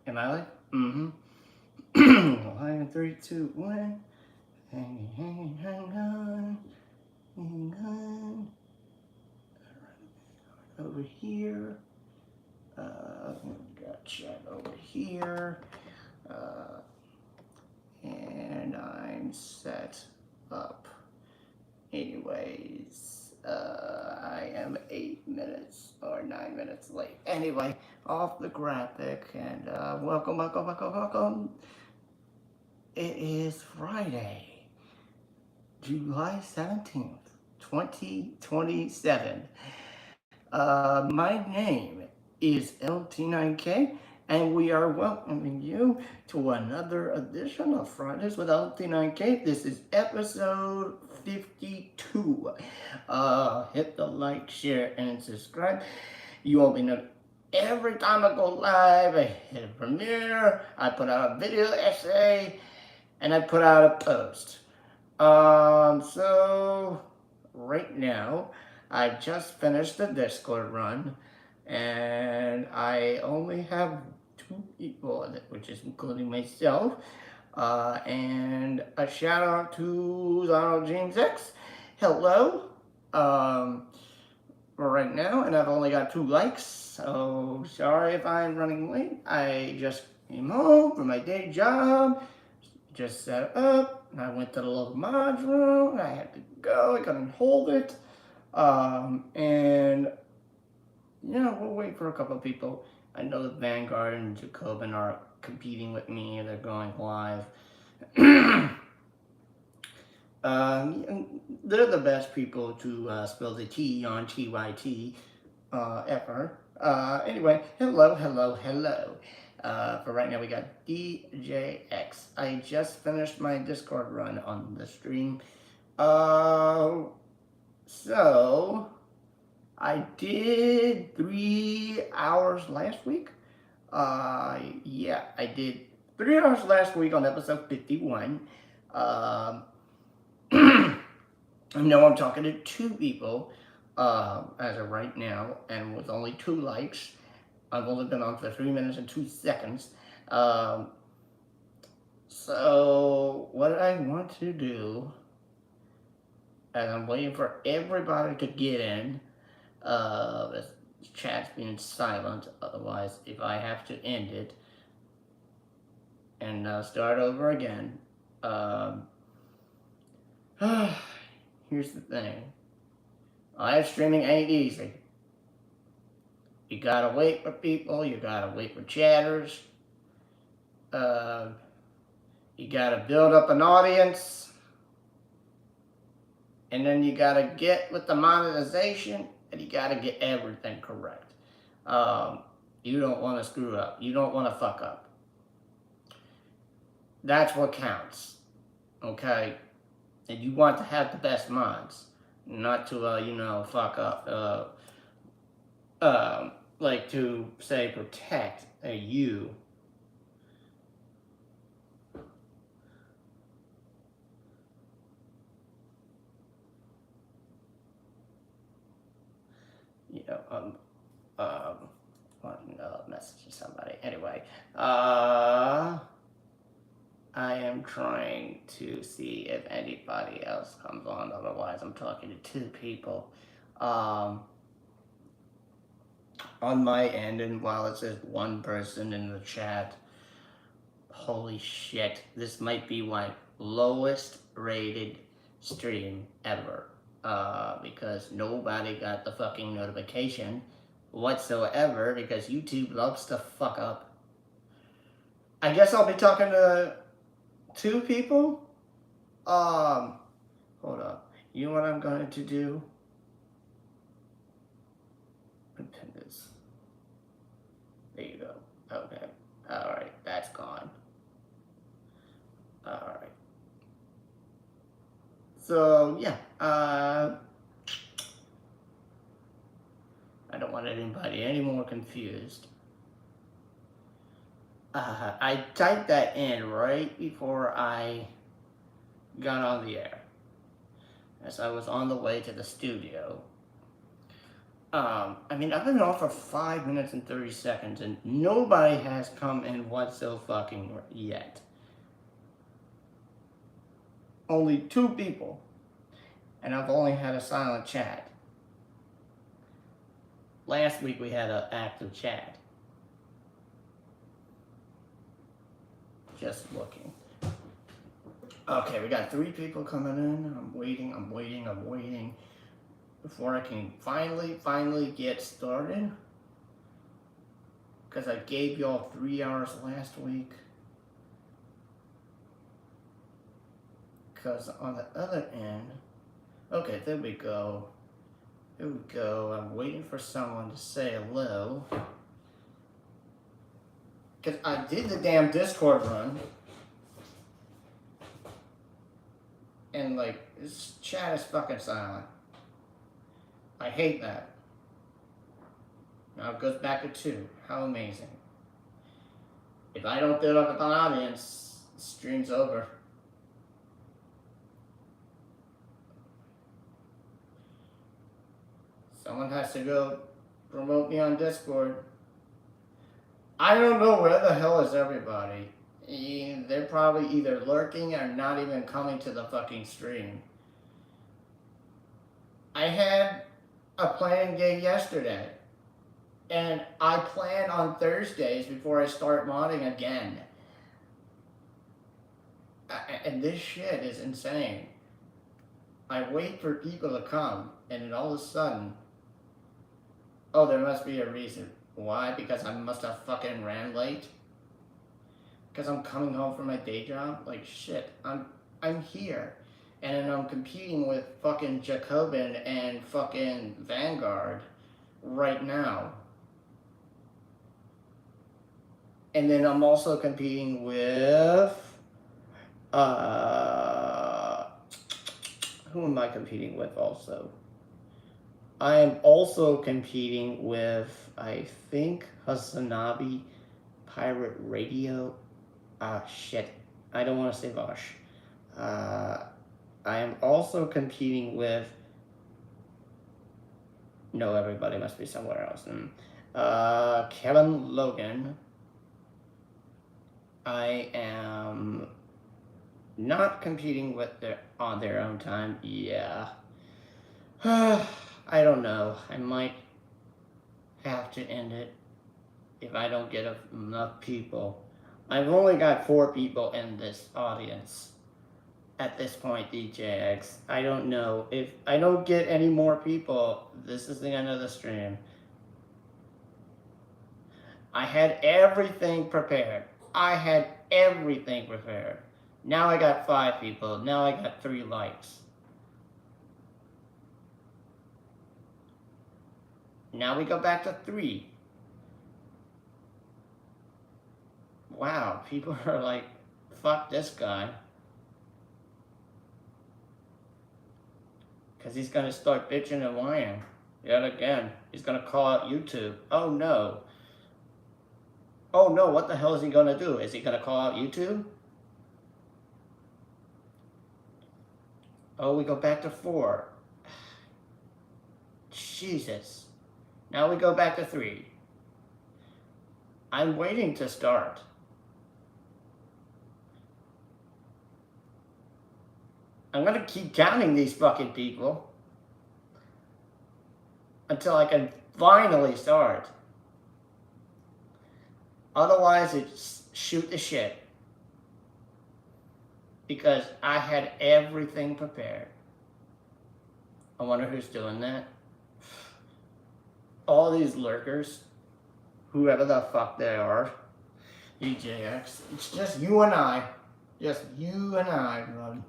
Am I like? Mm-hmm. 3, 2, 1. Hang on. Hang on. Over here. Got chat over here. Uh, and I'm set up. Anyways, I am 8 minutes or 9 minutes late. Anyway, off the graphic, and welcome, welcome, welcome, welcome. It is Friday, July 17th, 2027. My name is LT9K, and we are welcoming you to another edition of Fridays with LT9K. This is episode 52. Hit the like, share, and subscribe. You will be notified every time I go live. I hit a premiere, I put out a video essay, and I put out a post. So right now, I just finished the Discord run, and I only have 2 people, which is including myself. And a shout out to Donald James X. Hello. For right now, and I've only got 2 likes, so sorry if I'm running late. I just came home from my day job, just set up, and I went to the local mods room. I had to go, I couldn't hold it. And yeah, we'll wait for a couple of people. I know that Vanguard and Jacobin are competing with me, they're going live. They're the best people to spell the T on TYT ever. Anyway, hello, hello, hello. For right now, we got DJX. I just finished my Discord run on the stream. So I did 3 hours last week. Yeah, I did 3 hours last week on episode 51. I know I'm talking to 2 people as of right now, and with only 2 likes. I've only been on for 3 minutes and 2 seconds. So what I want to do, as I'm waiting for everybody to get in, this chat's being silent, otherwise if I have to end it and start over again. Here's the thing. Live streaming ain't easy. You gotta wait for people, you gotta wait for chatters. You gotta build up an audience. And then you gotta get with the monetization, and you gotta get everything correct. You don't wanna screw up. You don't wanna fuck up. That's what counts. Okay? And you want to have the best mods, not to, fuck up. Like to say protect you. You know, messaging somebody. Anyway, I am trying to see if anybody else comes on. Otherwise, I'm talking to 2 people. On my end, and while it says 1 person in the chat, holy shit, this might be my lowest rated stream ever. Because nobody got the fucking notification whatsoever, because YouTube loves to fuck up. I guess I'll be talking to 2 people. Hold up. You know what I'm going to do? Pin this. There you go. Okay. Alright, that's gone. Alright. So, yeah. I don't want anybody any more confused. I typed that in right before I got on the air, as I was on the way to the studio. I mean, I've been on for 5 minutes and 30 seconds, and nobody has come in whatso yet. Only 2 people, and I've only had a silent chat. Last week we had an active chat. Just looking. Okay, we got 3 people coming in. I'm waiting before I can finally get started. Because I gave y'all 3 hours last week. Because on the other end, okay, there we go. Here we go. I'm waiting for someone to say hello. Because I did the damn Discord run. And like, this chat is fucking silent. I hate that. Now it goes back to 2. How amazing. If I don't build up an audience, the stream's over. Someone has to go promote me on Discord. I don't know where the hell is everybody. They're probably either lurking or not even coming to the fucking stream. I had a planned gig yesterday. And I plan on Thursdays before I start modding again. And this shit is insane. I wait for people to come, and then all of a sudden, oh, there must be a reason. Why? Because I must have fucking ran late? Because I'm coming home from my day job? Like, shit, I'm here. And then I'm competing with fucking Jacobin and fucking Vanguard right now. And then I'm also competing with, who am I competing with also? I am also competing with, I think, Hasanabi Pirate Radio. Shit. I don't want to say Vosh. I am also competing with, no, everybody must be somewhere else. Kevin Logan. I am not competing with on their own time. Yeah. I don't know. I might have to end it if I don't get enough people. I've only got 4 people in this audience at this point, DJX. I don't know. If I don't get any more people, this is the end of the stream. I had everything prepared. I had everything prepared. Now I got 5 people. Now I got 3 likes. Now we go back to 3. Wow, people are like, fuck this guy. Because he's going to start bitching and whining. Yet again, he's going to call out YouTube. Oh no. Oh no, what the hell is he going to do? Is he going to call out YouTube? Oh, we go back to 4. Jesus. Now we go back to 3. I'm waiting to start. I'm going to keep counting these fucking people until I can finally start. Otherwise, it's shoot the shit. Because I had everything prepared. I wonder who's doing that. All these lurkers, whoever the fuck they are, DJX, it's just you and I. Just you and I, bro.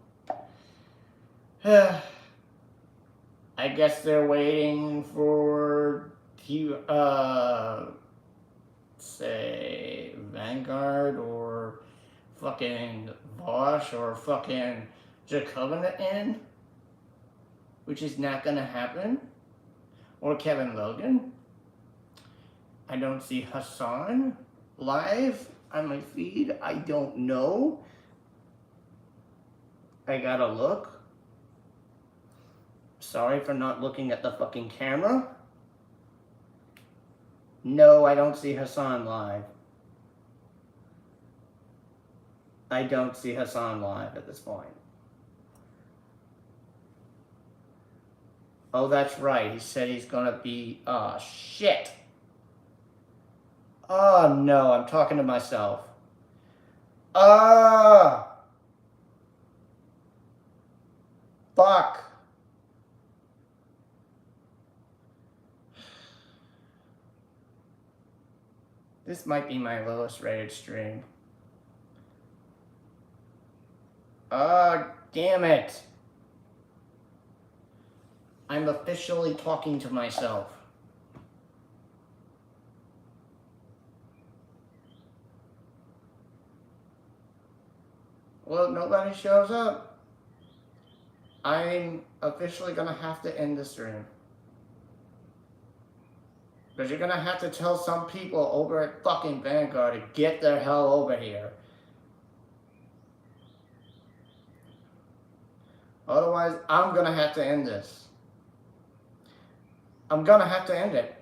I guess they're waiting for say Vanguard or fucking Vosh or fucking Jacobin to end, which is not gonna happen, or Kevin Logan. I don't see Hassan live on my feed. I don't know. I gotta look. Sorry for not looking at the fucking camera. No, I don't see Hassan live. I don't see Hassan live at this point. Oh, that's right. He said he's gonna be... Oh, shit. Oh, no. I'm talking to myself. Fuck. This might be my lowest rated stream. Damn it. I'm officially talking to myself. Well, nobody shows up. I'm officially gonna have to end the stream. Because you're gonna have to tell some people over at fucking Vanguard to get their hell over here. Otherwise, I'm gonna have to end this. I'm gonna have to end it.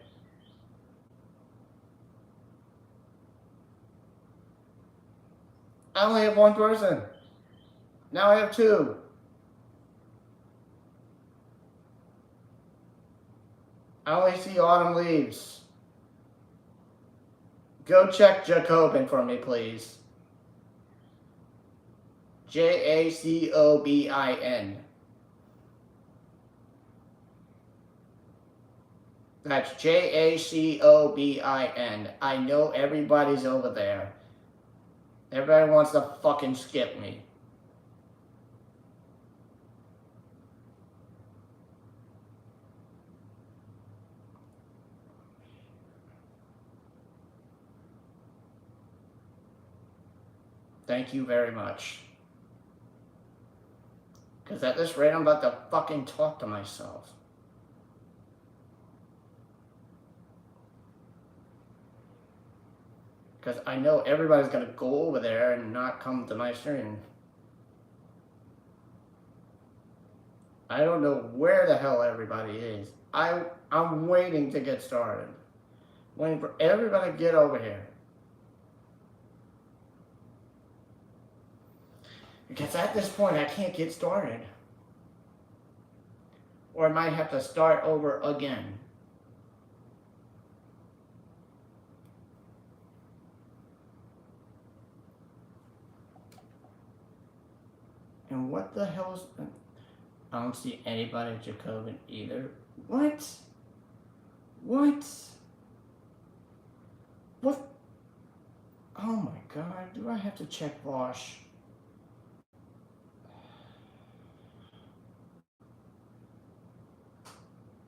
I only have one person. Now I have two. I only see Autumn Leaves. Go check Jacobin for me, please. Jacobin. That's Jacobin. I know everybody's over there. Everybody wants to fucking skip me. Thank you very much. Because at this rate, I'm about to fucking talk to myself. Because I know everybody's going to go over there and not come to my stream. I don't know where the hell everybody is. I'm waiting to get started. Waiting for everybody to get over here. Because at this point, I can't get started. Or I might have to start over again. And what the hell's... I don't see anybody at Jacobin either. What? What? What? Oh my god, do I have to check Vosh?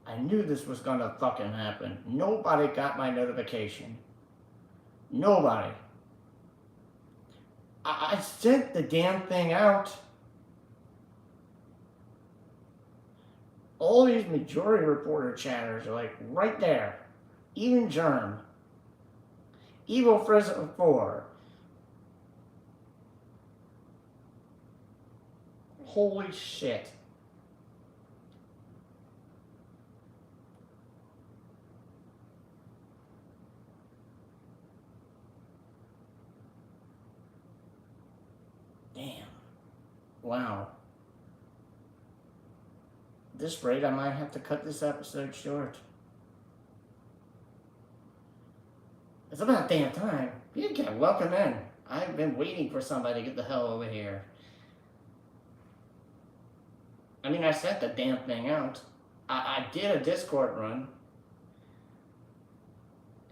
I knew this was gonna fucking happen. Nobody got my notification. Nobody. I sent the damn thing out. All these majority reporter chatters are like right there. Even Germ. Evil Frizzle 4. Holy shit. Damn. Wow. At this rate, I might have to cut this episode short. It's about damn time. You can welcome in. I've been waiting for somebody to get the hell over here. I mean, I sent the damn thing out. I did a Discord run.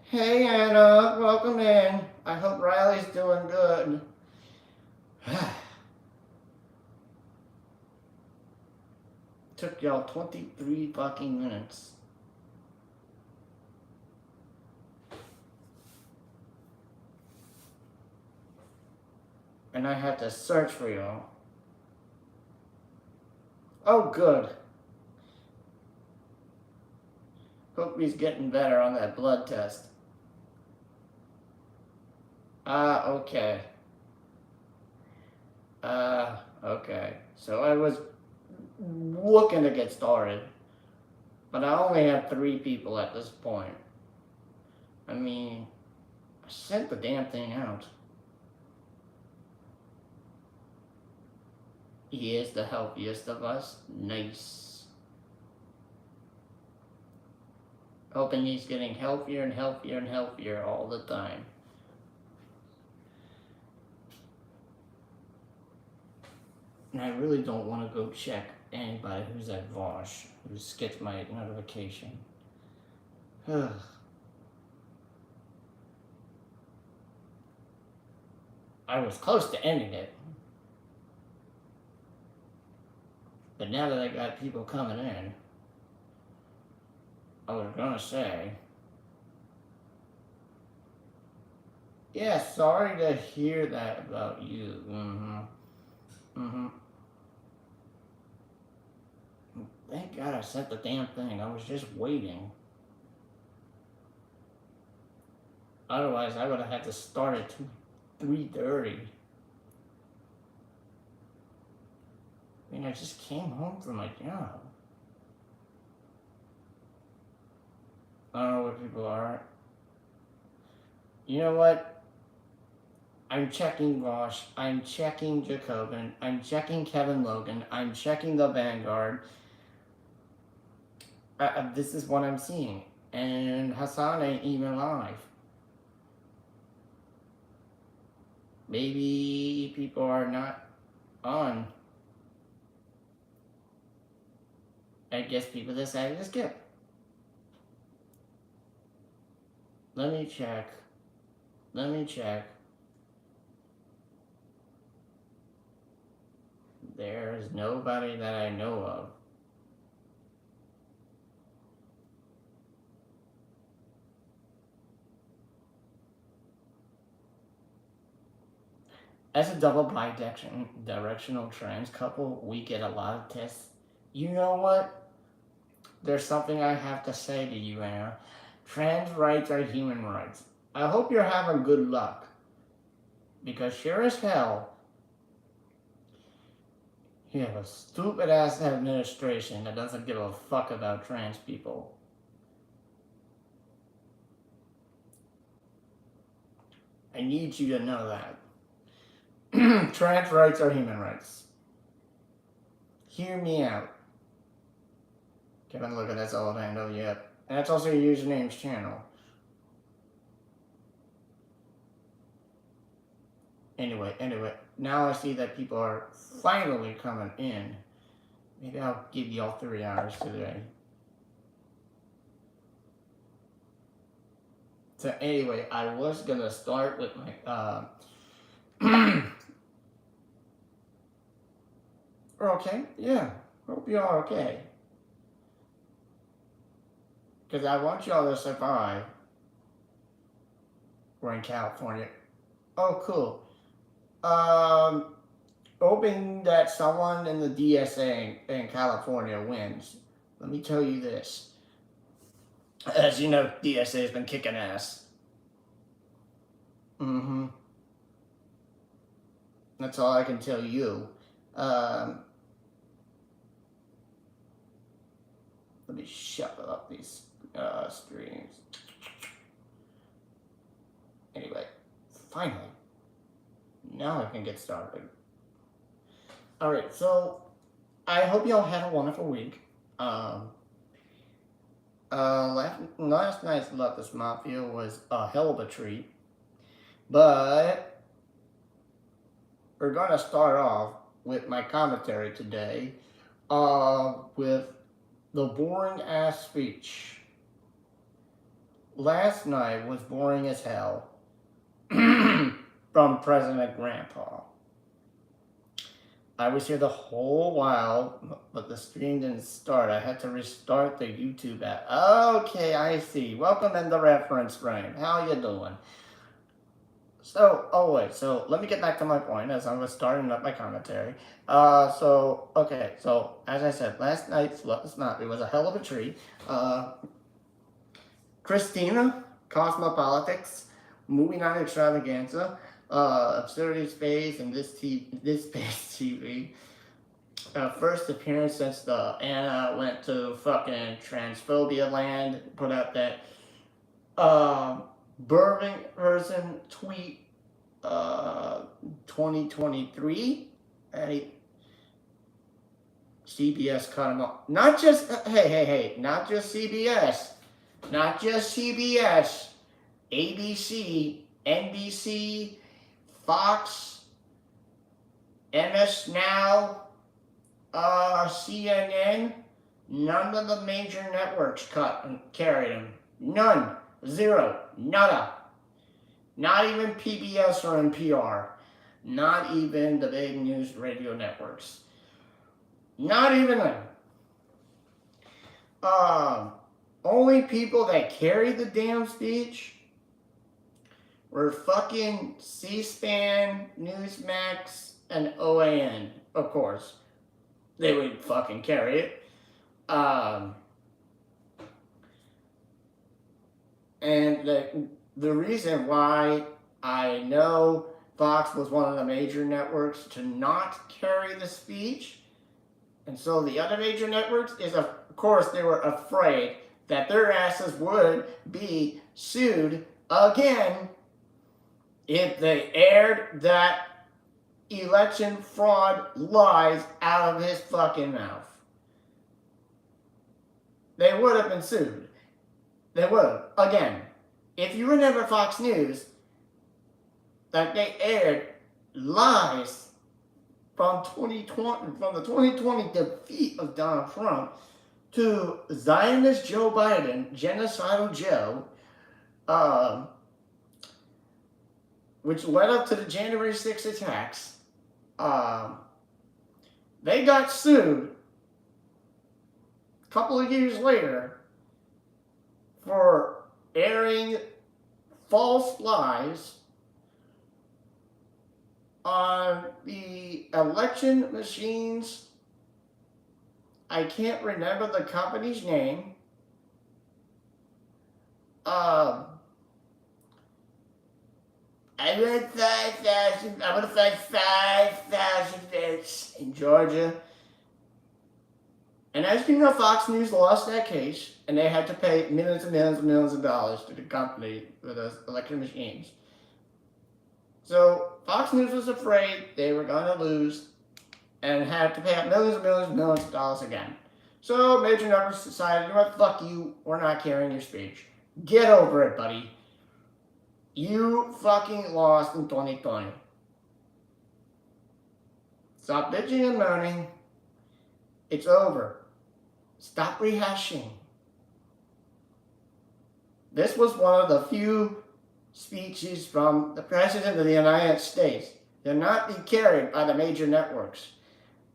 Hey Anna, welcome in. I hope Riley's doing good. Took y'all 23 fucking minutes. And I had to search for y'all. Oh, good. Hope he's getting better on that blood test. Okay. Okay. So I was looking to get started, but I only have 3 people at this point. I mean, I sent the damn thing out. He is the healthiest of us. Nice. Hoping he's getting healthier and healthier and healthier all the time. And I really don't want to go check anybody who's at Vosh, who gets my notification. Ugh. I was close to ending it. But now that I got people coming in, I was gonna say, yeah, sorry to hear that about you. Thank God I sent the damn thing. I was just waiting. Otherwise, I would have had to start at 3:30. I mean, I just came home from my job. I don't know what people are. You know what? I'm checking Vosh. I'm checking Jacobin. I'm checking Kevin Logan. I'm checking the Vanguard. This is what I'm seeing. And Hassan ain't even live. Maybe people are not on. I guess people decided to skip. Let me check. There's nobody that I know of. As a double bi-directional trans couple, we get a lot of tests. You know what? There's something I have to say to you, Anna. Trans rights are human rights. I hope you're having good luck. Because sure as hell, you have a stupid ass administration that doesn't give a fuck about trans people. I need you to know that. Trans rights are human rights. Hear me out. Kevin, look at that's all I know yet. And that's also your username's channel. Anyway, now I see that people are finally coming in. Maybe I'll give y'all 3 hours today. So anyway, I was gonna start with my okay, yeah. Hope y'all are okay. Because I want y'all to survive. We're in California. Oh, cool. Hoping that someone in the DSA in California wins. Let me tell you this. As you know, DSA has been kicking ass. That's all I can tell you. Let me shuffle up these streams. Anyway, finally. Now I can get started. Alright, so I hope y'all had a wonderful week. Last night's Lucas Mafia was a hell of a treat. But we're gonna start off with my commentary today with the boring ass speech. Last night was boring as hell from President Grandpa. I was here the whole while, but the stream didn't start. I had to restart the YouTube app. Okay, I see. Welcome in the reference frame. How you doing? So let me get back to my point as I was starting up my commentary. So as I said, last night's Lucas Mafia was a hell of a treat. Christina, Cosmopolitics, Movie Night Extravaganza, Absurdity Space, and this Space TV. First appearance since the Anna went to fucking transphobia land, put out that Bourbon person tweet 2023. Hey, CBS cut him off. Not just, hey, not just CBS. Not just CBS. ABC, NBC, Fox, MS Now, CNN. None of the major networks carried him. None. Zero. Nada. Not even PBS or NPR. Not even the big news radio networks. Not even them. Only people that carried the damn speech were fucking C-SPAN, Newsmax, and OAN. Of course, they would fucking carry it. And the reason why I know Fox was one of the major networks to not carry the speech, and so the other major networks is, of course, they were afraid that their asses would be sued again if they aired that election fraud lies out of his fucking mouth. They would have been sued. They would have. Again, if you remember Fox News, that they aired lies from 2020, from the 2020 defeat of Donald Trump to Zionist Joe Biden, genocidal Joe, which led up to the January 6th attacks. They got sued a couple of years later for airing false lies on the election machines. I can't remember the company's name. I read 5,000. I'm gonna find 5,000 votes in Georgia. And as you know, Fox News lost that case, and they had to pay millions and millions and millions of dollars to the company for those election machines. So Fox News was afraid they were going to lose and had to pay out millions and millions and millions of dollars again. So major networks decided, you know what, fuck you, we're not carrying your speech. Get over it, buddy. You fucking lost in 2020. Stop bitching and moaning. It's over. Stop rehashing. This was one of the few speeches from the President of the United States that not be carried by the major networks.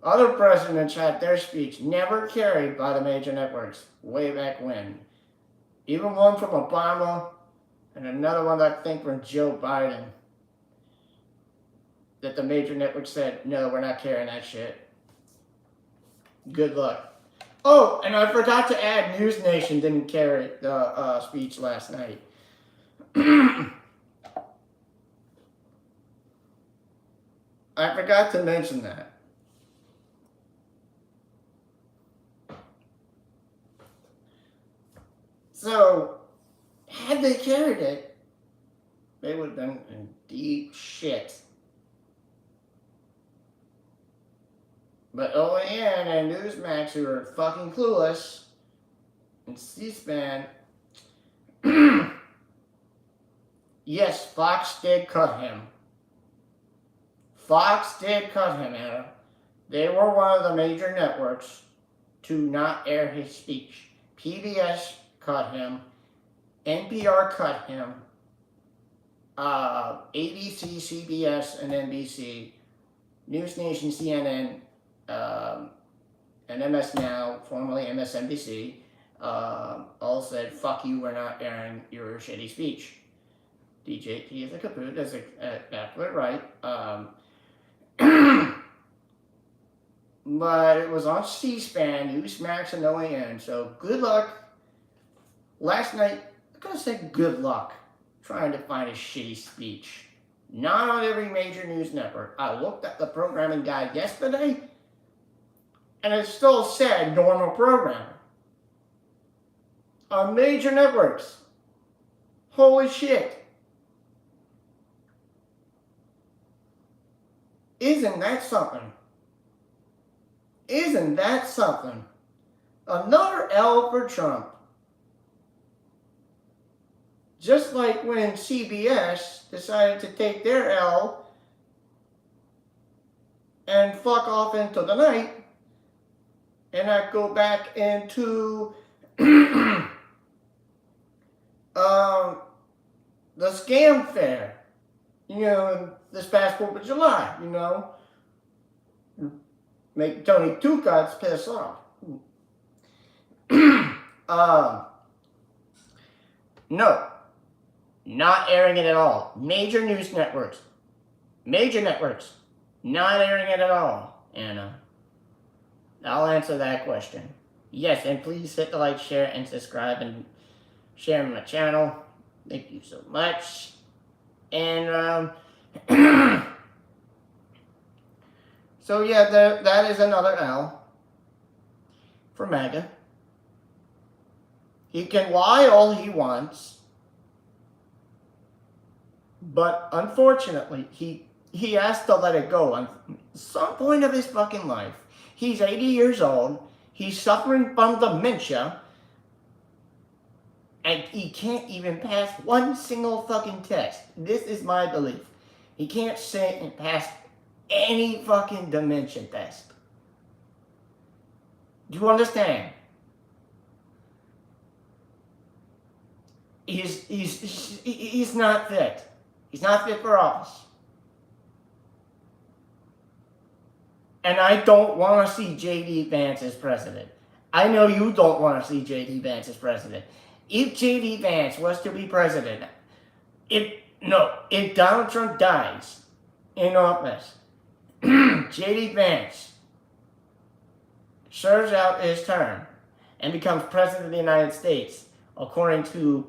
Other presidents had their speech never carried by the major networks way back when. Even one from Obama and another one I think from Joe Biden. That the major networks said, no, we're not carrying that shit. Good luck. Oh, and I forgot to add, News Nation didn't carry the speech last night. I forgot to mention that. So, had they carried it, they would have been in deep shit. But OAN and Newsmax, who are fucking clueless, and C-SPAN, yes, Fox did cut him. Fox did cut him, Anna. They were one of the major networks to not air his speech. PBS cut him. NPR cut him. ABC, CBS, and NBC. News Nation, CNN, and MS Now, formerly MSNBC, all said, fuck you, we're not airing your shitty speech. DJT is a kaput, that's exactly right. But it was on C-SPAN, Newsmax, and OAN, so good luck. Last night, I'm gonna say good luck trying to find a shitty speech. Not on every major news network. I looked at the programming guide yesterday, and it still said normal programming. On major networks, Holy shit. Isn't that something? Isn't that something? Another L for Trump. Just like when CBS decided to take their L and fuck off into the night and not go back into the scam fair, this past 4th of July, make Tony Two Cuts piss off. No, not airing it at all. Major networks, not airing it at all, Anna. I'll answer that question. Yes, and please hit the like, share, and subscribe, and share my channel. Thank you so much. And, so yeah, that is another L for MAGA. He can lie all he wants, but unfortunately, he has to let it go at some point of his fucking life. He's 80 years old. He's suffering from dementia. And he can't even pass one single fucking test. This is my belief. He can't sit and pass any fucking dementia test. Do you understand? He's not fit. He's not fit for office. And I don't want to see J.D. Vance as president. I know you don't want to see J.D. Vance as president. If J.D. Vance was to be president, if Donald Trump dies in office, J.D. Vance serves out his term and becomes president of the United States, according to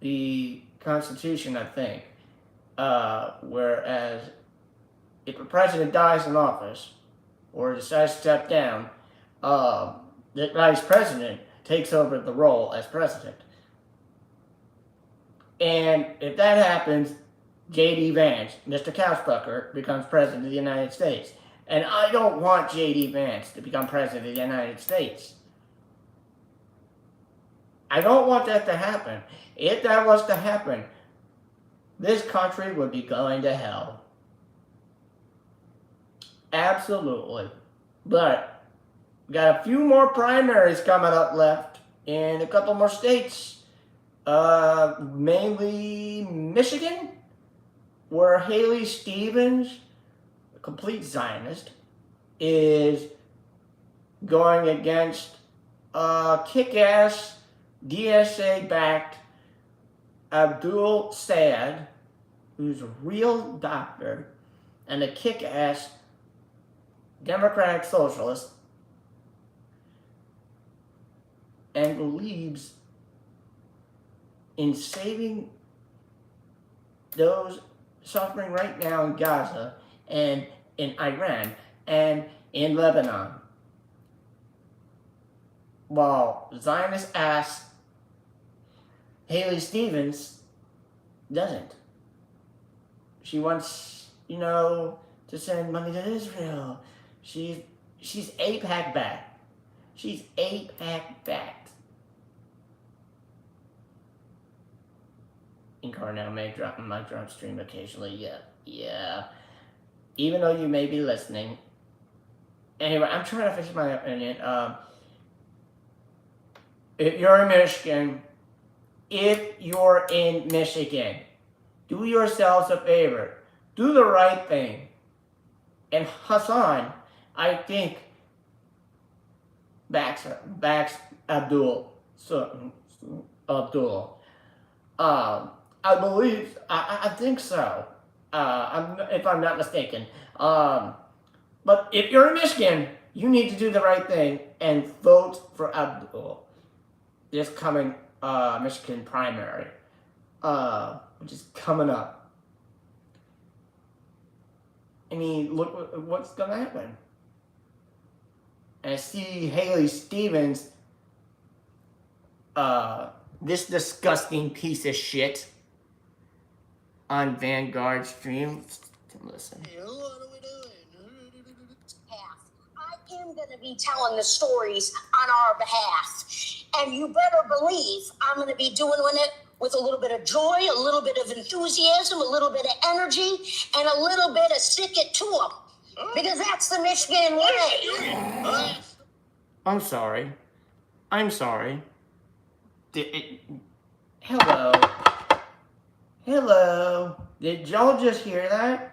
the Constitution, I think. Whereas if a president dies in office or decides to step down, the vice president takes over the role as president. And if that happens, J.D. Vance, Mr. Couchbucker, becomes president of the United States. And I don't want J.D. Vance to become president of the United States. I don't want that to happen. If that was to happen, this country would be going to hell. Absolutely. But we got a few more primaries coming up left in a couple more states. Mainly Michigan, where Haley Stevens, a complete Zionist, is going against kick-ass DSA-backed Abdul Saad, who's a real doctor and a kick-ass Democratic socialist, and believes in saving those suffering right now in Gaza and in Iran and in Lebanon. While Zionist ass Haley Stevens doesn't. She wants, to send money to Israel. She's AIPAC backed. She's AIPAC backed. Incarnate mic drop stream occasionally, yeah. Even though you may be listening. Anyway, I'm trying to fix my opinion. If you're in Michigan, do yourselves a favor. Do the right thing. And Hassan, I think, backs Abdul. I believe, I think so. If I'm not mistaken. But if you're in Michigan, you need to do the right thing and vote for Abdul this coming Michigan primary, which is coming up. I mean, look what's gonna happen. And I see Haley Stevens, this disgusting piece of shit, on Vanguard stream. Listen. What are we doing? I am going to be telling the stories on our behalf. And you better believe I'm going to be doing it with a little bit of joy, a little bit of enthusiasm, a little bit of energy, and a little bit of stick it to them. Because that's the Michigan way. I'm sorry. I'm sorry. Hello. Hello. Did y'all just hear that?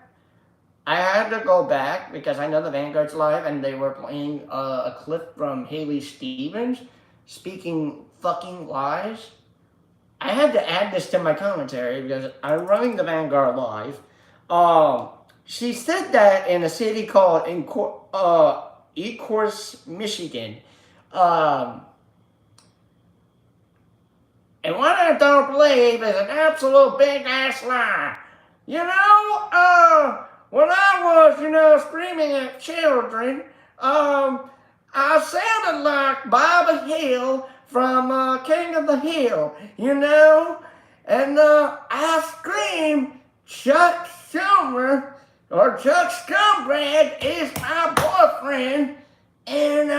I had to go back because I know the Vanguard's live and they were playing a clip from Haley Stevens speaking fucking lies. I had to add this to my commentary because I'm running the Vanguard live. She said that in a city called Ecorse, Michigan. And what I don't believe is an absolute big ass lie. You know, when I was, screaming at children, I sounded like Bobby Hill from King of the Hill, and I screamed, Chuck Schumer, or Chuck Scumbag is my boyfriend, and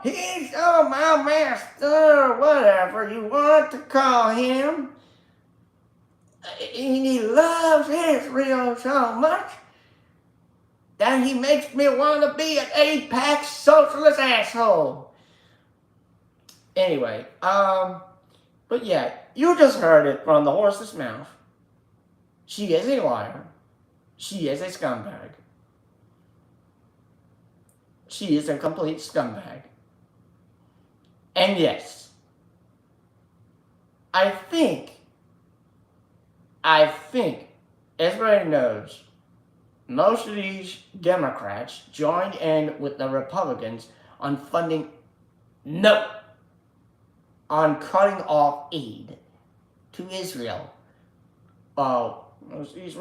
he's my master, or whatever you want to call him. And he loves Israel so much that he makes me want to be an APAC socialist asshole. Anyway, but yeah, you just heard it from the horse's mouth. She is a liar. She is a scumbag. She is a complete scumbag. And yes, I think, everybody knows, most of these Democrats joined in with the Republicans on on cutting off aid to Israel. These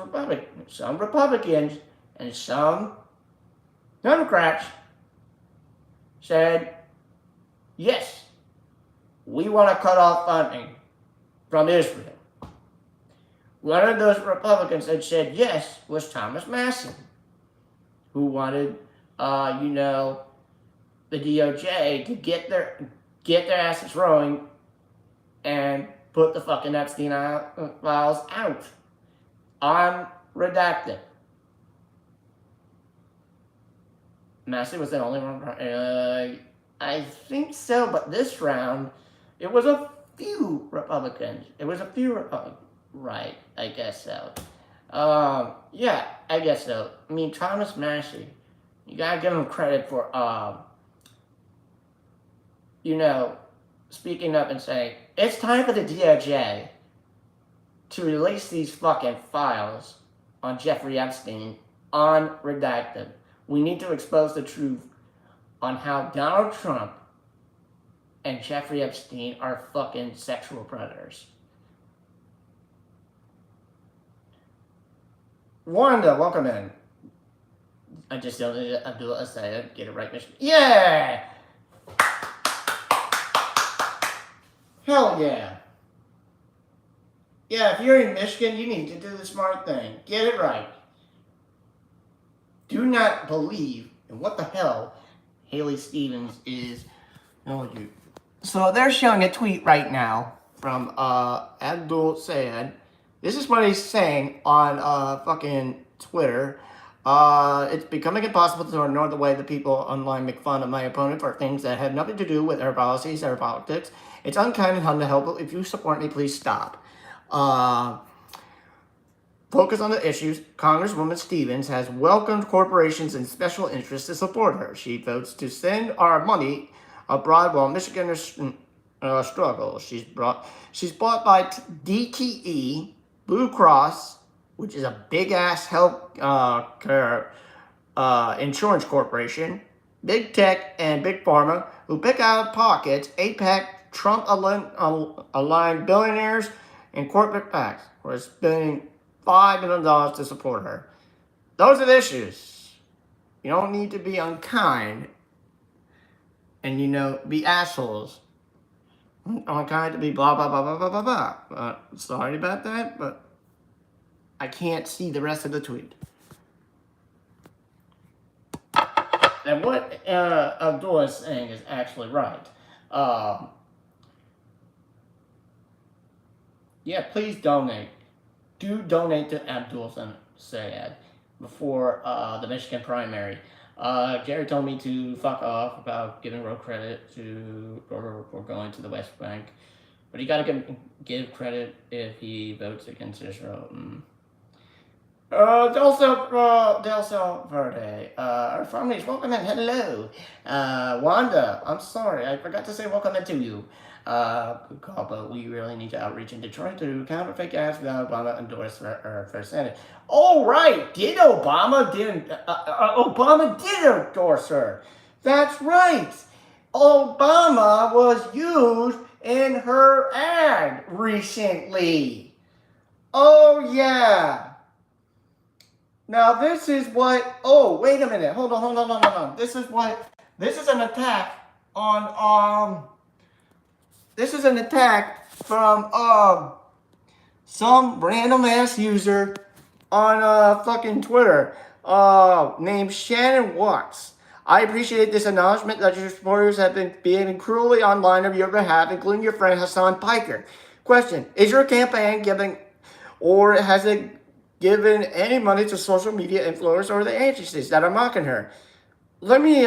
some Republicans and some Democrats said, yes, we want to cut off funding from Israel. One of those Republicans that said yes was Thomas Masson, who wanted, the DOJ to get their asses rolling and put the fucking Epstein files out unredacted. Masson was the only one. I think so, but this round, it was a few Republicans. Right, I guess so. Yeah, I guess so. I mean, Thomas Massie, you gotta give him credit for, speaking up and saying, it's time for the DOJ to release these fucking files on Jeffrey Epstein unredacted. We need to expose the truth on how Donald Trump and Jeffrey Epstein are fucking sexual predators. Wanda, welcome in. I just don't need to do a say get it right, mission. Yeah! Hell yeah. Yeah, if you're in Michigan, you need to do the smart thing. Get it right. Do not believe in what the hell Haley Stevens is. So they're showing a tweet right now from Abdul Sayed. This is what he's saying on fucking Twitter. It's becoming impossible to ignore the way the people online make fun of my opponent for things that have nothing to do with their policies or politics. It's unkind and unhelpful. If you support me, please stop. Focus on the issues. Congresswoman Stevens has welcomed corporations and special interests to support her. She votes to send our money abroad while Michiganers struggle. She's bought by DTE, Blue Cross, which is a big-ass health care insurance corporation, Big Tech, and Big Pharma, who pick out of pockets APAC, Trump-aligned billionaires and corporate PACs, who are spending $5 million to support her. Those are the issues. You don't need to be unkind and, be assholes. Unkind to be blah, blah, blah, blah, blah, blah, blah. Sorry about that, but I can't see the rest of the tweet. And what Abdul is saying is actually right. Yeah, please donate. Do donate to Abdul Sayed before the Michigan primary. Jerry told me to fuck off about giving road credit to or going to the West Bank, but you gotta give credit if he votes against Israel. Delso Verde, our families, welcome and hello. Wanda, I'm sorry, I forgot to say welcome to you. Good call, but we really need to outreach in Detroit to counter fake ads without Obama endorsed for Senate. Oh, right, Obama did endorse her. That's right. Obama was used in her ad recently. Oh, yeah. Now this is what, oh, wait a minute, hold on. This is an attack on, this is an attack from, some random ass user on, fucking Twitter, named Shannon Watts. I appreciate this acknowledgement that your supporters have been behaving cruelly online on your behalf, including your friend Hassan Piker. Question, is your campaign giving, or has it given any money to social media influencers or the agencies that are mocking her? Let me,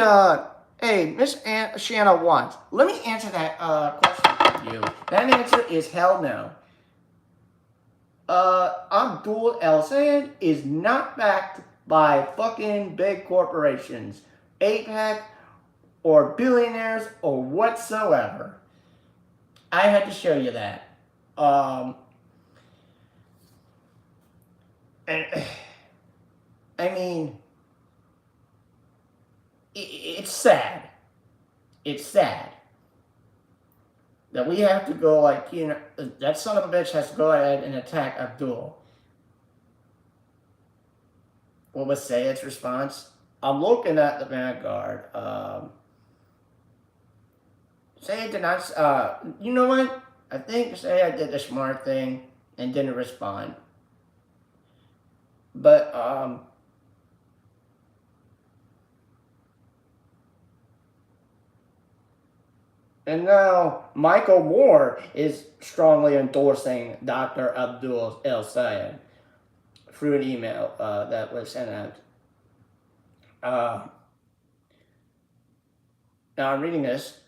hey, Miss Shanna Watts, let me answer that question for you. That answer is hell no. Abdul El Sayed is not backed by fucking big corporations, APAC, or billionaires, or whatsoever. I had to show you that. And I mean, it's sad. It's sad that we have to go like, you know, that son of a bitch has to go ahead and attack Abdul. What was Sayed's response? I'm looking at the Vanguard. Sayed did not, you know what? I think Sayed did the smart thing and didn't respond. But, and now Michael Moore is strongly endorsing Dr. Abdul El Sayed through an email that was sent out. Now I'm reading this.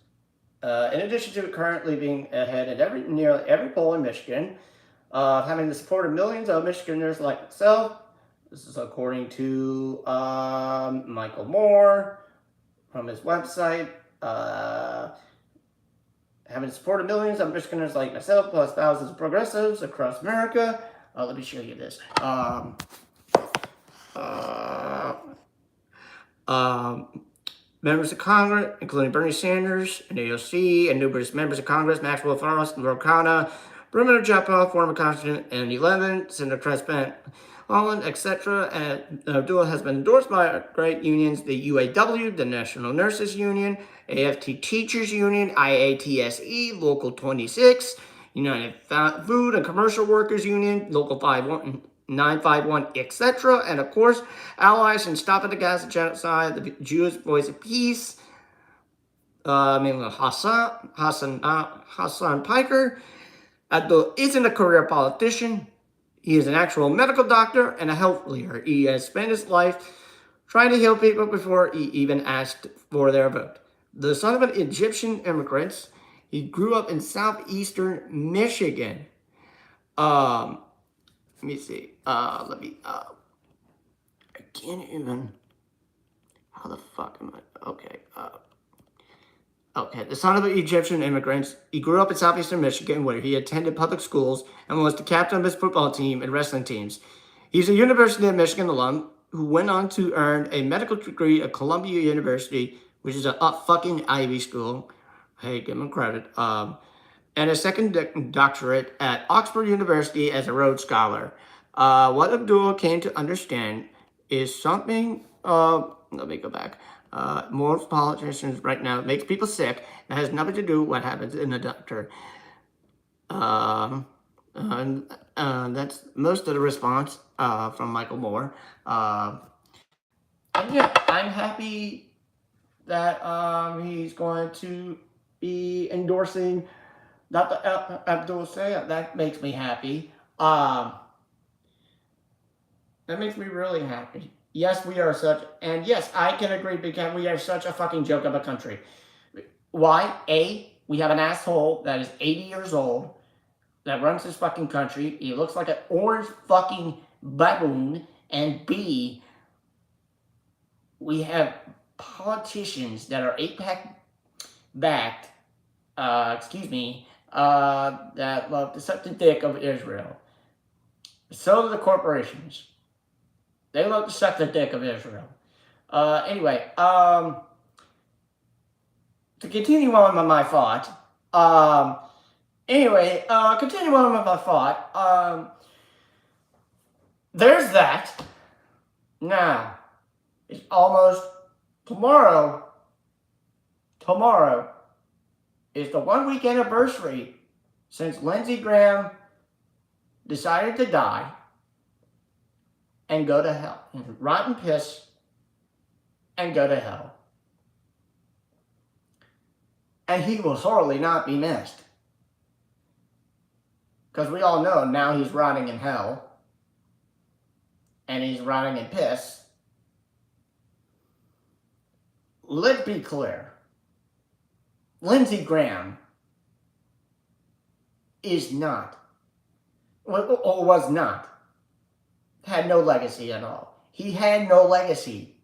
In addition to currently being ahead at nearly every poll in Michigan, having the support of millions of Michiganders like myself, this is according to Michael Moore from his website. Having the support of millions of Michiganders like myself, plus thousands of progressives across America. Let me show you this. Members of Congress, including Bernie Sanders and AOC, and numerous members of Congress, Maxwell Frost, Rokana, Bruno Jeppa, former Congressman, and 11, Senator Trespent, Holland, etc. And Abdul has been endorsed by great unions, the UAW, the National Nurses Union, AFT Teachers Union, IATSE, Local 26, United Food and Commercial Workers Union, Local 951, etc. And of course, allies in stopping the Gaza genocide, the Jewish Voice of Peace, Hassan Piker. Abdul isn't a career politician. He is an actual medical doctor and a health leader. He has spent his life trying to heal people before he even asked for their vote. The son of an Egyptian immigrant, he grew up in southeastern Michigan. Let me see. I can't even. How the fuck am I? Okay. Okay, the son of Egyptian immigrants, he grew up in southeastern Michigan where he attended public schools and was the captain of his football team and wrestling teams. He's a University of Michigan alum who went on to earn a medical degree at Columbia University, which is a fucking Ivy school. Hey, give him credit. And a second doctorate at Oxford University as a Rhodes Scholar. What Abdul came to understand is something, let me go back. Most politicians right now, it makes people sick. It has nothing to do with what happens in the doctor. That's most of the response from Michael Moore. And yeah, I'm happy that he's going to be endorsing Dr. Abdul Sayed. That makes me happy. That makes me really happy. Yes, we are such, and yes, I can agree because we are such a fucking joke of a country. Why? A, we have an asshole that is 80 years old that runs this fucking country. He looks like an orange fucking baboon. And B, we have politicians that are APAC backed, that love to suck the dick of Israel. So do the corporations. They love to suck the dick of Israel. Anyway, to continue on with my thought, continue on with my thought, there's that. Now, it's almost tomorrow. Tomorrow is the 1 week anniversary since Lindsey Graham decided to die and go to hell. Rotten piss and go to hell. And he will sorely not be missed. Because we all know now he's rotting in hell. And he's rotting in piss. Let's be clear. Lindsey Graham is not, or was not, had no legacy at all. He had no legacy.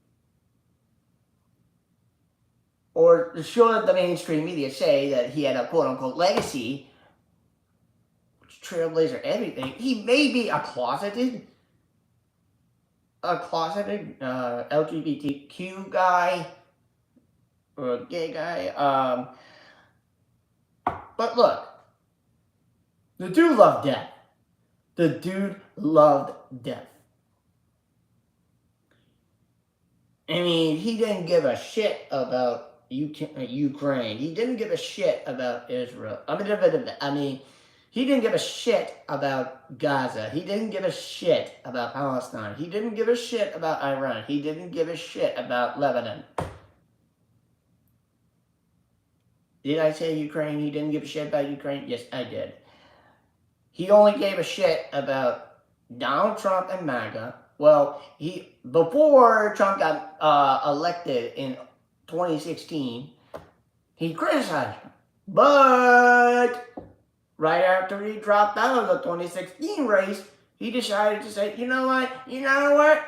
Or should the mainstream media say that he had a quote-unquote legacy, trailblazer everything. He may be a closeted LGBTQ guy, or a gay guy, but look, the dude loved death. The dude loved death. I mean, he didn't give a shit about Ukraine. He didn't give a shit about Israel. I mean, he didn't give a shit about Gaza. He didn't give a shit about Palestine. He didn't give a shit about Iran. He didn't give a shit about Lebanon. Did I say Ukraine? He didn't give a shit about Ukraine? Yes, I did. He only gave a shit about Donald Trump and MAGA. Well, before Trump got elected in 2016, he criticized him. But right after he dropped out of the 2016 race, he decided to say, you know what?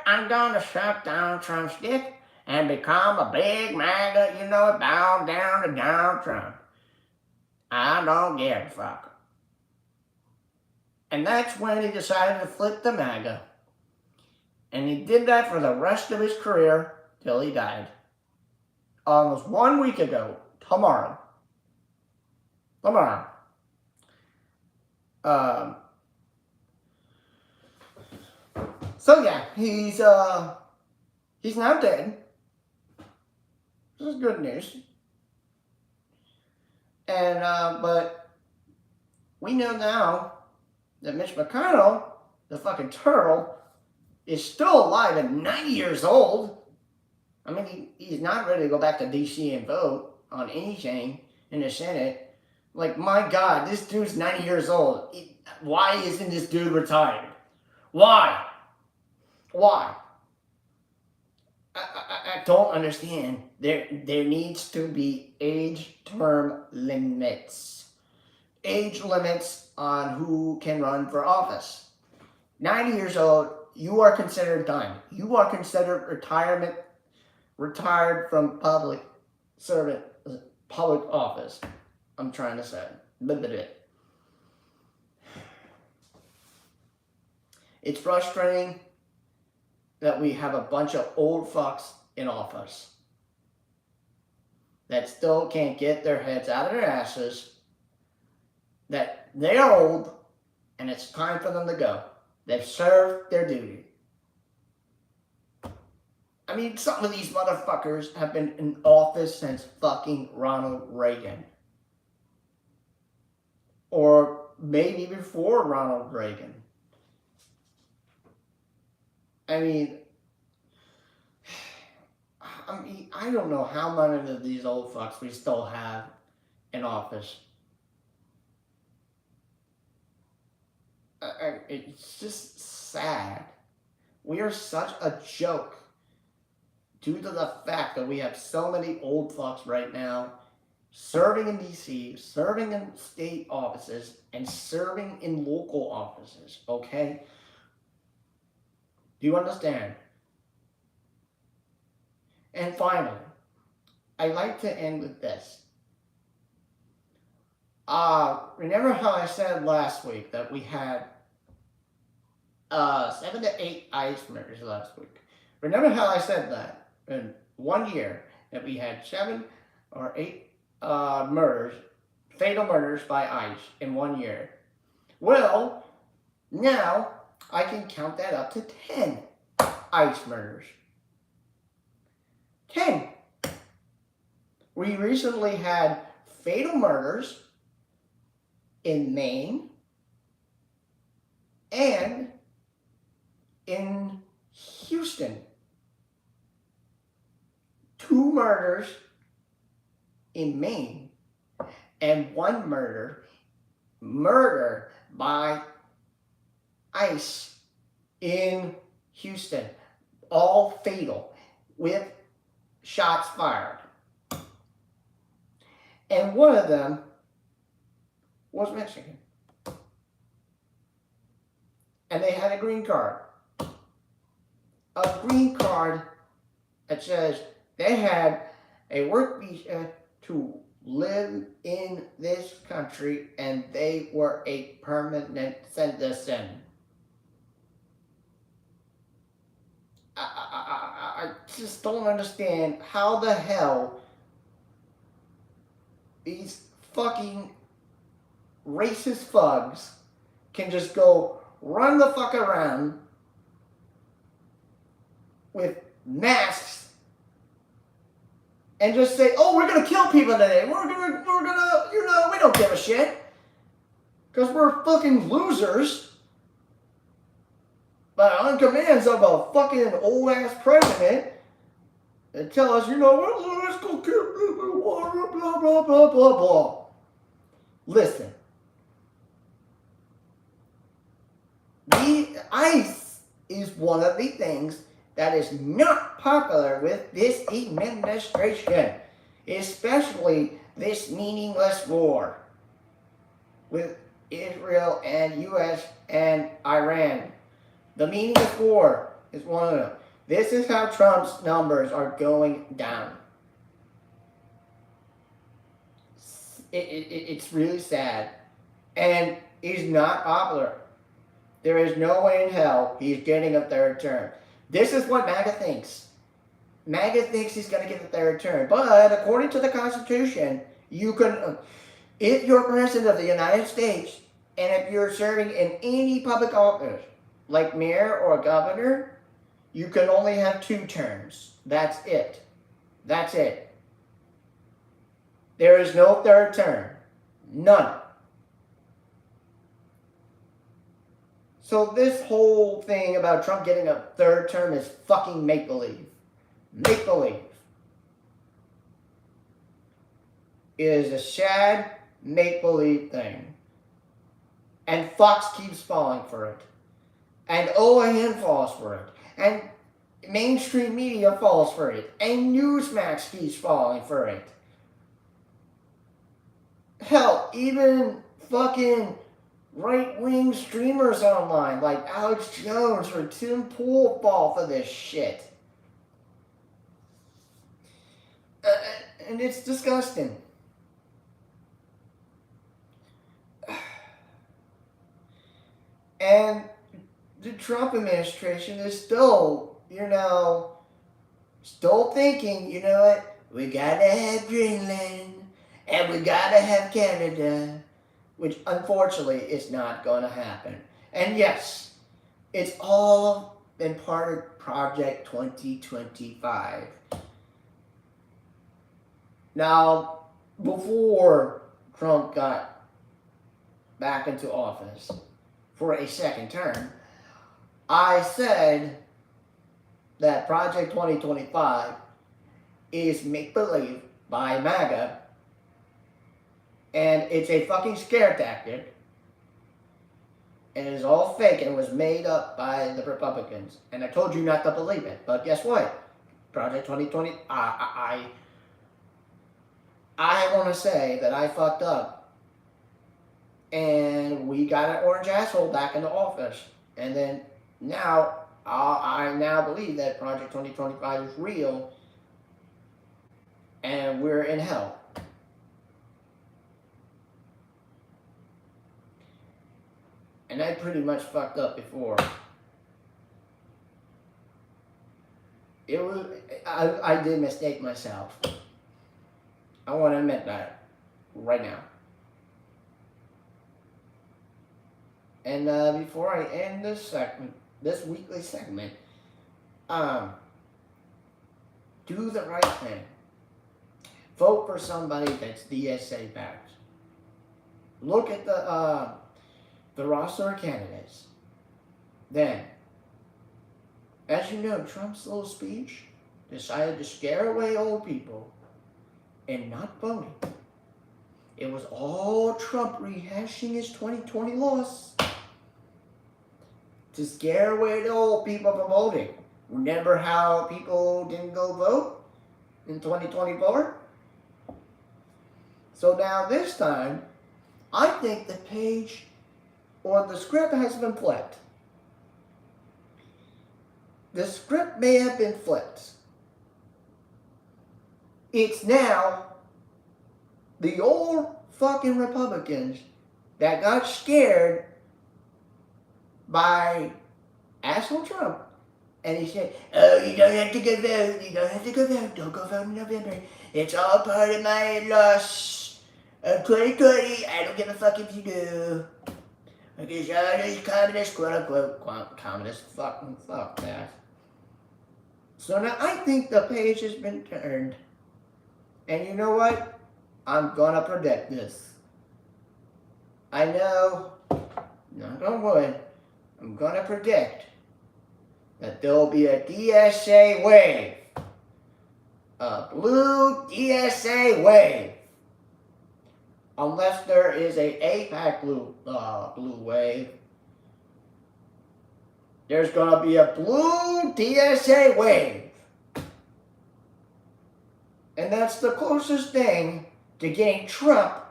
I'm going to shut down Trump's dick and become a big MAGA, bow down to Donald Trump. I don't give a fuck. And that's when he decided to flip the MAGA. And he did that for the rest of his career till he died. Almost 1 week ago, tomorrow. So yeah, he's now dead. This is good news. And but we know now that Mitch McConnell, the fucking turtle, is still alive at 90 years old. I mean, he's not ready to go back to D.C. and vote on anything in the Senate. Like, my God, this dude's 90 years old. Why isn't this dude retired? Why? I don't understand. There needs to be age term limits. Age limits on who can run for office. 90 years old, you are considered done. You are considered retired from public office. I'm trying to say. It's frustrating that we have a bunch of old fucks in office that still can't get their heads out of their asses, that they're old and it's time for them to go. They've served their duty. I mean, some of these motherfuckers have been in office since fucking Ronald Reagan. Or maybe before Ronald Reagan. I mean, I don't know how many of these old fucks we still have in office. It's just sad. We are such a joke due to the fact that we have so many old fucks right now serving in DC, serving in state offices, and serving in local offices, okay? Do you understand? And finally, I like to end with this. Remember how I said last week that we had 7 to 8 ice murders last week? Remember how I said that in 1 year that we had 7 or 8 murders, fatal murders by ice in 1 year? Well, now I can count that up to 10 ice murders. 10. We recently had fatal murders in Maine and in Houston. 2 murders in Maine and 1 murder by ice in Houston. All fatal with shots fired. And one of them was Mexican. And they had a green card. A green card that says they had a work visa to live in this country and they were a permanent citizen. I just don't understand how the hell these fucking racist thugs can just go run the fuck around with masks and just say, oh, we're gonna kill people today. We're gonna, we don't give a shit. Because we're fucking losers. But on commands of a fucking old ass president and tell us, well, let's go kill people, blah, blah, blah, blah, blah. Listen. The ICE is one of the things that is not popular with this administration, especially this meaningless war with Israel and U.S. and Iran. The meaningless war is one of them. This is how Trump's numbers are going down. It's really sad. And he's not popular. There is no way in hell he's getting a 3rd term. This is what MAGA thinks. MAGA thinks he's going to get a 3rd term. But according to the Constitution, you can, if you're president of the United States, and if you're serving in any public office, like mayor or governor, you can only have 2 terms. That's it. That's it. There is no 3rd term. None. So this whole thing about Trump getting a 3rd term is fucking make-believe. Make-believe. It is a sad make-believe thing. And Fox keeps falling for it. And OAN falls for it. And mainstream media falls for it. And Newsmax keeps falling for it. Hell, even fucking right-wing streamers online like Alex Jones or Tim Pool fall for this shit. And it's disgusting. And the Trump administration is still, still thinking, you know what, we gotta have Greenland, and we gotta have Canada, which unfortunately is not gonna happen. And yes, it's all been part of Project 2025. Now, before Trump got back into office for a second term, I said that Project 2025 is make-believe by MAGA, and it's a fucking scare tactic, and it is all fake and was made up by the Republicans. And I told you not to believe it, but guess what? Project 2020, I want to say that I fucked up, and we got an orange asshole back into office, and then now I now believe that Project 2025 is real, and we're in hell. And I pretty much fucked up before. It was I did mistake myself. I want to admit that right now. And before I end this segment, this weekly segment, do the right thing. Vote for somebody that's DSA backed. Look at the roster of candidates. Then, as you know, Trump's little speech decided to scare away old people and not voting. It was all Trump rehashing his 2020 loss to scare away the old people from voting. Remember how people didn't go vote in 2024? So now this time, I think the page or the script has been flipped. The script may have been flipped. It's now the old fucking Republicans that got scared by asshole Trump. And he said, oh, you don't have to go vote. You don't have to go vote. Don't go vote in November. It's all part of my loss of 2020. I don't give a fuck if you do. Because all these communists, quote unquote, communists, fuck that. So now I think the page has been turned. And you know what? I'm gonna predict this. I know, knock on wood, I'm gonna predict that there'll be a DSA wave. A blue DSA wave. Unless there is a APAC blue wave. There's gonna be a blue DSA wave. And that's the closest thing to getting Trump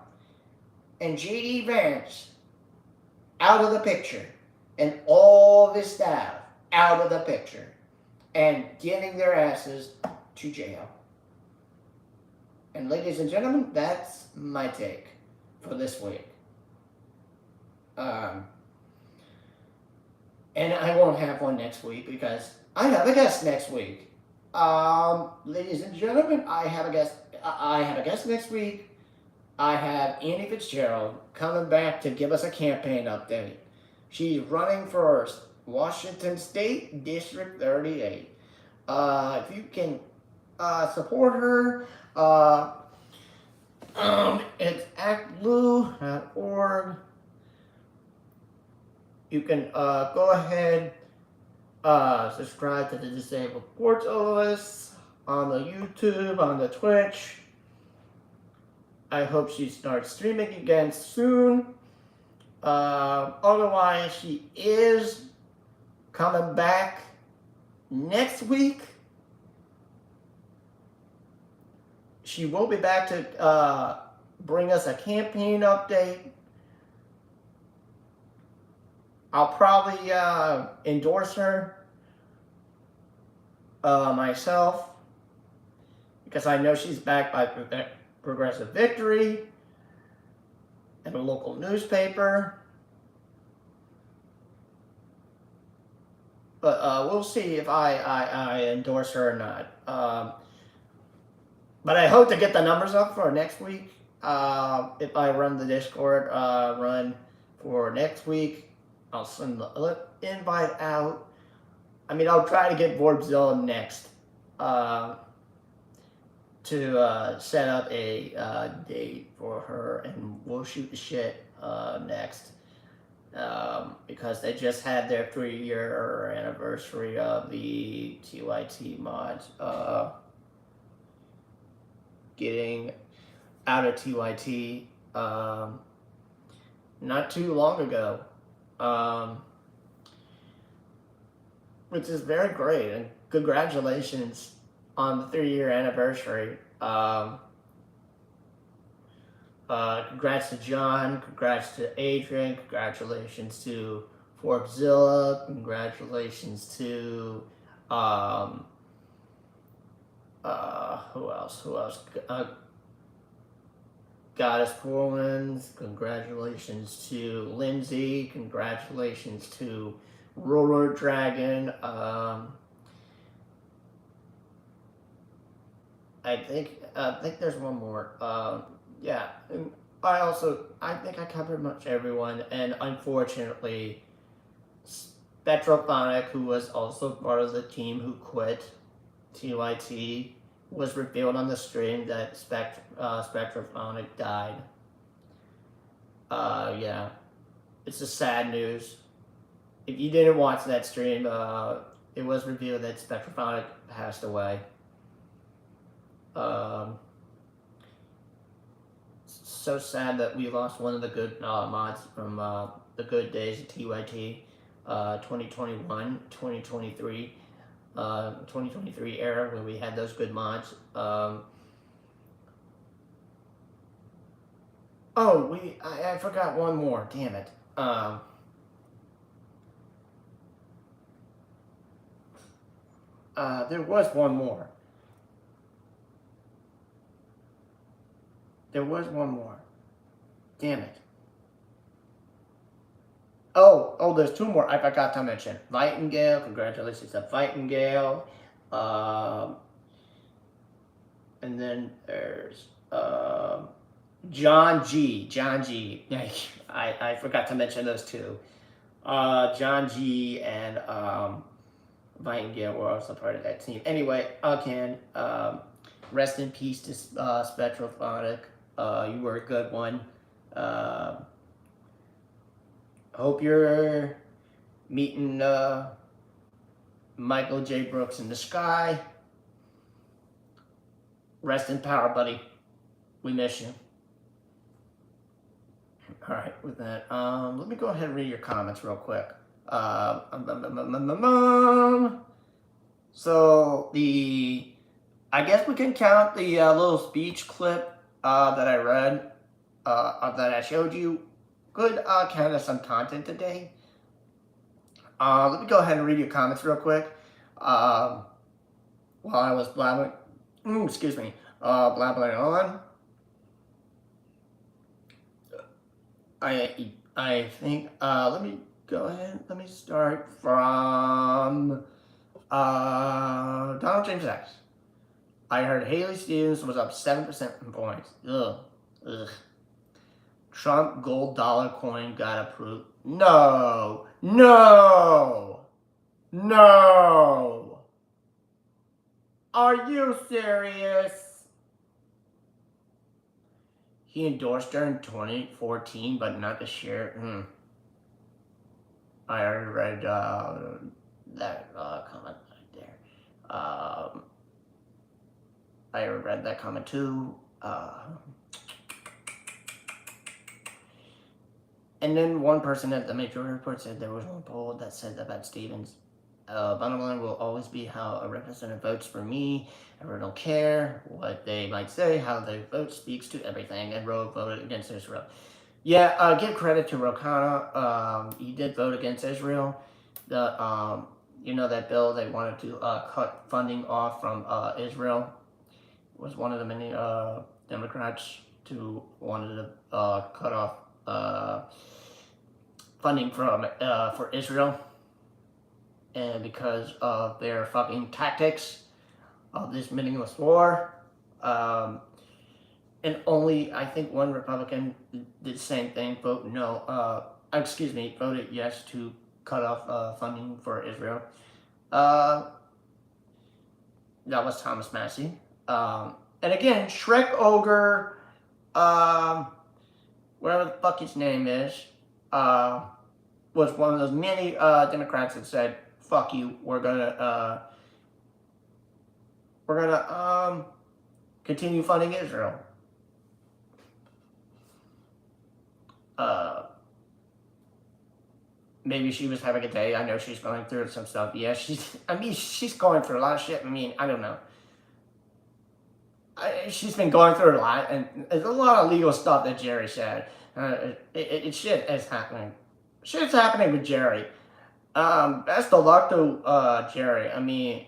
and J.D. Vance out of the picture. And all this staff out of the picture. And getting their asses to jail. And ladies and gentlemen, that's my take for this week. And I won't have one next week because I have a guest next week. Ladies and gentlemen, I have a guest next week. I have Annie Fitzgerald coming back to give us a campaign update. She's running for Washington State District 38. If you can support her, it's actblue.org. You can go ahead, subscribe to the Disabled Portalist on the YouTube, on the Twitch. I hope she starts streaming again soon. Otherwise, she is coming back next week. She will be back to bring us a campaign update. I'll probably endorse her myself because I know she's backed by Progressive Victory and a local newspaper. But we'll see if I endorse her or not. But I hope to get the numbers up for next week. If I run the Discord run for next week, I'll send the invite out. I mean, I'll try to get Boardzilla next to set up a date for her, and we'll shoot the shit next. Because they just had their 3-year anniversary of the TYT mods getting out of TYT not too long ago, which is very great, and congratulations on the 3-year anniversary. Congrats to John, congrats to Adrian, congratulations to Forbzilla, congratulations to who else? Goddess Portlands, congratulations to Lindsay, congratulations to Roller Dragon. I think there's one more. Yeah, and I think I covered much everyone, and unfortunately, Spectrophonic, who was also part of the team who quit TYT, was revealed on the stream that Spectrophonic died. Yeah, it's just sad news. If you didn't watch that stream, it was revealed that Spectrophonic passed away. So sad that we lost one of the good mods from the good days of TYT, 2021, 2023, 2023 era, when we had those good mods. I forgot one more, damn it. There was one more. Damn it. Oh, there's two more I forgot to mention. Vitingale, congratulations to Vitingale. And then there's John G. I forgot to mention those two. John G and Vitingale were also part of that team. Anyway, again, rest in peace to Spectrophonic. You were a good one. Hope you're meeting Michael J. Brooks in the sky. Rest in power, buddy. We miss you. All right, with that, let me go ahead and read your comments real quick. So I guess we can count the little speech clip that I read, that I showed you. Good count of some content today. Let me go ahead and read your comments real quick. While I was blabbering, blabbering on. I think, let me go ahead, let me start from Donald James X. I heard Haley Stevens was up 7% in points. Ugh. Trump gold dollar coin got approved. No. Are you serious? He endorsed her in 2014, but not this year. I already read that comment right there. I already read that comment too. And then one person at the Majority Report said there was one poll that said about Stevens. Bottom line will always be how a representative votes for me. I really don't care what they might say. How they vote speaks to everything. And Roe voted against Israel. Yeah, give credit to Rokana. He did vote against Israel. That bill they wanted to cut funding off from Israel was one of the many Democrats who wanted to cut off funding for Israel, and because of their fucking tactics of this meaningless war, and only I think one Republican did the same thing. Voted yes to cut off funding for Israel. That was Thomas Massey. And again, Shrek Ogre. whatever the fuck his name is, was one of those many Democrats that said, "Fuck you, we're gonna continue funding Israel." Maybe she was having a day. I know she's going through some stuff. Yeah, she's going through a lot of shit. I mean, I don't know. She's been going through a lot, and there's a lot of legal stuff that Jerry said. Shit is happening. Shit's happening with Jerry. Best of luck to Jerry. I mean,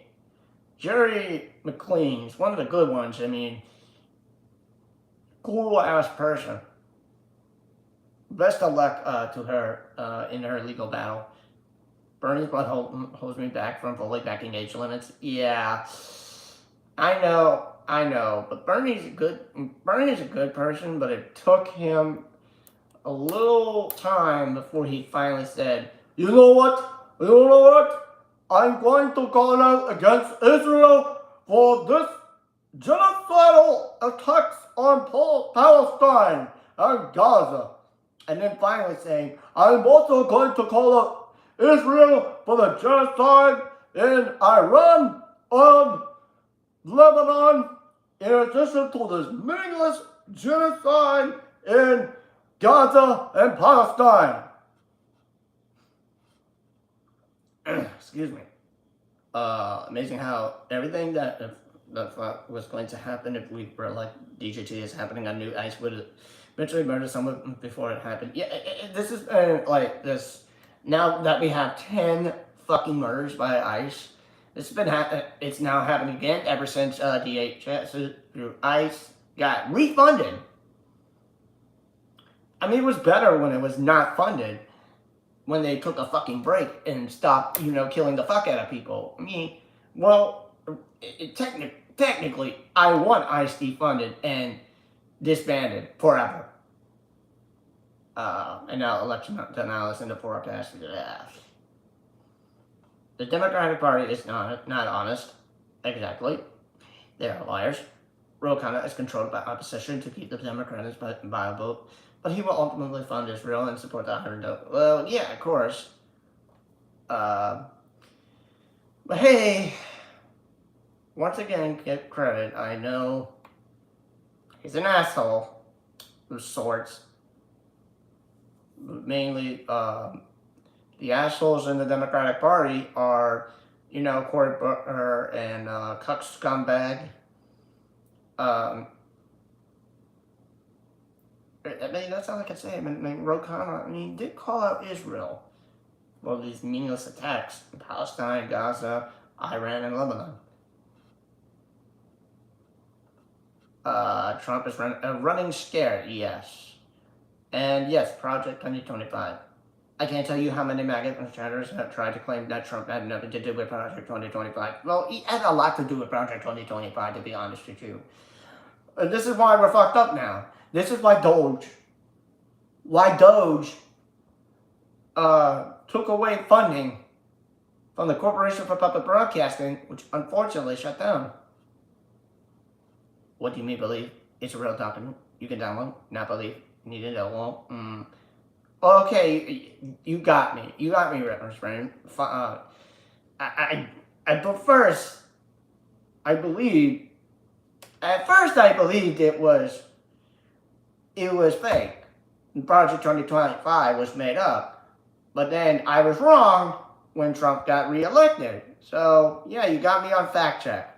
Jerry McLean's one of the good ones. I mean, cool ass person. Best of luck to her in her legal battle. Bernie's blood holds me back from fully backing age limits. Yeah, I know, but Bernie's a good person, but it took him a little time before he finally said, you know what? I'm going to call out against Israel for this genocidal attacks on Palestine and Gaza. And then finally saying, I'm also going to call out Israel for the genocide in Iran and Lebanon, in addition to this meaningless genocide in Gaza and Palestine. Excuse me. Amazing how everything that was going to happen if we were like DJT is happening. I knew ICE would eventually murder someone before it happened. Yeah, this is like this. Now that we have 10 fucking murders by ICE, it's now happening again ever since DHS through ICE got refunded. I mean, it was better when it was not funded, when they took a fucking break and stopped, killing the fuck out of people. I mean, well, technically, I want ICE defunded and disbanded forever. And now election denial in the forecast. Yeah. The Democratic Party is not honest. Exactly. They are liars. Ro Khanna is controlled by opposition to keep the Democrats viable, but he will ultimately fund Israel and support the Iron Dome. Well, yeah, of course. But hey, once again, get credit. I know he's an asshole of sorts. Mainly, the assholes in the Democratic Party are, Cory Booker and cuck scumbag. I mean, that's all I can say. I mean, Ro Khanna, did call out Israel for these meaningless attacks in Palestine, Gaza, Iran, and Lebanon. Trump is running scared, yes. And yes, Project 2025. I can't tell you how many MAGA chatters have tried to claim that Trump had nothing to do with Project 2025. Well, he had a lot to do with Project 2025, to be honest with you. This is why we're fucked up now. This is why Doge took away funding from the Corporation for Public Broadcasting, which unfortunately shut down. What do you mean believe? It's a real document. You can download, not believe. Need to know. Well, okay, you got me. You got me, reference frame. But first, I believed. At first, I believed it was fake. Project 2025 was made up. But then I was wrong when Trump got reelected. So yeah, you got me on fact check.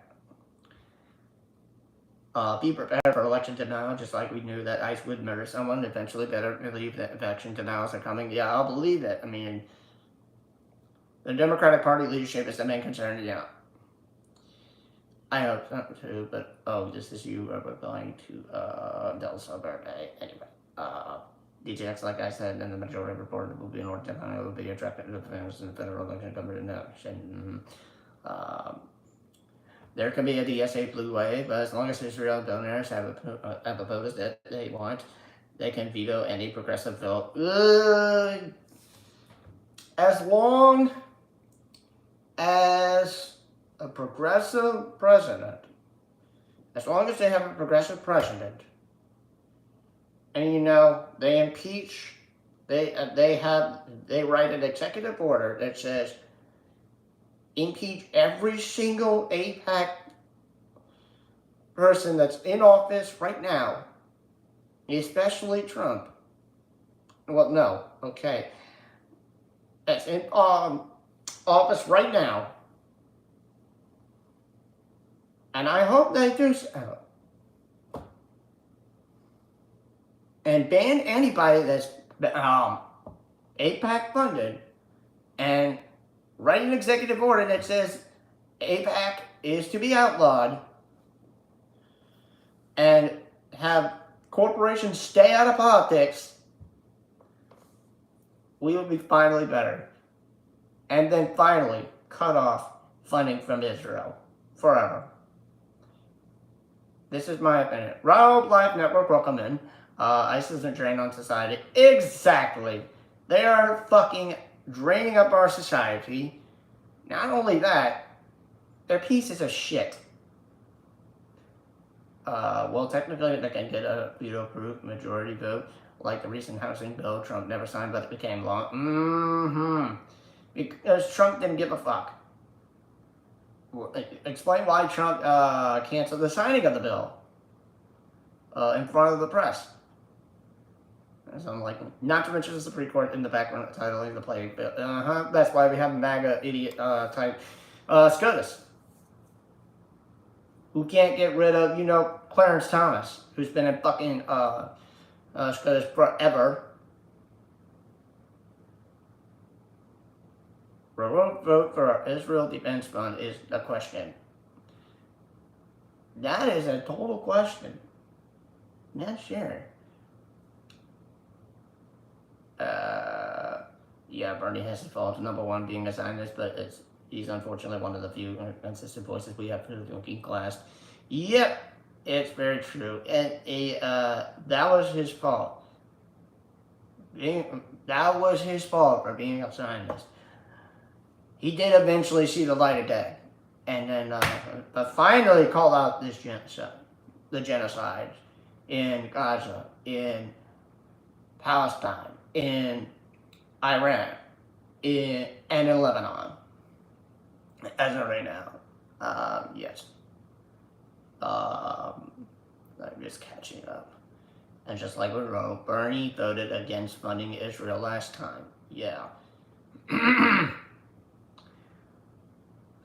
Be prepared for election denial, just like we knew that ICE would murder someone. Eventually, better believe that election denials are coming. Yeah, I'll believe it. I mean, the Democratic Party leadership is the main concern. Yeah, I hope so too. But this is you replying to Del birthday. Anyway, DJX, like I said, and the majority reported will be in order denial will be attracted to defense in the federal election government election. There can be a DSA blue wave, but as long as Israel donors have a vote that they want, they can veto any progressive bill. As long as a progressive president, as long as they have a progressive president, And you know, they impeach, they write an executive order that says impeach every single APAC person that's in office right now, especially Trump. Well, no, okay. That's in office right now. And I hope they do so. And ban anybody that's APAC funded and write an executive order that says APAC is to be outlawed and have corporations stay out of politics, we will be finally better. And then finally cut off funding from Israel forever. This is my opinion. Rob Life Network, welcome in. ISIS is a drain on society. Exactly. They are fucking draining up our society. Not only that, they're pieces of shit. Well, technically, they can get a veto-proof majority vote, like the recent housing bill Trump never signed, but it became law. Because Trump didn't give a fuck. Explain why Trump canceled the signing of the bill in front of the press. So I'm like, not to mention the Supreme Court in the background titling the play. That's why we have MAGA idiot type SCOTUS, who can't get rid of, you know, Clarence Thomas, who's been in fucking SCOTUS forever. Vote for our Israel Defense Fund is the question. That is a total question. Not sure. Yeah, Bernie has his fault. Number one, being a Zionist, but he's unfortunately one of the few consistent voices we have for the working class. Yep, it's very true. And that was his fault. That was his fault for being a Zionist. He did eventually see the light of day. And then, but finally called out this genocide. The genocide in Gaza, in Palestine, in Iran, and in Lebanon. As of right now. Yes. I'm just catching up. And just like we wrote, Bernie voted against funding Israel last time. Yeah.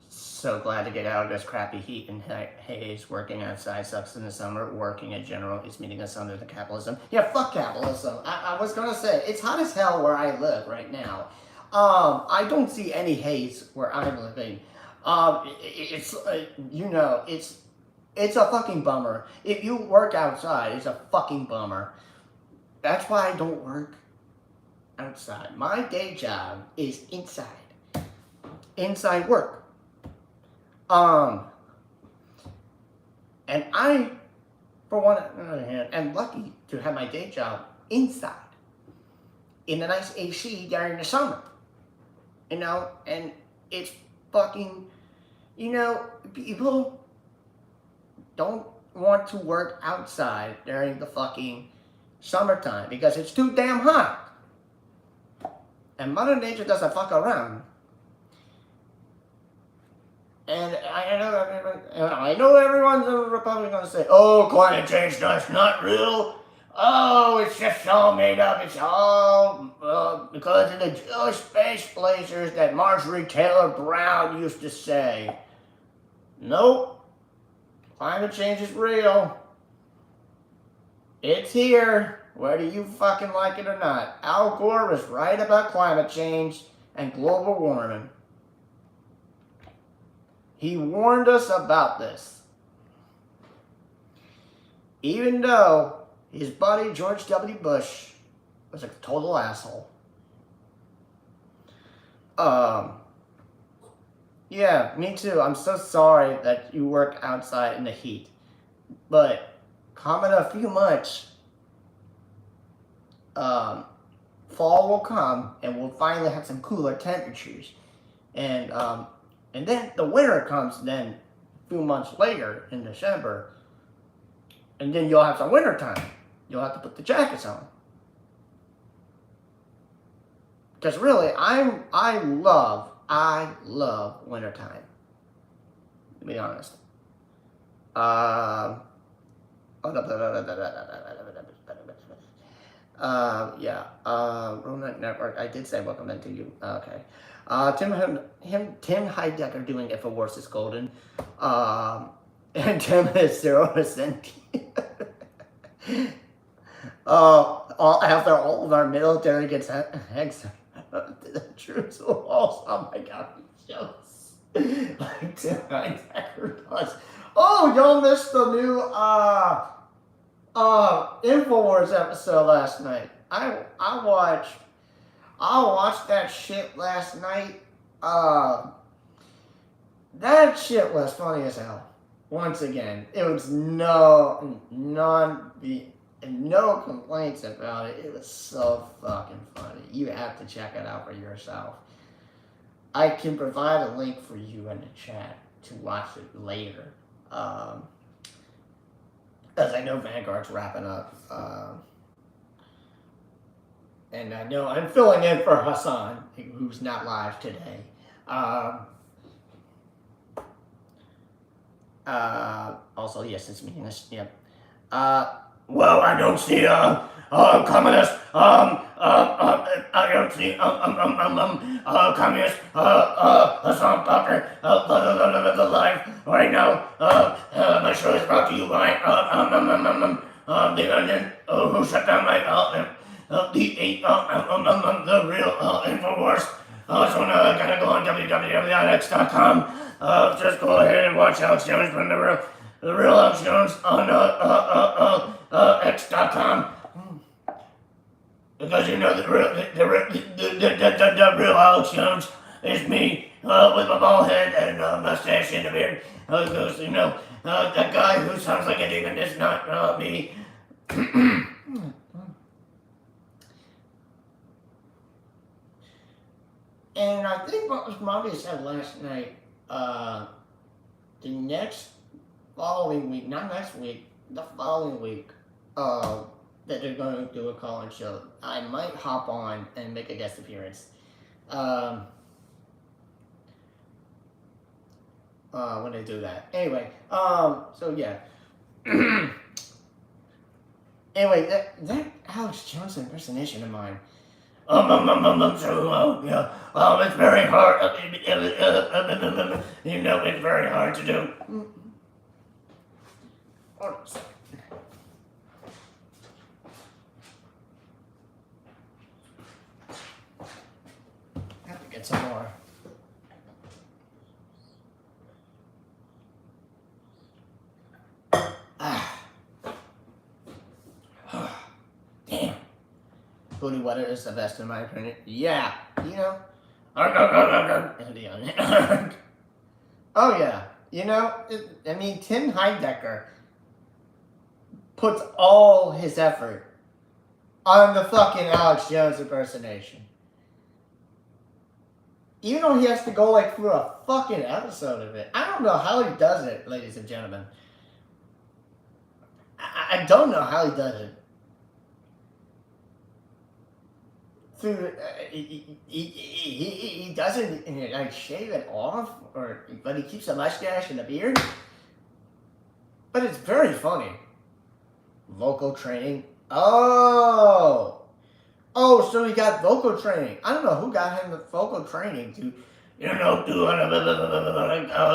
So glad to get out of this crappy heat and haze. Working outside sucks in the summer. Working in general is meeting us under the capitalism. Yeah, fuck capitalism. I was gonna say, it's hot as hell where I live right now. I don't see any haze where I'm living. It's you know, it's a fucking bummer. If you work outside, it's a fucking bummer. That's why I don't work outside. My day job is inside. Inside work. And I, for one other hand, am lucky to have my day job inside, in a nice AC during the summer, you know, and it's fucking, you know, people don't want to work outside during the fucking summertime because it's too damn hot, and Mother Nature doesn't fuck around. And I know everyone's a Republican going to say, oh, climate change, that's not real. Oh, it's just all made up. It's all because of the Jewish space blazers that Marjorie Taylor Brown used to say. Nope. Climate change is real. It's here, whether you fucking like it or not. Al Gore was right about climate change and global warming. He warned us about this. Even though his buddy George W. Bush was a total asshole. Yeah, me too. I'm so sorry that you work outside in the heat. But come in a few months, fall will come and we'll finally have some cooler temperatures. And then the winter comes then a few months later in December. And then you'll have some winter time. you'll have to put the jackets on. Because really, I love wintertime. To be honest. Ronet Network. I did say welcome into you. Okay. Tim Heidecker doing InfoWars is golden. And Tim is 0%. After all of our military gets hex the troops will also, oh my god, jealous. Like Tim Heidecker does. Oh, y'all missed the new InfoWars episode last night. I watched that shit last night. That shit was funny as hell. Once again, it was no complaints about it. It was so fucking funny. You have to check it out for yourself. I can provide a link for you in the chat to watch it later. As I know Vanguard's wrapping up. And I know I'm filling in for Hassan, who's not live today. Also, yes, it's me. Yep. Well, I don't see communist. I don't see communist. Hassan Parker. Live right now. My show is brought to you by the Onion. Who shut down my the real InfoWars. So now I gotta go on www.x.com. Just go ahead and watch Alex Jones from the real Alex Jones on x.com. Because you know the real Alex Jones is me with a bald head and a mustache and a beard. Because you know that guy who sounds like a demon is not me. And I think what Mommy said last night, the next following week, not next week, the following week, that they're going to do a call-in show, I might hop on and make a guest appearance. When they do that. Anyway, so yeah. Anyway, that Alex Jones impersonation of mine. It's very hard. You know, it's very hard to do. Hold on a second. I have to get some more. Booty Weather is the best in my opinion. Yeah, you know. Oh yeah, you know. I mean, Tim Heidecker puts all his effort on the fucking Alex Jones impersonation. Even though he has to go like through a fucking episode of it. I don't know how he does it, ladies and gentlemen. I don't know how he does it. Through, he doesn't like shave it off, but he keeps a mustache and a beard. But it's very funny. Vocal training. Oh, so he got vocal training. I don't know who got him the vocal training to, do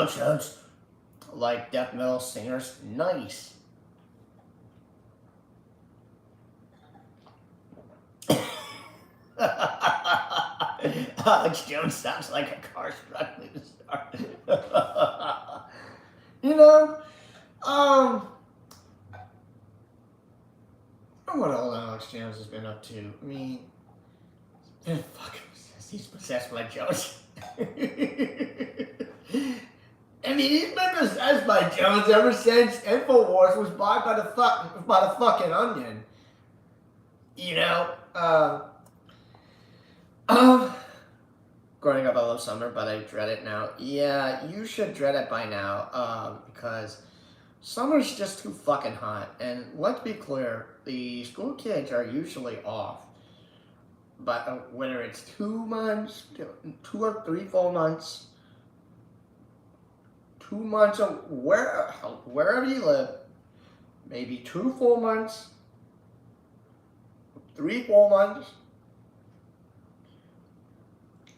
shows like death metal singers. Nice. Alex Jones sounds like a car struggling to start. You know, what old Alex Jones has been up to. I mean, he's possessed by Jones. I mean, he's been possessed by Jones ever since InfoWars was bought by the fucking Onion. You know, growing up, I love summer, but I dread it now. Yeah, you should dread it by now, because Summer's just too fucking hot, and let's be clear, the school kids are usually off. But whether it's 2 months, 2 or 3 full months, 2 months of wherever you live, maybe 2 full months, 3 full months.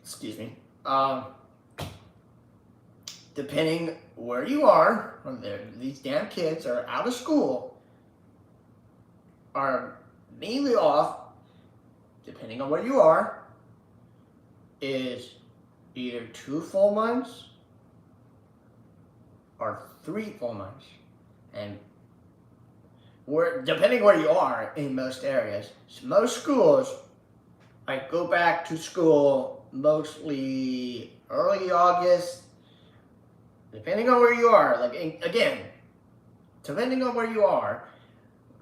Excuse me. Depending where you are, when these damn kids are out of school, are mainly off, depending on where you are, is either 2 full months or 3 full months. And depending where you are in most areas, most schools, I go back to school mostly early August, depending on where you are. Like, again, depending on where you are,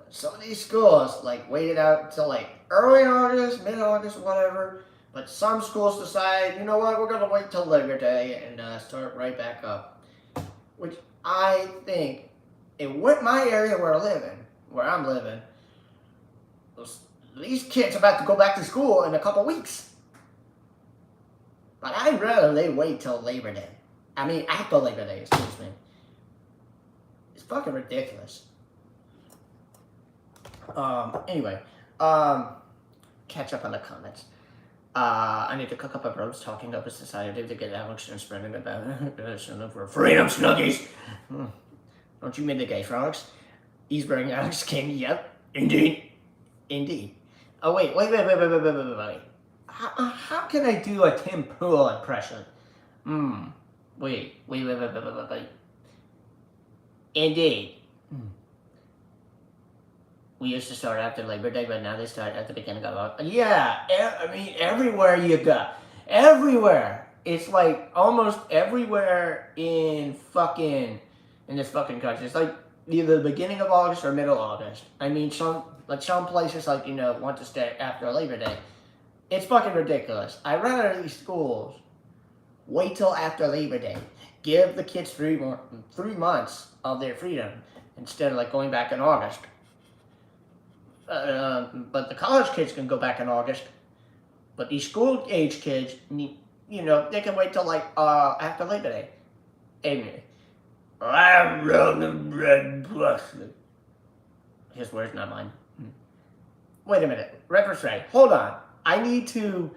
some of these schools like waited out until like early August, mid-August, whatever. But some schools decide, you know what, we're gonna wait till Labor Day and start right back up. Which I think, in my area where I'm living, these kids are about to go back to school in a couple weeks. But I'd rather they wait till Labor Day. I mean, after Labor Day, excuse me. It's fucking ridiculous. Anyway, catch up on the comments. I need to cook up a roast talking up a society to get Alex and spreading about for freedom snuggies. Don't you mean the gay frogs? He's wearing Alex King. Yep, indeed. Oh wait. How can I do a Tim Pool impression? Wait. Indeed. We used to start after Labor Day, but now they start at the beginning of yeah. I mean, everywhere you go, everywhere. It's like almost everywhere in this fucking country. It's like either the beginning of August or middle August. I mean, some places like want to stay after Labor Day. It's fucking ridiculous. I'd rather these schools wait till after Labor Day. Give the kids 3 months of their freedom instead of like going back in August. But the college kids can go back in August. But these school age kids, they can wait till like after Labor Day. Anyway, I'm running red Buxley. His words, not mine. Wait a minute, Reverend Ray, hold on. I need to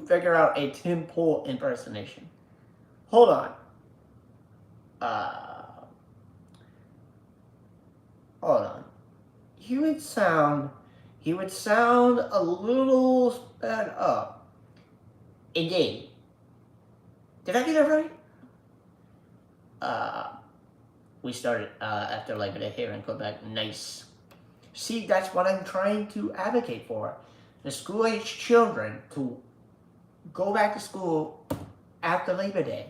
figure out a Tim Pool impersonation. Hold on. Hold on. He would sound a little sped up. Indeed. Did I get that right? We started after Labor Day here in Quebec. Nice. See, that's what I'm trying to advocate for. The school-age children to go back to school after Labor Day.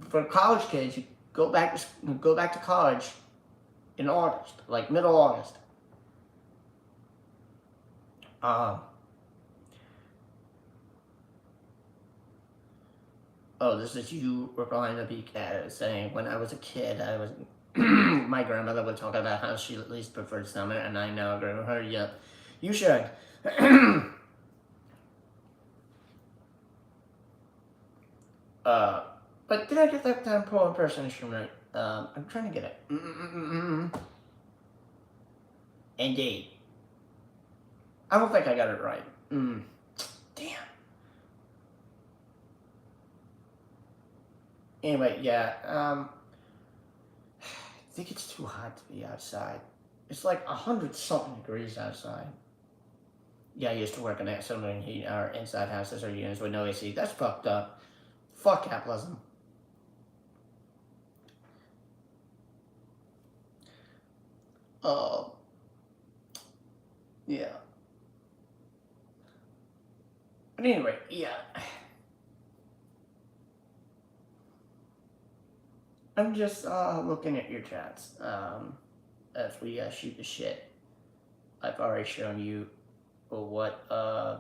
For college kids, you go back to college in August, like middle August. Oh, this is you replying to BCAT saying, when I was a kid, my grandmother would talk about how she at least preferred summer, and I now agree with her. Yep, you should. But did I get that Tim Pool impersonation right? I'm trying to get it. Indeed. I don't think I got it right. Damn. Anyway, yeah. I think it's too hot to be outside. It's like 100-something degrees outside. Yeah, I used to work in that submarine heat or inside houses or units with no AC. That's fucked up. Fuck capitalism. Yeah. But anyway, yeah. I'm just looking at your chats as we shoot the shit. I've already shown you what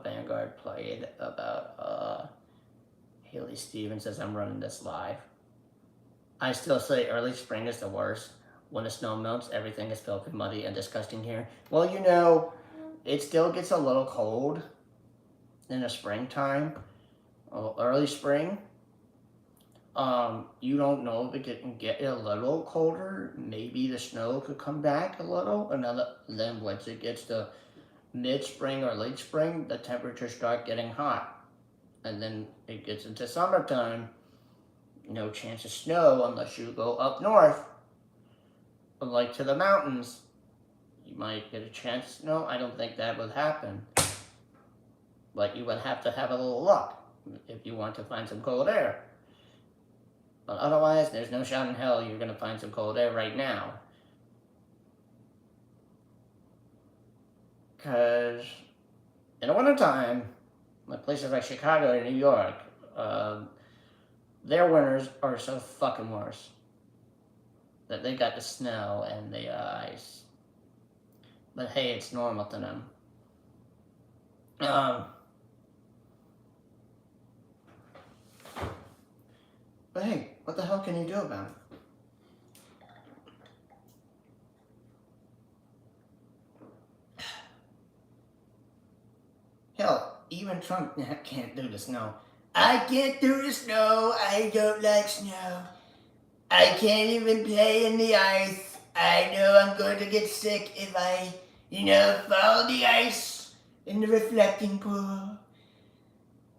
Vanguard played about Haley Stevens as I'm running this live. I still say early spring is the worst. When the snow melts, everything is filthy, muddy, and disgusting here. Well, you know, it still gets a little cold in the springtime, early spring. You don't know if it can get a little colder. Maybe the snow could come back a little, and then once it gets to mid-spring or late spring, the temperatures start getting hot, and then it gets into summertime. No chance of snow unless you go up north, like to the mountains. You might get a chance of snow. I don't think that would happen, but you would have to have a little luck if you want to find some cold air. But otherwise, there's no shot in hell you're going to find some cold air right now. Because in the wintertime, like places like Chicago and New York, their winters are so fucking worse. That they got the snow and the ice. But hey, it's normal to them. But hey, what the hell can you do about it? Hell, even Trump can't do the snow. I can't do the snow. I don't like snow. I can't even play in the ice. I know I'm going to get sick if I, fall in the ice in the reflecting pool.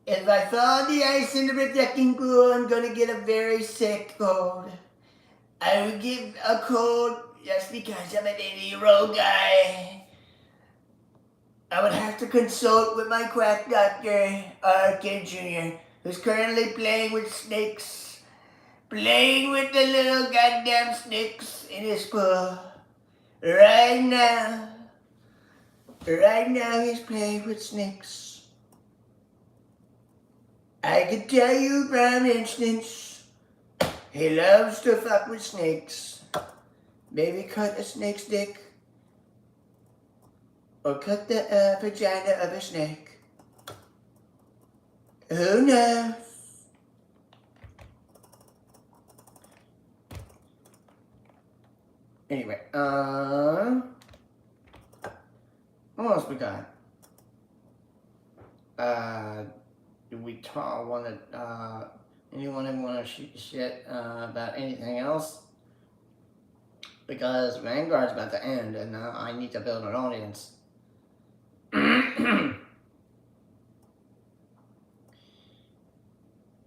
If I fall in the ice in the reflecting pool, I'm going to get a very sick cold. I would get a cold just because I'm an 80-year-old guy. I would have to consult with my quack doctor, R.K. Jr., who's currently playing with snakes. Playing with the little goddamn snakes in his pool. Right now. Right now he's playing with snakes. I can tell you from instance, he loves to fuck with snakes. Maybe cut a snake's dick. Or cut the vagina of a snake. Who knows? Anyway, what else we got? Do we anyone want to shoot shit about anything else? Because Vanguard's about to end, and I need to build an audience.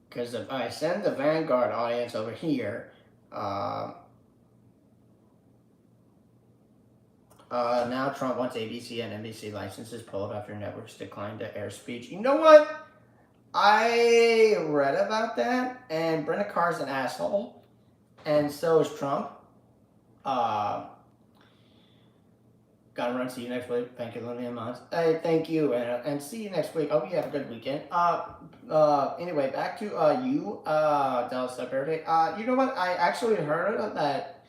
Because if I send the Vanguard audience over here, now Trump wants ABC and NBC licenses pulled after networks declined to air speech. You know what? I read about that, and Brennan Carr's an asshole, and so is Trump. Gotta run. See you next week. Thank you, Olivia Mons. Hey, thank you, and see you next week. Hope you have a good weekend. Anyway, back to you, Dallas Verde. You know what? I actually heard of that.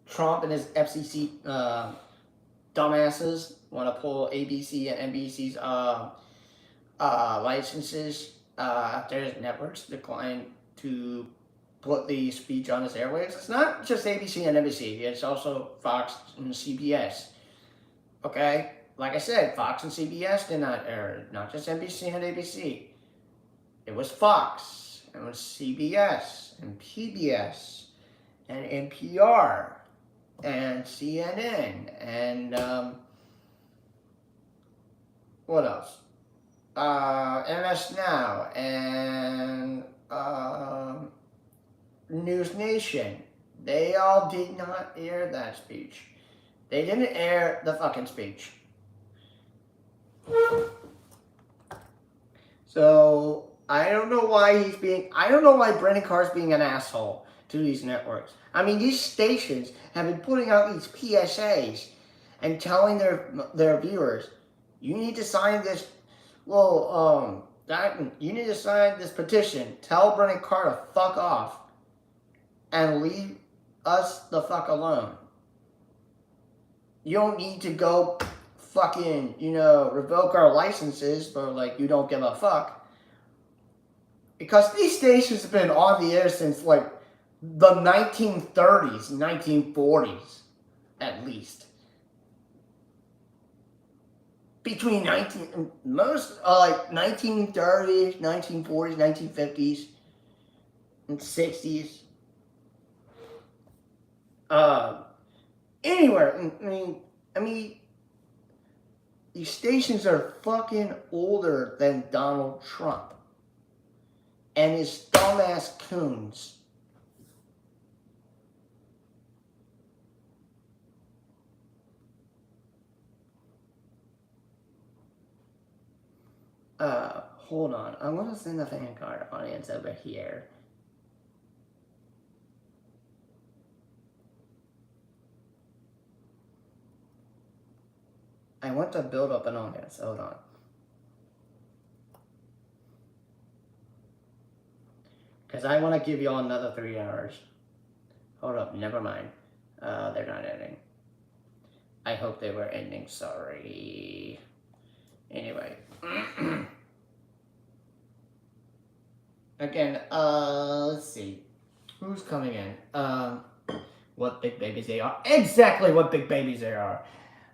Trump and his FCC dumbasses want to pull ABC and NBC's licenses after his networks declined to put the speech on his airwaves. It's not just ABC and NBC. It's also Fox and CBS. Okay? Like I said, Fox and CBS did not air. Not just NBC and ABC. It was Fox. It was CBS and PBS and NPR and CNN and what else? MS Now and News Nation. They all did not air that speech. They didn't air the fucking speech. So I don't know why Brennan Carr's being an asshole to these networks. I mean, these stations have been putting out these PSAs and telling their viewers, you need to sign this. You need to sign this petition. Tell Brennan Carr to fuck off and leave us the fuck alone. You don't need to go fucking, revoke our licenses for you don't give a fuck. Because these stations have been on the air since like the 1930s, 1940s, at least. Between like 1930s, 1940s, 1950s, and 60s. Anywhere. I mean, these stations are fucking older than Donald Trump and his dumbass coons. Hold on. I'm gonna send the fan card audience over here. I want to build up an audience. Hold on. Because I want to give y'all another 3 hours. Hold up. Never mind. They're not ending. I hope they were ending. Sorry. Anyway. Again, let's see. Who's coming in? What big babies they are. Exactly what big babies they are.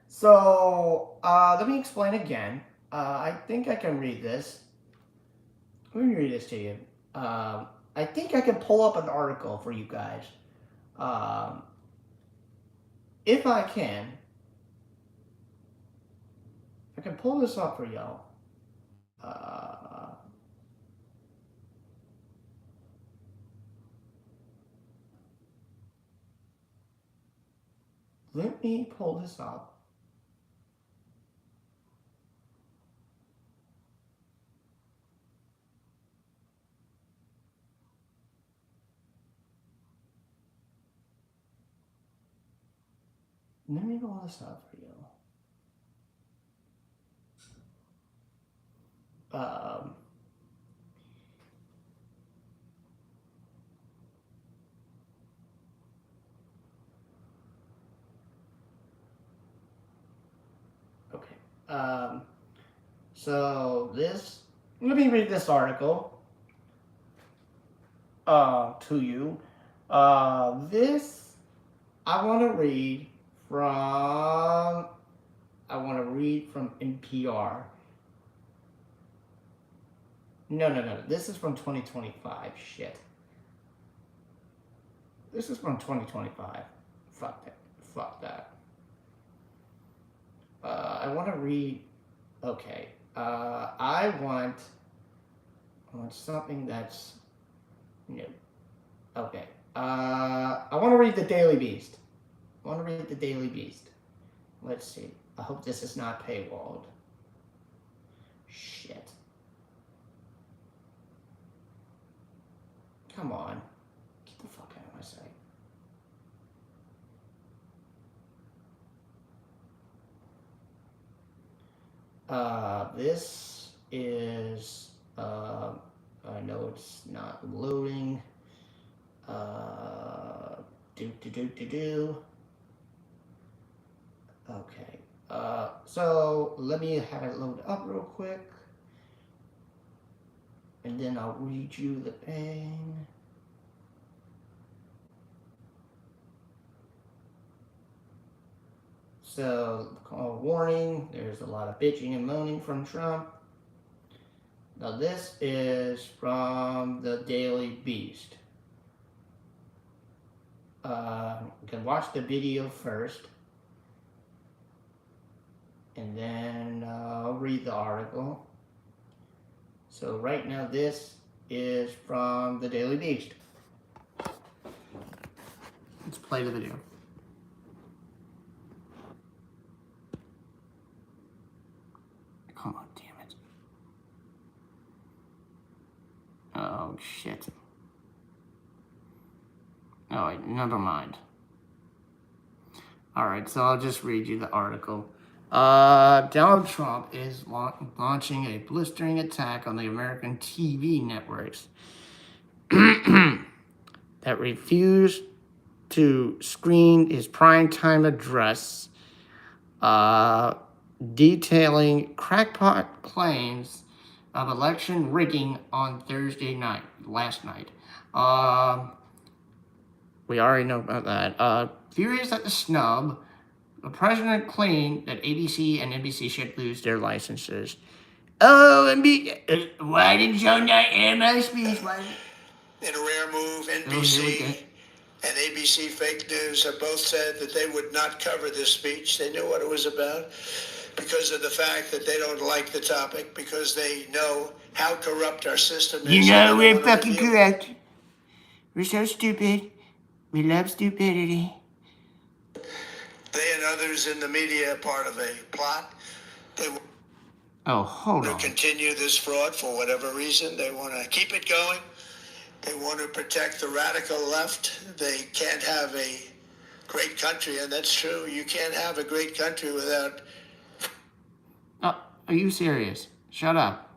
So, let me explain again. I think I can read this. Let me read this to you. I think I can pull up an article for you guys. If I can pull this up for y'all. Let me pull this up. Let me pull this up for you. Okay. So let me read this article to you. This I want to read from NPR. No. This is from 2025. Shit. This is from 2025. Fuck that. I want to read. Okay. I want something that's new. Okay. I want to read the Daily Beast. Let's see. I hope this is not paywalled. Shit. Come on. Get the fuck out of my sight. This is, I know it's not loading. Okay. So let me have it load up real quick. And then I'll read you the thing. So, warning, there's a lot of bitching and moaning from Trump. Now this is from the Daily Beast. You can watch the video first. And then I'll read the article. So right now this is from the Daily Beast. Let's play the video. Come on, damn it. Oh, shit. Oh, wait, never mind. Alright, so I'll just read you the article. Donald Trump is launching a blistering attack on the American TV networks that refuse to screen his primetime address, detailing crackpot claims of election rigging on Thursday night, last night. We already know about that. Furious at the snub, the president claimed that ABC and NBC should lose their licenses. Oh, why didn't you not air my speech? In a rare move, NBC and ABC fake news have both said that they would not cover this speech. They knew what it was about because of the fact that they don't like the topic, because they know how corrupt our system is. You know we're fucking corrupt. We're so stupid. We love stupidity. They and others in the media are part of a plot. They hold want on. to continue this fraud for whatever reason. They want to keep it going. They want to protect the radical left. They can't have a great country, and that's true. You can't have a great country without... Are you serious? Shut up.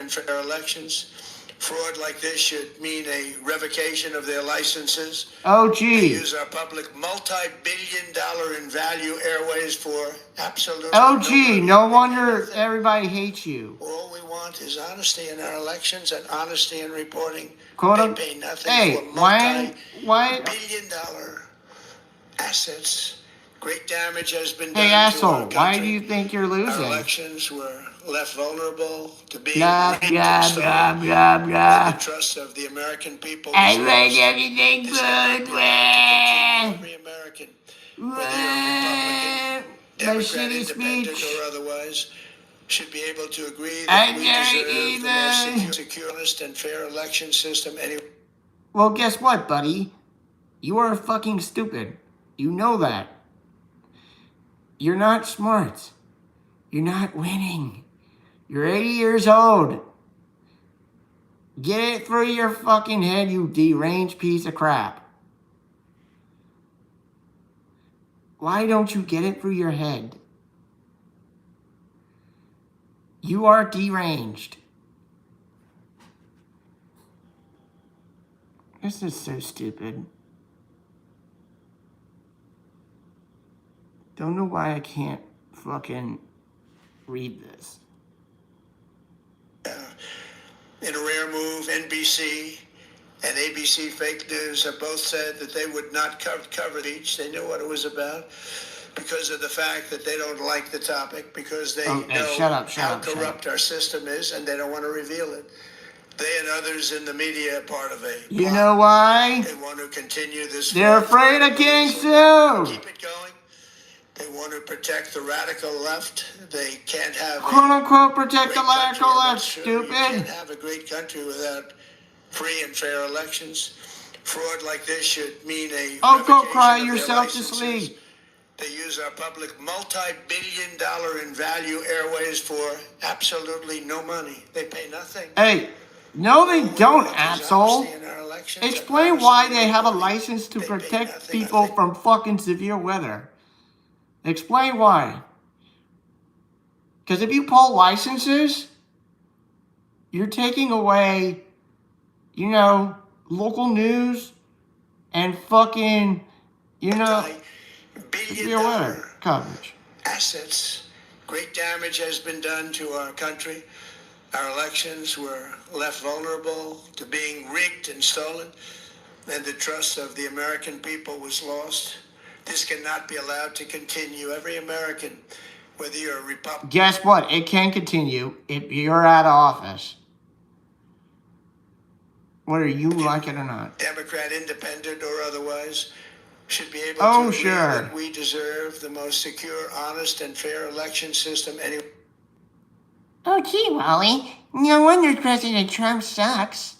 ...fair elections. Fraud like this should mean a revocation of their licenses. Oh, gee. They use our public multi-billion-dollar in value airways for absolutely... Oh, gee, no wonder everybody hates you. All we want is honesty in our elections and honesty in reporting. They pay nothing hey, for why? multi-billion-dollar assets. Great damage has been done Hey, to our asshole, country. why do you think you're losing? Our elections were left vulnerable to being blah, rigged blah, and stolen. blah, blah, blah. The trust of the American people. I like everything This cannot be allowed to continue. Every American, whether you're Republican, Democrat, independent, or otherwise, should be able to agree that we deserve the most secure, honest, and fair election system anywhere. Well, guess what, buddy? You are fucking stupid. You know that. You're not smart. You're not winning. You're 80 years old. Get it through your fucking head, you deranged piece of crap. Why don't you get it through your head? You are deranged. This is so stupid. Don't know why I can't fucking read this. In a rare move, NBC and ABC fake news have both said that they would not cover each. They knew what it was about because of the fact that they don't like the topic, because they know how corrupt our system is, and they don't want to reveal it. They and others in the media are part of a plot. You know why? They want to continue this. They're afraid of getting sued. Keep it going. They want to protect the radical left. They can't have quote unquote protect the radical left, stupid. You can't have a great country without free and fair elections. Fraud like this should mean a go cry yourself to sleep. They use our public multi-billion-dollar in value airways for absolutely no money. They pay nothing. Hey, no they don't, asshole. Explain why they have a license to protect people from fucking severe weather. Explain why. Because if you pull licenses, you're taking away, local news and fucking, severe weather coverage. Assets. Great damage has been done to our country. Our elections were left vulnerable to being rigged and stolen, and the trust of the American people was lost. This cannot be allowed to continue. Every American, whether you're a Republican... Guess what? It can continue if you're out of office. Whether you like it or not. Democrat, independent, or otherwise, should be able to agree that we deserve the most secure, honest, and fair election system anywhere. Oh, gee, Wally. No wonder President Trump sucks.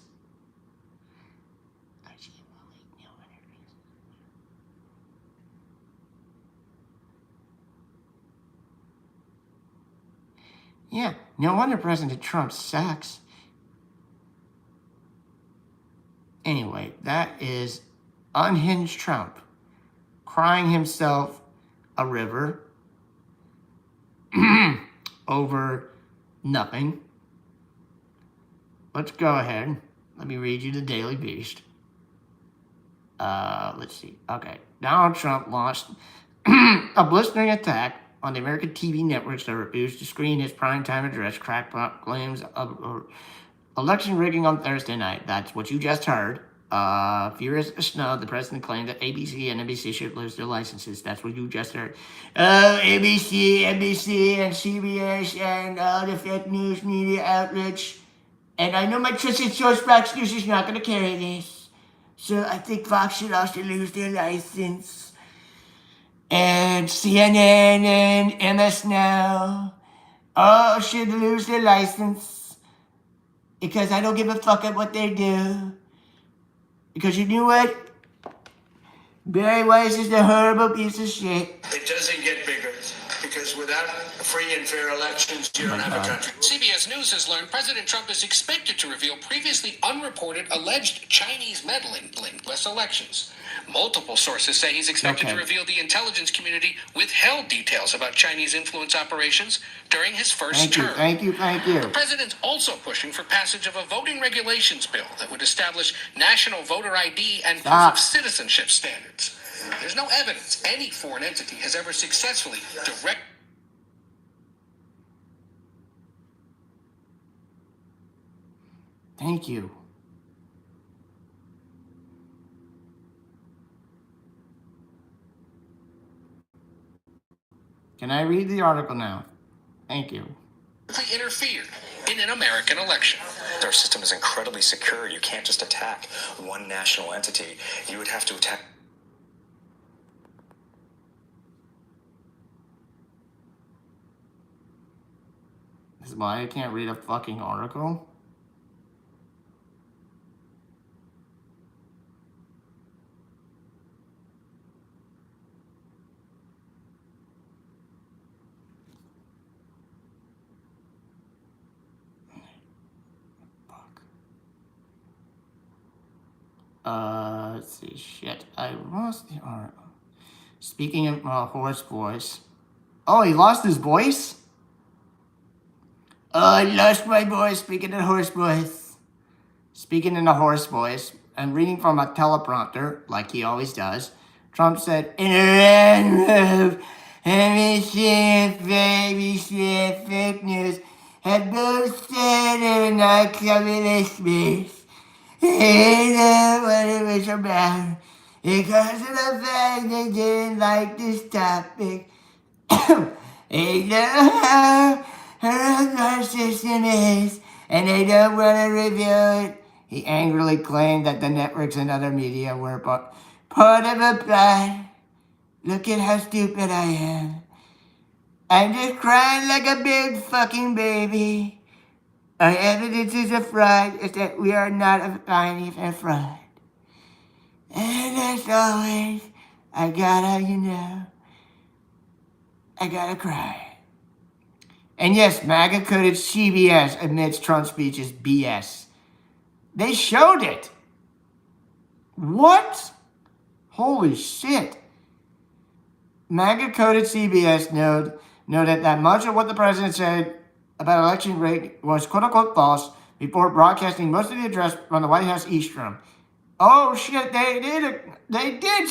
Yeah, no wonder President Trump sucks. Anyway, that is unhinged Trump crying himself a river over nothing. Let's go ahead. Let me read you the Daily Beast. Let's see. Okay. Donald Trump launched a blistering attack on the American TV networks that refused to screen his primetime address cracked claims of election rigging on Thursday night. That's what you just heard. Furious at the snub, the president claimed that ABC and NBC should lose their licenses. That's what you just heard. Oh, ABC, NBC, and CBS, and all the fake news media outlets. And I know my trusted source, Fox News, is not going to carry this. So I think Fox should also lose their license. And CNN and MS Now all should lose their license. Because I don't give a fuck at what they do. Because you know what? Barry Weiss is a horrible piece of shit. It doesn't get bigger because without free and fair elections, you don't have a country. CBS News has learned President Trump is expected to reveal previously unreported alleged Chinese meddling in U.S. elections. Multiple sources say he's expected to reveal the intelligence community withheld details about Chinese influence operations during his first term. Thank you. The president's also pushing for passage of a voting regulations bill that would establish national voter ID and proof of citizenship standards. There's no evidence any foreign entity has ever successfully Thank you. Can I read the article now? Thank you. interfered in an American election. Our system is incredibly secure. You can't just attack one national entity. You would have to attack. This is why I can't read a fucking article. Let's see. Shit, I lost the article. Speaking in hoarse voice. Oh, he lost his voice? Oh, I lost my voice speaking in hoarse voice. Speaking in a hoarse voice, and reading from a teleprompter, like he always does, Trump said, in a red move, ABC, fake news, have both said they're not coming this space. They know what it was about. Because of the fact they didn't like this topic. They know how our system is, and they don't want to reveal it. He angrily claimed that the networks and other media were part of a plot. Look at how stupid I am. I'm just crying like a big fucking baby. Our evidence is a fraud, is that we are not a finding a fraud. And as always, I gotta cry. And yes, MAGA coded CBS admits Trump's speech is BS. They showed it. What? Holy shit. MAGA coded CBS noted that much of what the president said about election rate was quote-unquote false before broadcasting most of the address from the White House East Room. Oh shit, they did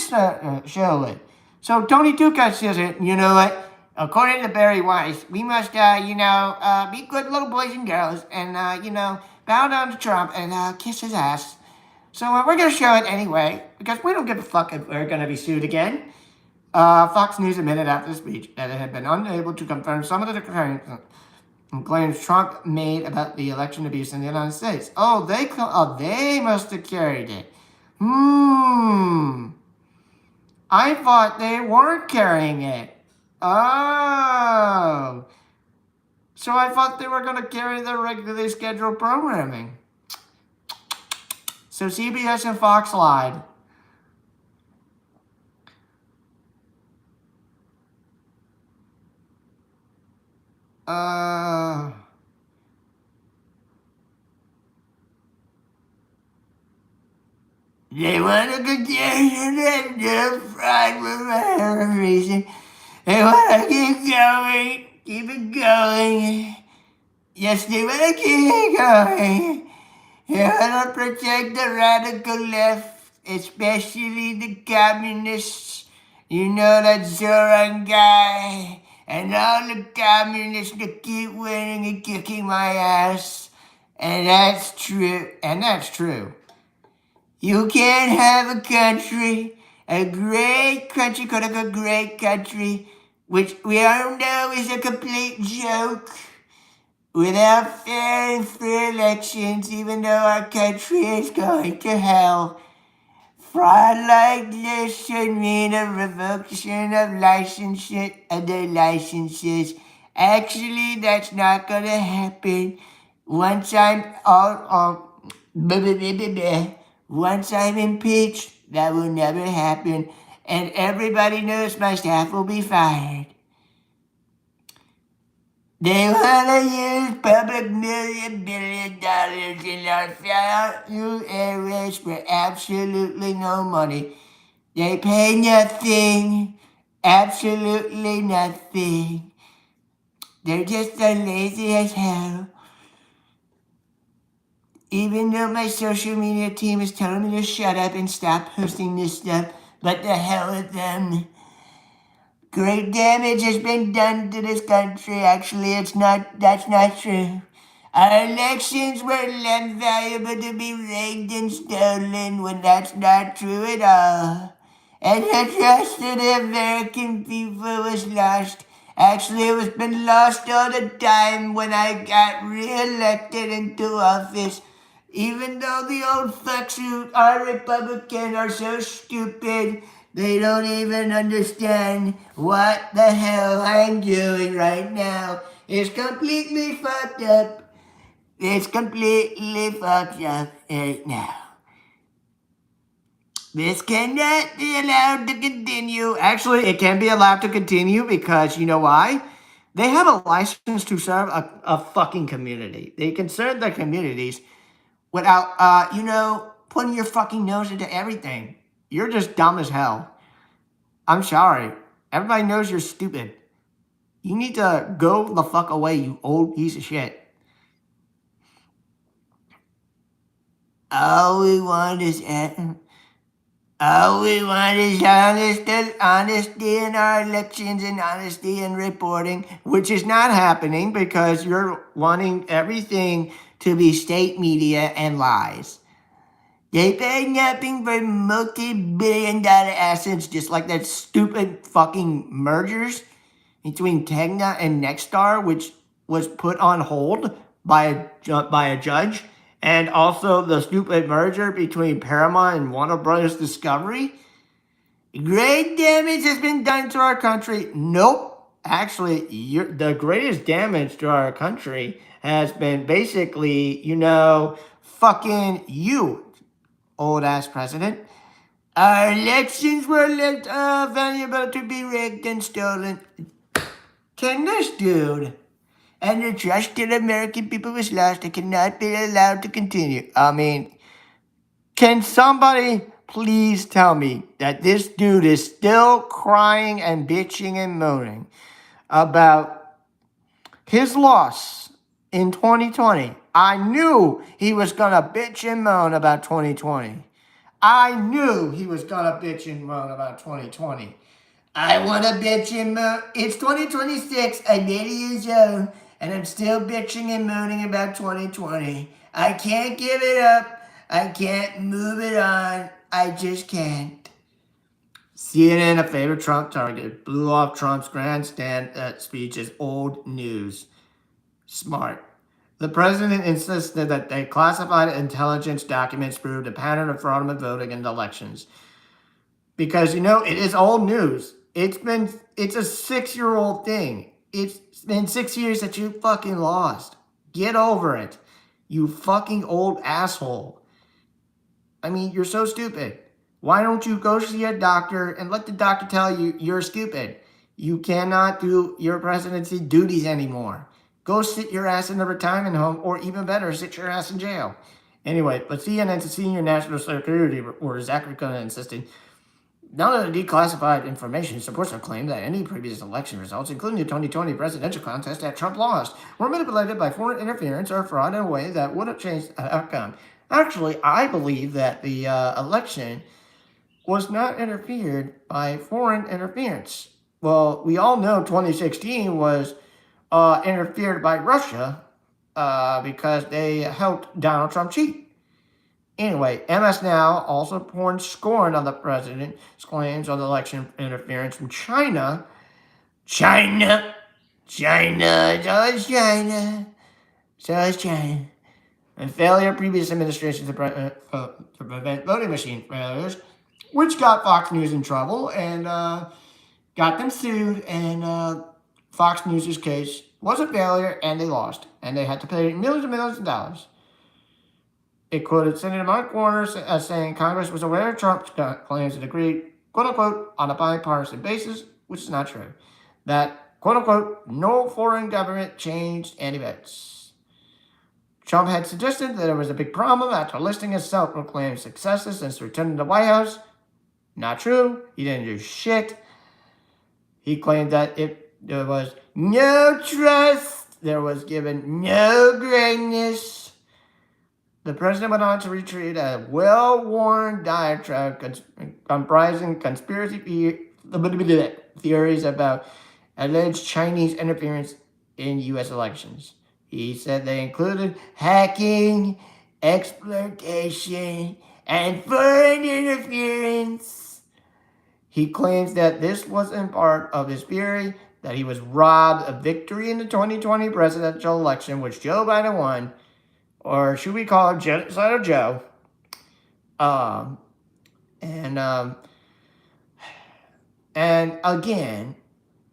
show it. So Tony Tuca says it, you know what? According to Barry Weiss, we must, be good little boys and girls and, bow down to Trump and kiss his ass. So we're going to show it anyway, because we don't give a fuck if we're going to be sued again. Fox News admitted after the speech that it had been unable to confirm some of the claims Trump made about the election abuse in the United States. Oh, they must have carried it. I thought they weren't carrying it. Oh. So I thought they were going to carry the regularly scheduled programming. So CBS and Fox lied. They want to continue to do fraud for whatever reason. They want to keep it going. Yes, they want to keep it going. They want to protect the radical left, especially the communists. You know that Zoran guy and all the communists that keep winning and kicking my ass. And that's true. And that's true. You can't have a country, a great country, quote unquote great country, which we all know is a complete joke, without fair and free elections, even though our country is going to hell. Fraud like this should mean a revocation of their licenses. Actually, that's not gonna happen. Once I'm once I'm impeached, that will never happen, and everybody knows my staff will be fired. They wanna use public billion dollars in our value areas for absolutely no money. They pay nothing, absolutely nothing. They're just so lazy as hell. Even though my social media team is telling me to shut up and stop posting this stuff, but the hell with them. Great damage has been done to this country. Actually, that's not true. Our elections were less valuable to be rigged and stolen when that's not true at all. And the trust of the American people was lost. Actually, it was been lost all the time when I got re-elected into office. Even though the old fucks who are Republican are so stupid, they don't even understand what the hell I'm doing right now. It's completely fucked up. It's completely fucked up right now. This cannot be allowed to continue. Actually, it can be allowed to continue because you know why? They have a license to serve a fucking community. They can serve their communities without, putting your fucking nose into everything. You're just dumb as hell. I'm sorry. Everybody knows you're stupid. You need to go the fuck away, you old piece of shit. All we want is honesty in our elections and honesty in reporting, which is not happening because you're wanting everything to be state media and lies. They pay nothing for multi-billion-dollar assets, just like that stupid fucking mergers between Tegna and Nexstar, which was put on hold by a judge, and also the stupid merger between Paramount and Warner Brothers Discovery. Great damage has been done to our country. Nope. Actually, the greatest damage to our country has been basically, fucking you, old ass president. Our elections were left valuable to be rigged and stolen. Can this dude and the trust of the American people was lost and cannot be allowed to continue? I mean, can somebody please tell me that this dude is still crying and bitching and moaning about his loss in 2020? I knew he was gonna bitch and moan about 2020. I knew he was gonna bitch and moan about 2020. I wanna bitch and moan. It's 2026, I'm 80 years old, and I'm still bitching and moaning about 2020. I can't give it up. I can't move it on. I just can't. CNN, a favorite Trump target, blew off Trump's grandstand speech as old news. Smart. The president insisted that they classified intelligence documents proved a pattern of fraudulent voting in elections. Because, it is old news. It's a 6-year-old thing. It's been 6 years that you fucking lost. Get over it. You fucking old asshole. I mean, you're so stupid. Why don't you go see a doctor and let the doctor tell you you're stupid? You cannot do your presidency duties anymore. Go sit your ass in a retirement home, or even better, sit your ass in jail. Anyway, but CNN's senior national security reporter Zachary Cohen insisted none of the declassified information supports a claim that any previous election results, including the 2020 presidential contest that Trump lost, were manipulated by foreign interference or fraud in a way that would have changed the outcome. Actually, I believe that the election was not interfered by foreign interference. well, we all know 2016 was interfered by Russia because they helped Donald Trump cheat. Anyway, MS Now also pouring scorn on the president's claims on election interference from China. China, it's always China, it's always China. And failure of previous administrations to prevent voting machine failures, which got Fox News in trouble and got them sued. And Fox News' case was a failure, and they lost, and they had to pay millions and millions of dollars. It quoted Senator Mark Warner as saying Congress was aware of Trump's claims and agreed, quote unquote, on a bipartisan basis, which is not true. That, quote unquote, no foreign government changed any bets. Trump had suggested that there was a big problem after listing his self-proclaimed successes since returning to the White House. Not true. He didn't do shit. He claimed that there was no trust, there was given no greatness. The president went on to retreat a well-worn diatribe comprising conspiracy theories about alleged Chinese interference in U.S. elections. He said they included hacking, exploitation, and foreign interference. He claims that this was in part of his theory that he was robbed of victory in the 2020 presidential election, which Joe Biden won, or should we call him Genocidal Joe? And again,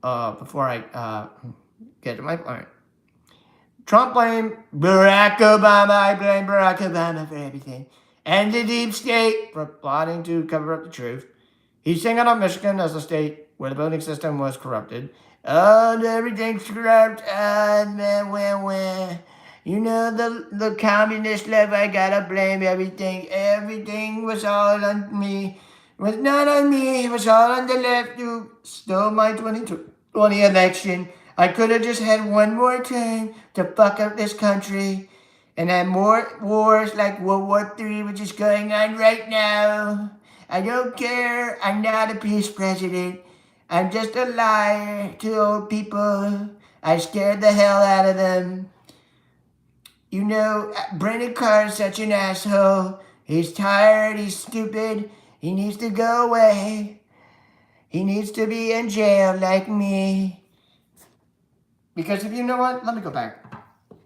before I get to my point, Trump blamed Barack Obama. I blame Barack Obama for everything, and the deep state for plotting to cover up the truth. He's singled out Michigan as a state where the voting system was corrupted. Oh, everything's corrupt. You know, the communist left, I gotta blame everything. Everything was all on me. It was not on me. It was all on the left who stole my 2020 election. I could have just had one more term to fuck up this country and have more wars like World War III, which is going on right now. I don't care. I'm not a peace president. I'm just a liar to old people. I scared the hell out of them. You know, Brendan Carr is such an asshole. He's tired. He's stupid. He needs to go away. He needs to be in jail like me. Because if you know what, let me go back.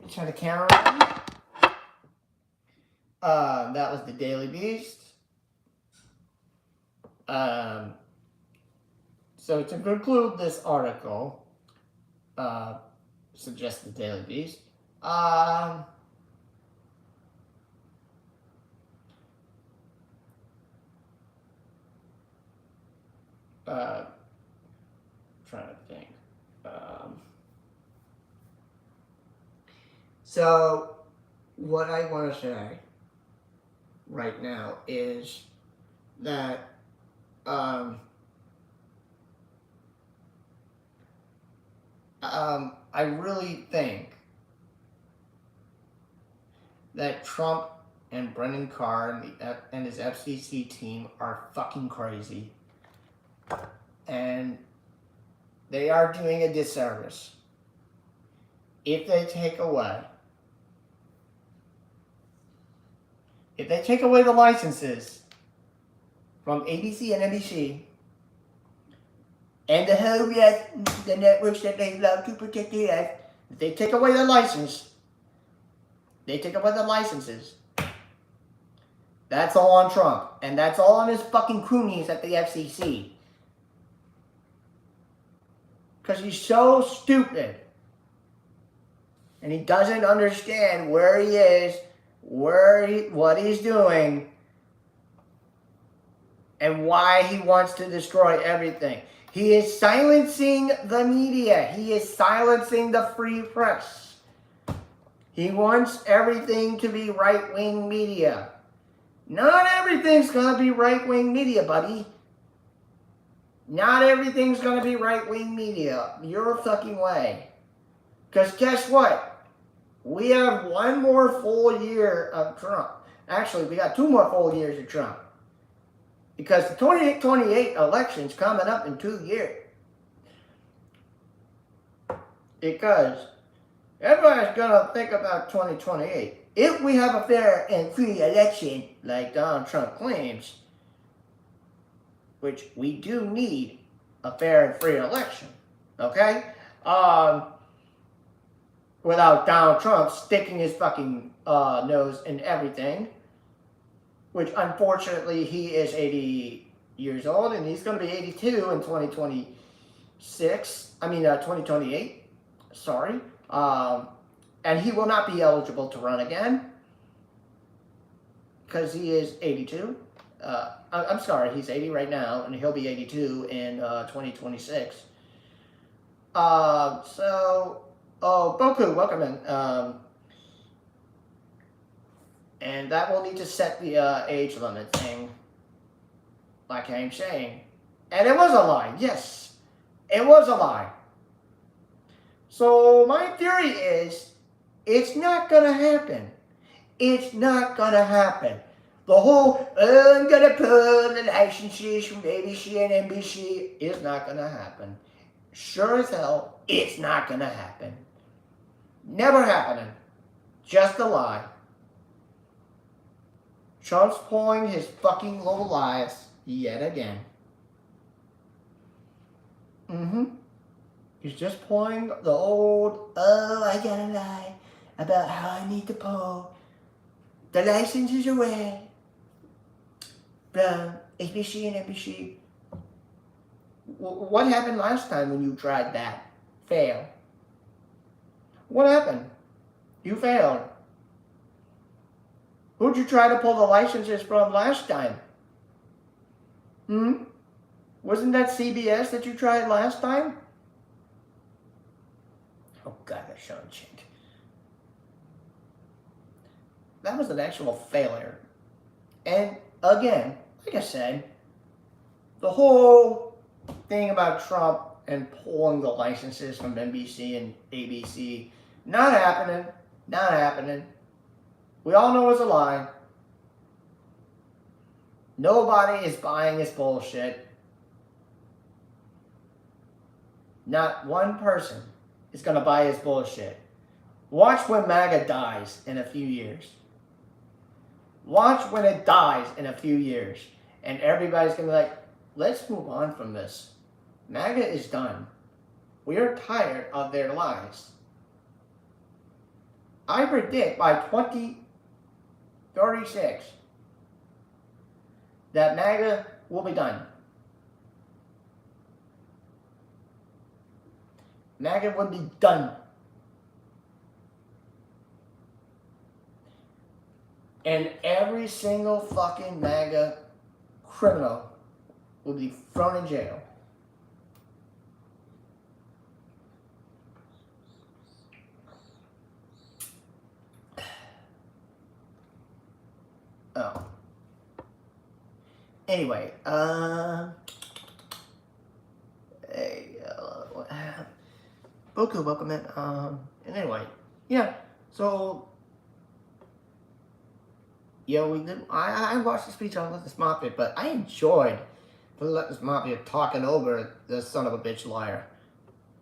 Turn the camera on. That was the Daily Beast. So to conclude this article, suggests the Daily Beast. Trying to think. So what I want to say right now is that I really think that Trump and Brendan Carr and his FCC team are fucking crazy. And they are doing a disservice if they take away the licenses from ABC and NBC and the whole rest, the networks that they love to protect their life, if they take away the licenses, that's all on Trump. And that's all on his fucking cronies at the FCC. Because he's so stupid. And he doesn't understand where he is, what he's doing, and why he wants to destroy everything. He is silencing the media. He is silencing the free press. He wants everything to be right-wing media. Not everything's going to be right-wing media, buddy. Not everything's going to be right-wing media. Your fucking way. Because guess what? We have one more full year of Trump. Actually, we got 2 more full years of Trump. Because the 2028 election's coming up in 2 years. Because everybody's gonna think about 2028. If we have a fair and free election, like Donald Trump claims, which we do need a fair and free election, okay? Without Donald Trump sticking his fucking nose in everything, which unfortunately he is 80 years old and he's going to be 82 in 2028, sorry. And he will not be eligible to run again because he is 82. I'm sorry, he's 80 right now and he'll be 82 in 2026. Boku, welcome in. And that will need to set the age limit thing, like I'm saying. And it was a lie, yes. It was a lie. So my theory is, it's not gonna happen. It's not gonna happen. The whole, I'm gonna pull the licenses from ABC and NBC is not gonna happen. Sure as hell, it's not gonna happen. Never happening. Just a lie. Trump's pulling his fucking little lies yet again. He's just pulling the old, I gotta lie about how I need to pull the licenses away from ABC and NBC. What happened last time when you tried that? Fail. What happened? You failed. Who'd you try to pull the licenses from last time? Wasn't that CBS that you tried last time? Oh God, that's Sean Chink. That was an actual failure. And again, like I said, the whole thing about Trump and pulling the licenses from NBC and ABC, not happening, not happening. We all know it's a lie. Nobody is buying this bullshit. Not one person is going to buy his bullshit. Watch when MAGA dies in a few years. Watch when it dies in a few years. And everybody's going to be like, let's move on from this. MAGA is done. We are tired of their lies. I predict by 2036 that MAGA will be done. MAGA will be done. And every single fucking MAGA criminal will be thrown in jail. Oh. Anyway, hey, Boku, welcome in. And anyway, yeah, so, yeah, we did, I watched the speech on Lettuce Mafia, but I enjoyed the Lettuce Mafia talking over the son of a bitch liar.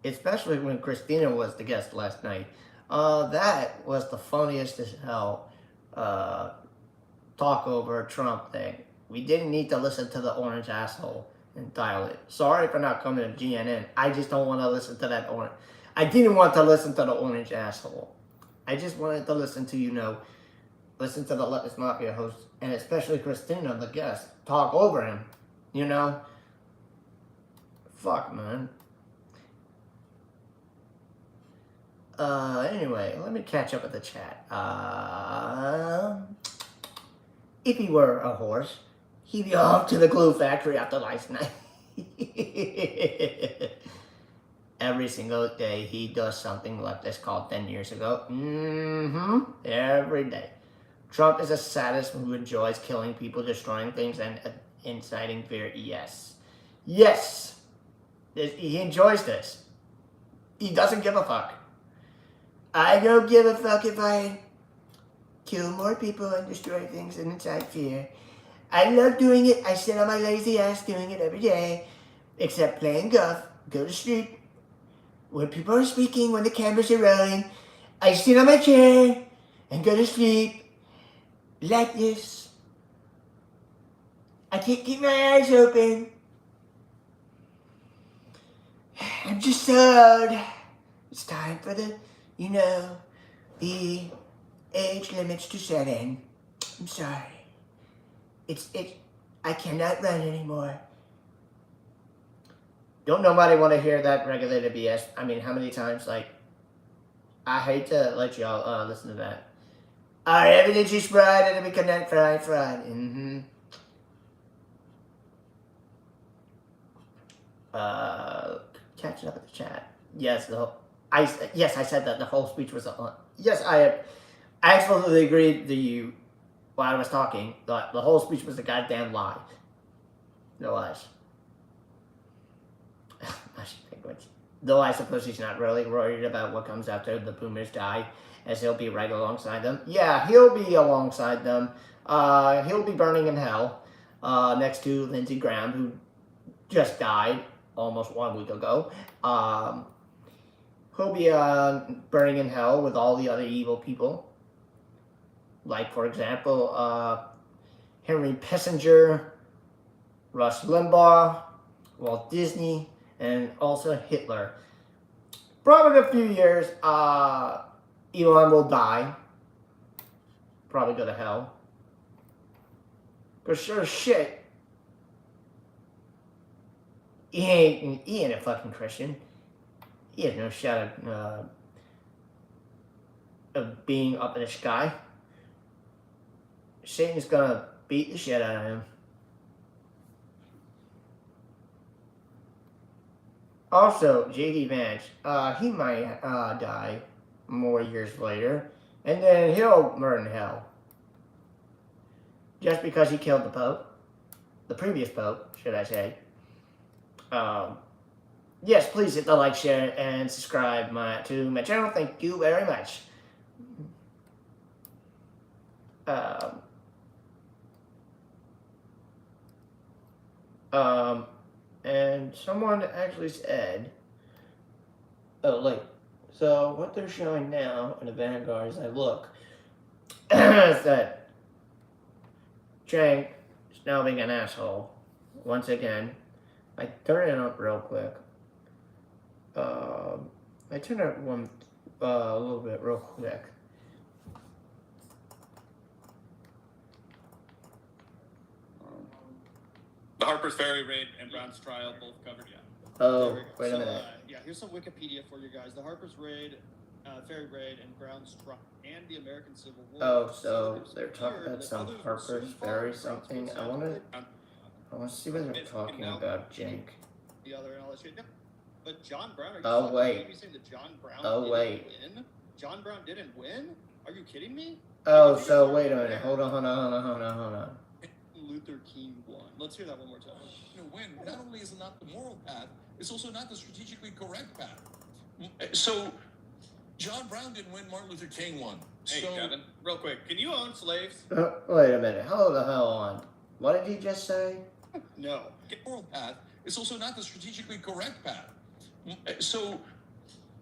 Especially when Christina was the guest last night. That was the funniest as hell, talk over Trump thing. We didn't need to listen to the orange asshole and dial it. Sorry for not coming to GNN. I just don't want to listen to that orange. I didn't want to listen to the orange asshole. I just wanted to listen to, listen to the Lettuce Mafia host, and especially Christina, the guest, talk over him, Fuck, man. Anyway, let me catch up with the chat. If he were a horse, he'd be off to the glue factory after last night. Every single day he does something like this called 10 years ago. Every day. Trump is a sadist who enjoys killing people, destroying things, and inciting fear. Yes. Yes. He enjoys this. He doesn't give a fuck. I don't give a fuck if I kill more people and destroy things and incite fear. I love doing it. I sit on my lazy ass doing it every day. Except playing golf, go to sleep, when people are speaking, when the cameras are rolling, I sit on my chair and go to sleep like this. I can't keep my eyes open. I'm just so old. It's time for the age limits to set in. I'm sorry. I cannot run anymore. Don't nobody want to hear that regulated BS. I mean, how many times, like, I hate to let y'all listen to that. Our evidence is fraud and we cannot fraud. Mm-hmm. Catching up with the chat. Yes, I said that the whole speech was yes, I absolutely agreed to you while I was talking. The whole speech was a goddamn lie. No lies. Though I suppose he's not really worried about what comes after the boomers die, as he'll be right alongside them. Yeah, he'll be alongside them. He'll be burning in hell next to Lindsey Graham, who just died almost 1 week ago. He'll be burning in hell with all the other evil people. Like, for example, Henry Kissinger, Rush Limbaugh, Walt Disney, and also Hitler. Probably in a few years, Elon will die. Probably go to hell. But sure shit, he ain't a fucking Christian. He has no shot of being up in the sky. Satan's gonna beat the shit out of him. Also, J.D. Vance, he might die more years later, and then he'll burn in hell. Just because he killed the Pope. The previous Pope, should I say. Yes, please hit the like, share, and subscribe to my channel. Thank you very much. And someone actually said, oh, like, so what they're showing now in the Vanguard as I look, is that Chang is now being an asshole. Once again, I turn it up real quick. I turn it one a little bit real quick. The Harper's Ferry raid and Brown's trial both covered, yeah. Oh, wait a minute. Yeah, here's some Wikipedia for you guys. The Harper's raid, Ferry raid, and Brown's trial, and the American Civil War. Oh, so they're talking about some Harper's Ferry something. I want to see what they're talking about, Jank. The other and all that shit. Yeah. But John Brown. Are you oh wait. You saying that John Brown oh wait. Win? John Brown didn't win? Are you kidding me? Oh, so wait a minute. Hold on. Luther King won. Let's hear that one more time. To win, not only is it not the moral path, it's also not the strategically correct path. So, John Brown didn't win, Martin Luther King won. Hey, Kevin, real quick, can you own slaves? Wait a minute. Hold the hell on. What did he just say? No. The moral path is also not the strategically correct path. So,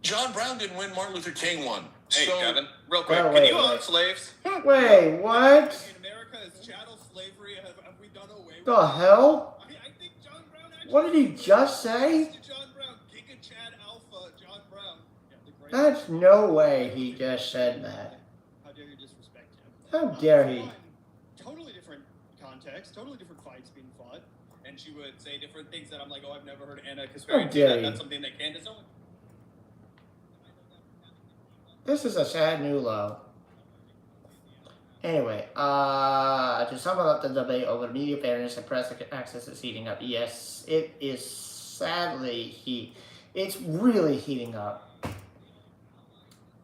John Brown didn't win, Martin Luther King won. Hey, so, Kevin, real quick, wait, can you wait. own slaves? Wait, what? In America, is chattel slavery? Have we done away with The hell? I think John Brown actually... What did he just say? John Brown, Giga Chad Alpha, John Brown. Yeah, the great... That's no way he just said that. How dare you disrespect him? How dare he? Totally different context, totally different fights being fought. And she would say different things that I'm like, oh, I've never heard Anna How Kasperi do dare that. you. That's something that Candace owns. This is a sad new low. Anyway, to sum up the debate over media fairness and press access is heating up. Yes, it is sadly it's really heating up.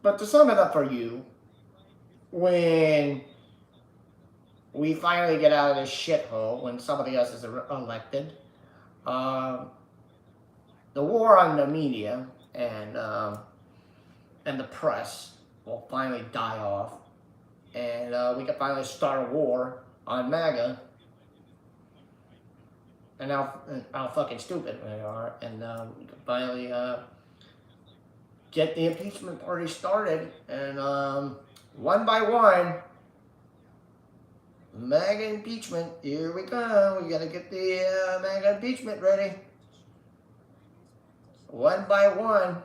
But to sum it up for you, when we finally get out of this shithole, when somebody else is elected, the war on the media and the press will finally die off, and we can finally start a war on MAGA, and how fucking stupid they are, and we can finally get the impeachment party started, and one by one, MAGA impeachment, here we go. We gotta get the MAGA impeachment ready. One by one.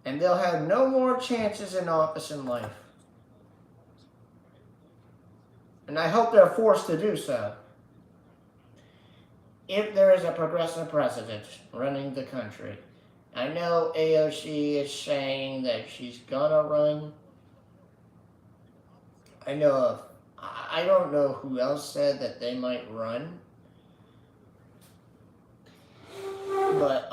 And they'll have no more chances in office in life. And I hope they're forced to do so. If there is a progressive president running the country. I know AOC is saying that she's gonna run. I don't know who else said that they might run. But,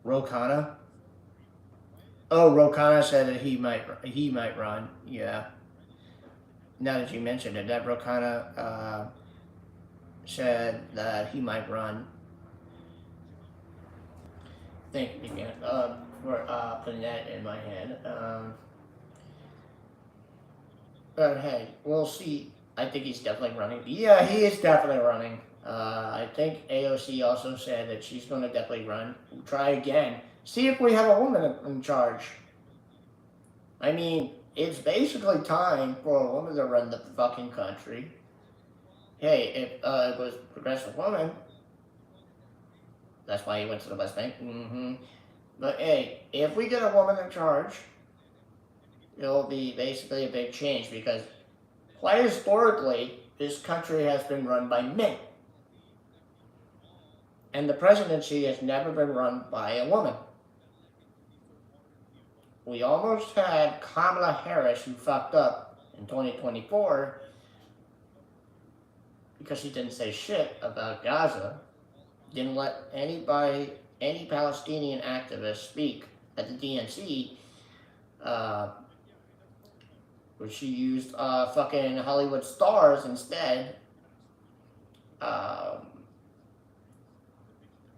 Rokana. Oh, Rokana said that he might run. Yeah. Now that you mentioned it, that Rokana said that he might run. Thank you again for putting that in my head. But hey, we'll see. I think he's definitely running. Yeah, he is definitely running. I think AOC also said that she's going to definitely run. We'll try again. See if we have a woman in charge. I mean, it's basically time for a woman to run the fucking country. Hey, if it was a progressive woman, that's why he went to the West Bank. But hey, if we get a woman in charge, it'll be basically a big change because quite historically, this country has been run by men. And the presidency has never been run by a woman. We almost had Kamala Harris, who fucked up in 2024 because she didn't say shit about Gaza, didn't let any Palestinian activist speak at the DNC, where she used fucking Hollywood stars instead.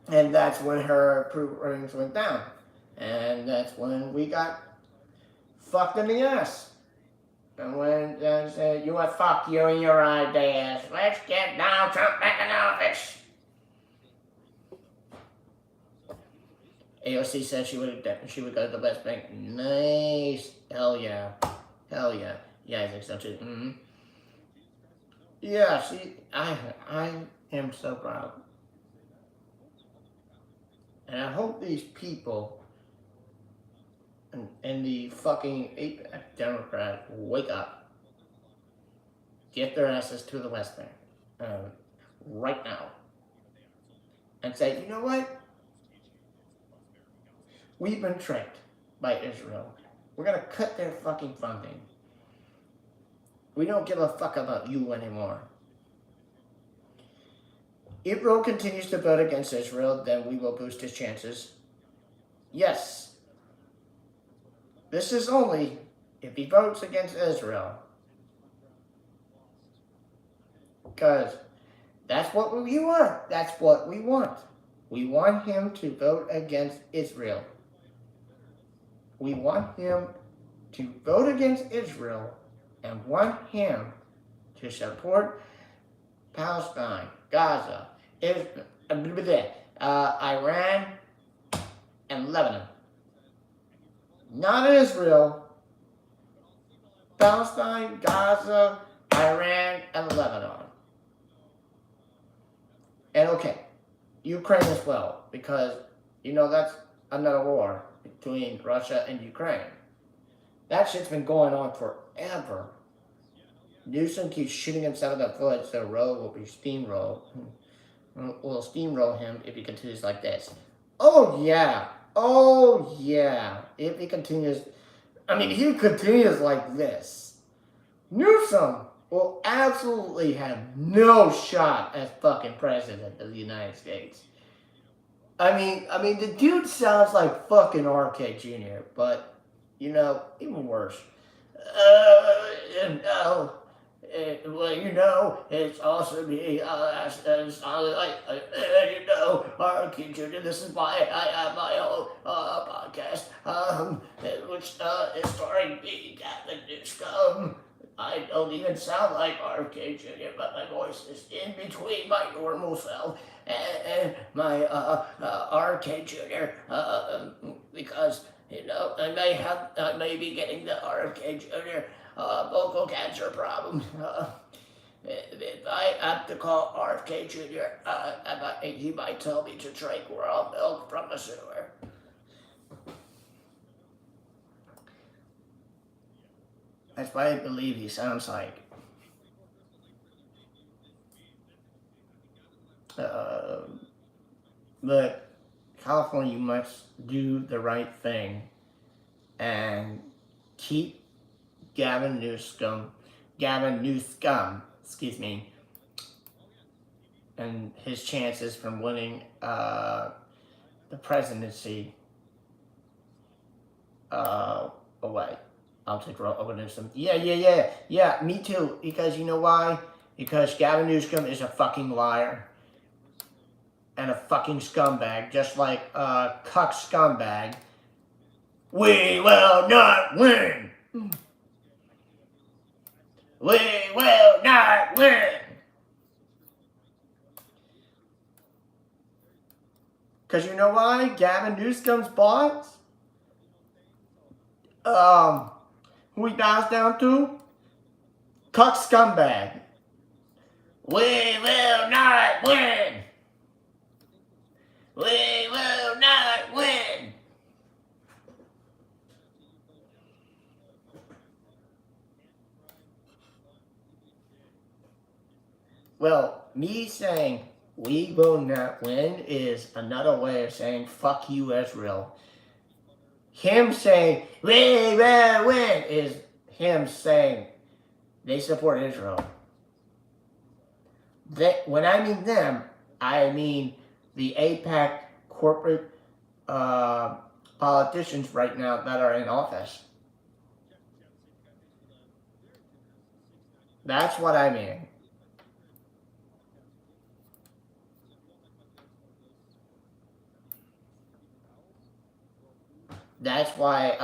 And that's when her approval ratings went down. And that's when we got fucked in the ass. And when they said, you want fuck you and your ideas. Let's get Donald Trump back in office. AOC said she would go to the West Bank. Nice. Hell yeah. Hell yeah. Yeah, I think so too. Yeah, see, I am so proud. And I hope these people and the fucking Democrat wake up. Get their asses to the West Bank. Right now. And say, you know what? We've been tricked by Israel. We're going to cut their fucking funding. We don't give a fuck about you anymore. If Israel continues to vote against Israel, then we will boost his chances. Yes. This is only if he votes against Israel. Because that's what we want. That's what we want. We want him to vote against Israel. We want him to vote against Israel and want him to support Palestine, Gaza, Iran, and Lebanon. Not Israel, Palestine, Gaza, Iran, and Lebanon. And okay, Ukraine as well, because, you know, that's another war between Russia and Ukraine. That shit's been going on forever. Newsom keeps shooting himself in the foot, so Roe will be steamrolled. We'll steamroll him if he continues like this. Oh yeah, if he continues, he continues like this, Newsom will absolutely have no shot as fucking president of the United States. The dude sounds like fucking RK Jr., but, you know, even worse. It's also me, RK Jr., this is why I have my own podcast, which is starring me, Captain Newscomb. I don't even sound like RFK Jr., but my voice is in between my normal self and my RFK Jr. Because I may be getting the RFK Jr. Vocal cancer problem. If I have to call RFK Jr., he might tell me to drink raw milk from the sewer. That's what I believe he sounds like. But California, you must do the right thing and keep Gavin Newsom, excuse me, and his chances from winning the presidency away. I'll take Gavin Newsom. Yeah, me too. Because you know why? Because Gavin Newsom is a fucking liar. And a fucking scumbag, just like cuck scumbag. We will not win! We will not win! Because you know why? Gavin Newsom's boss? Who he bows down to? Cuck scumbag. We will not win! We will not win! Well, me saying we will not win is another way of saying fuck you, Israel. Him saying we will win is him saying they support Israel. When I mean them, I mean the AIPAC corporate politicians right now that are in office. That's what I mean. That's why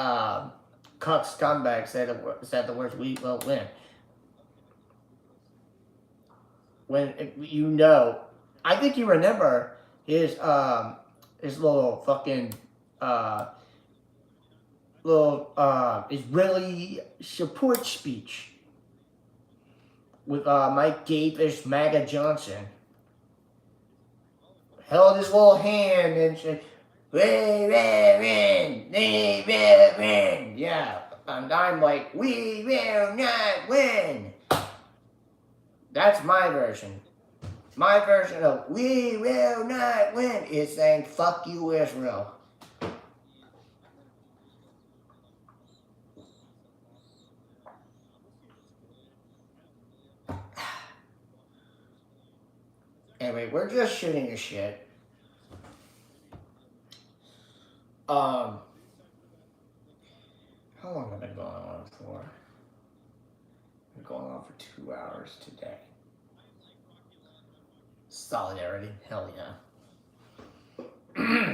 cuck scumbag said the words "we will win." When I think you remember his little fucking Israeli support speech with Mike Gabish, MAGA Johnson. Held his little hand and said, "We will win! We will win!" Yeah, and I'm like, "We will not win!" That's my version. My version of "we will not win" is saying "fuck you, Israel." Anyway, we're just shooting the shit. How long have I been going on for? I've been going on for 2 hours today. Solidarity, hell yeah.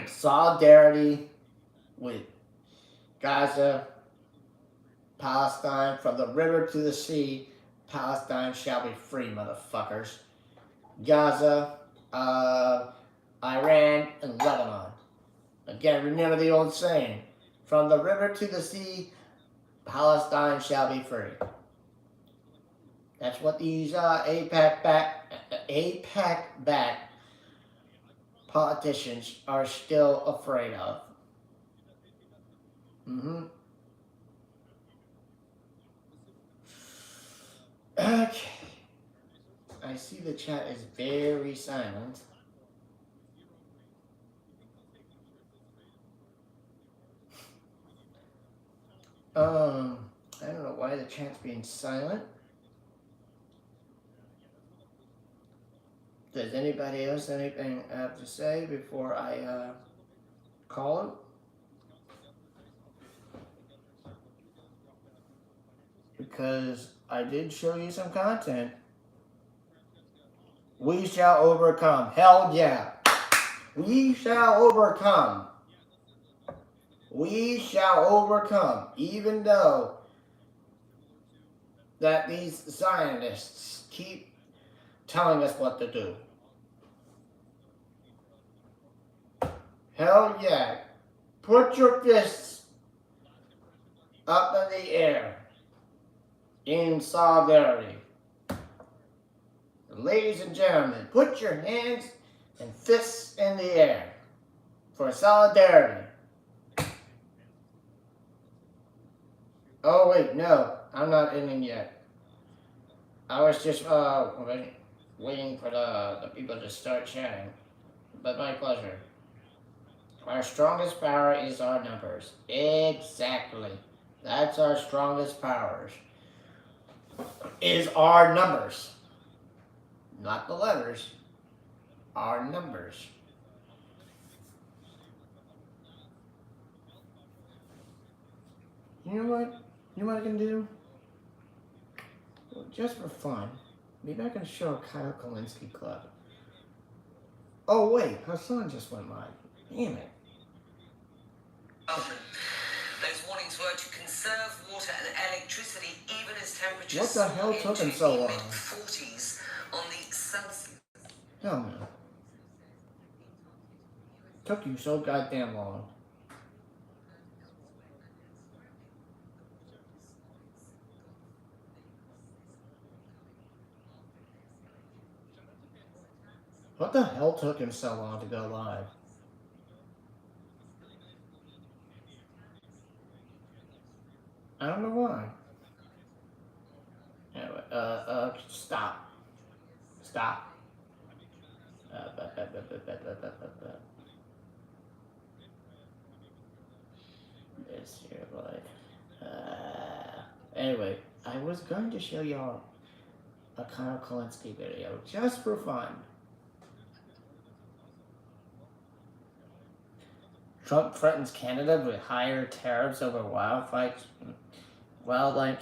Solidarity with Gaza, Palestine, from the river to the sea, Palestine shall be free, motherfuckers. Gaza, Iran, and Lebanon. Again, remember the old saying, from the river to the sea, Palestine shall be free. That's what these AIPAC-backed politicians are still afraid of. Okay. I see the chat is very silent. I don't know why the chat's being silent. Does anybody else anything have to say before I call it? Because I did show you some content. We shall overcome. Hell yeah. We shall overcome. We shall overcome. Even though that these Zionists keep telling us what to do. Hell yeah. Put your fists up in the air in solidarity. Ladies and gentlemen, put your hands and fists in the air for solidarity. Oh wait, no, I'm not ending yet. I was just waiting for the people to start chatting. But my pleasure. Our strongest power is our numbers. Exactly. That's our strongest powers. Is our numbers. Not the letters. Our numbers. You know what? You know what I can do? Well, just for fun, maybe I can show Kyle Kalinske Club. Oh wait, Hassan just went live. Damn it. Those warnings were to conserve water and electricity even as temperatures What the hell took him so long? mid-40s on the Celsius. Hell no. Took you so goddamn long. What the hell took him so long to go live? I don't know why. Anyway, stop. Stop. This here, like, anyway, I was going to show y'all a Kyle Kalinske video just for fun. Trump threatens Canada with higher tariffs over wildlife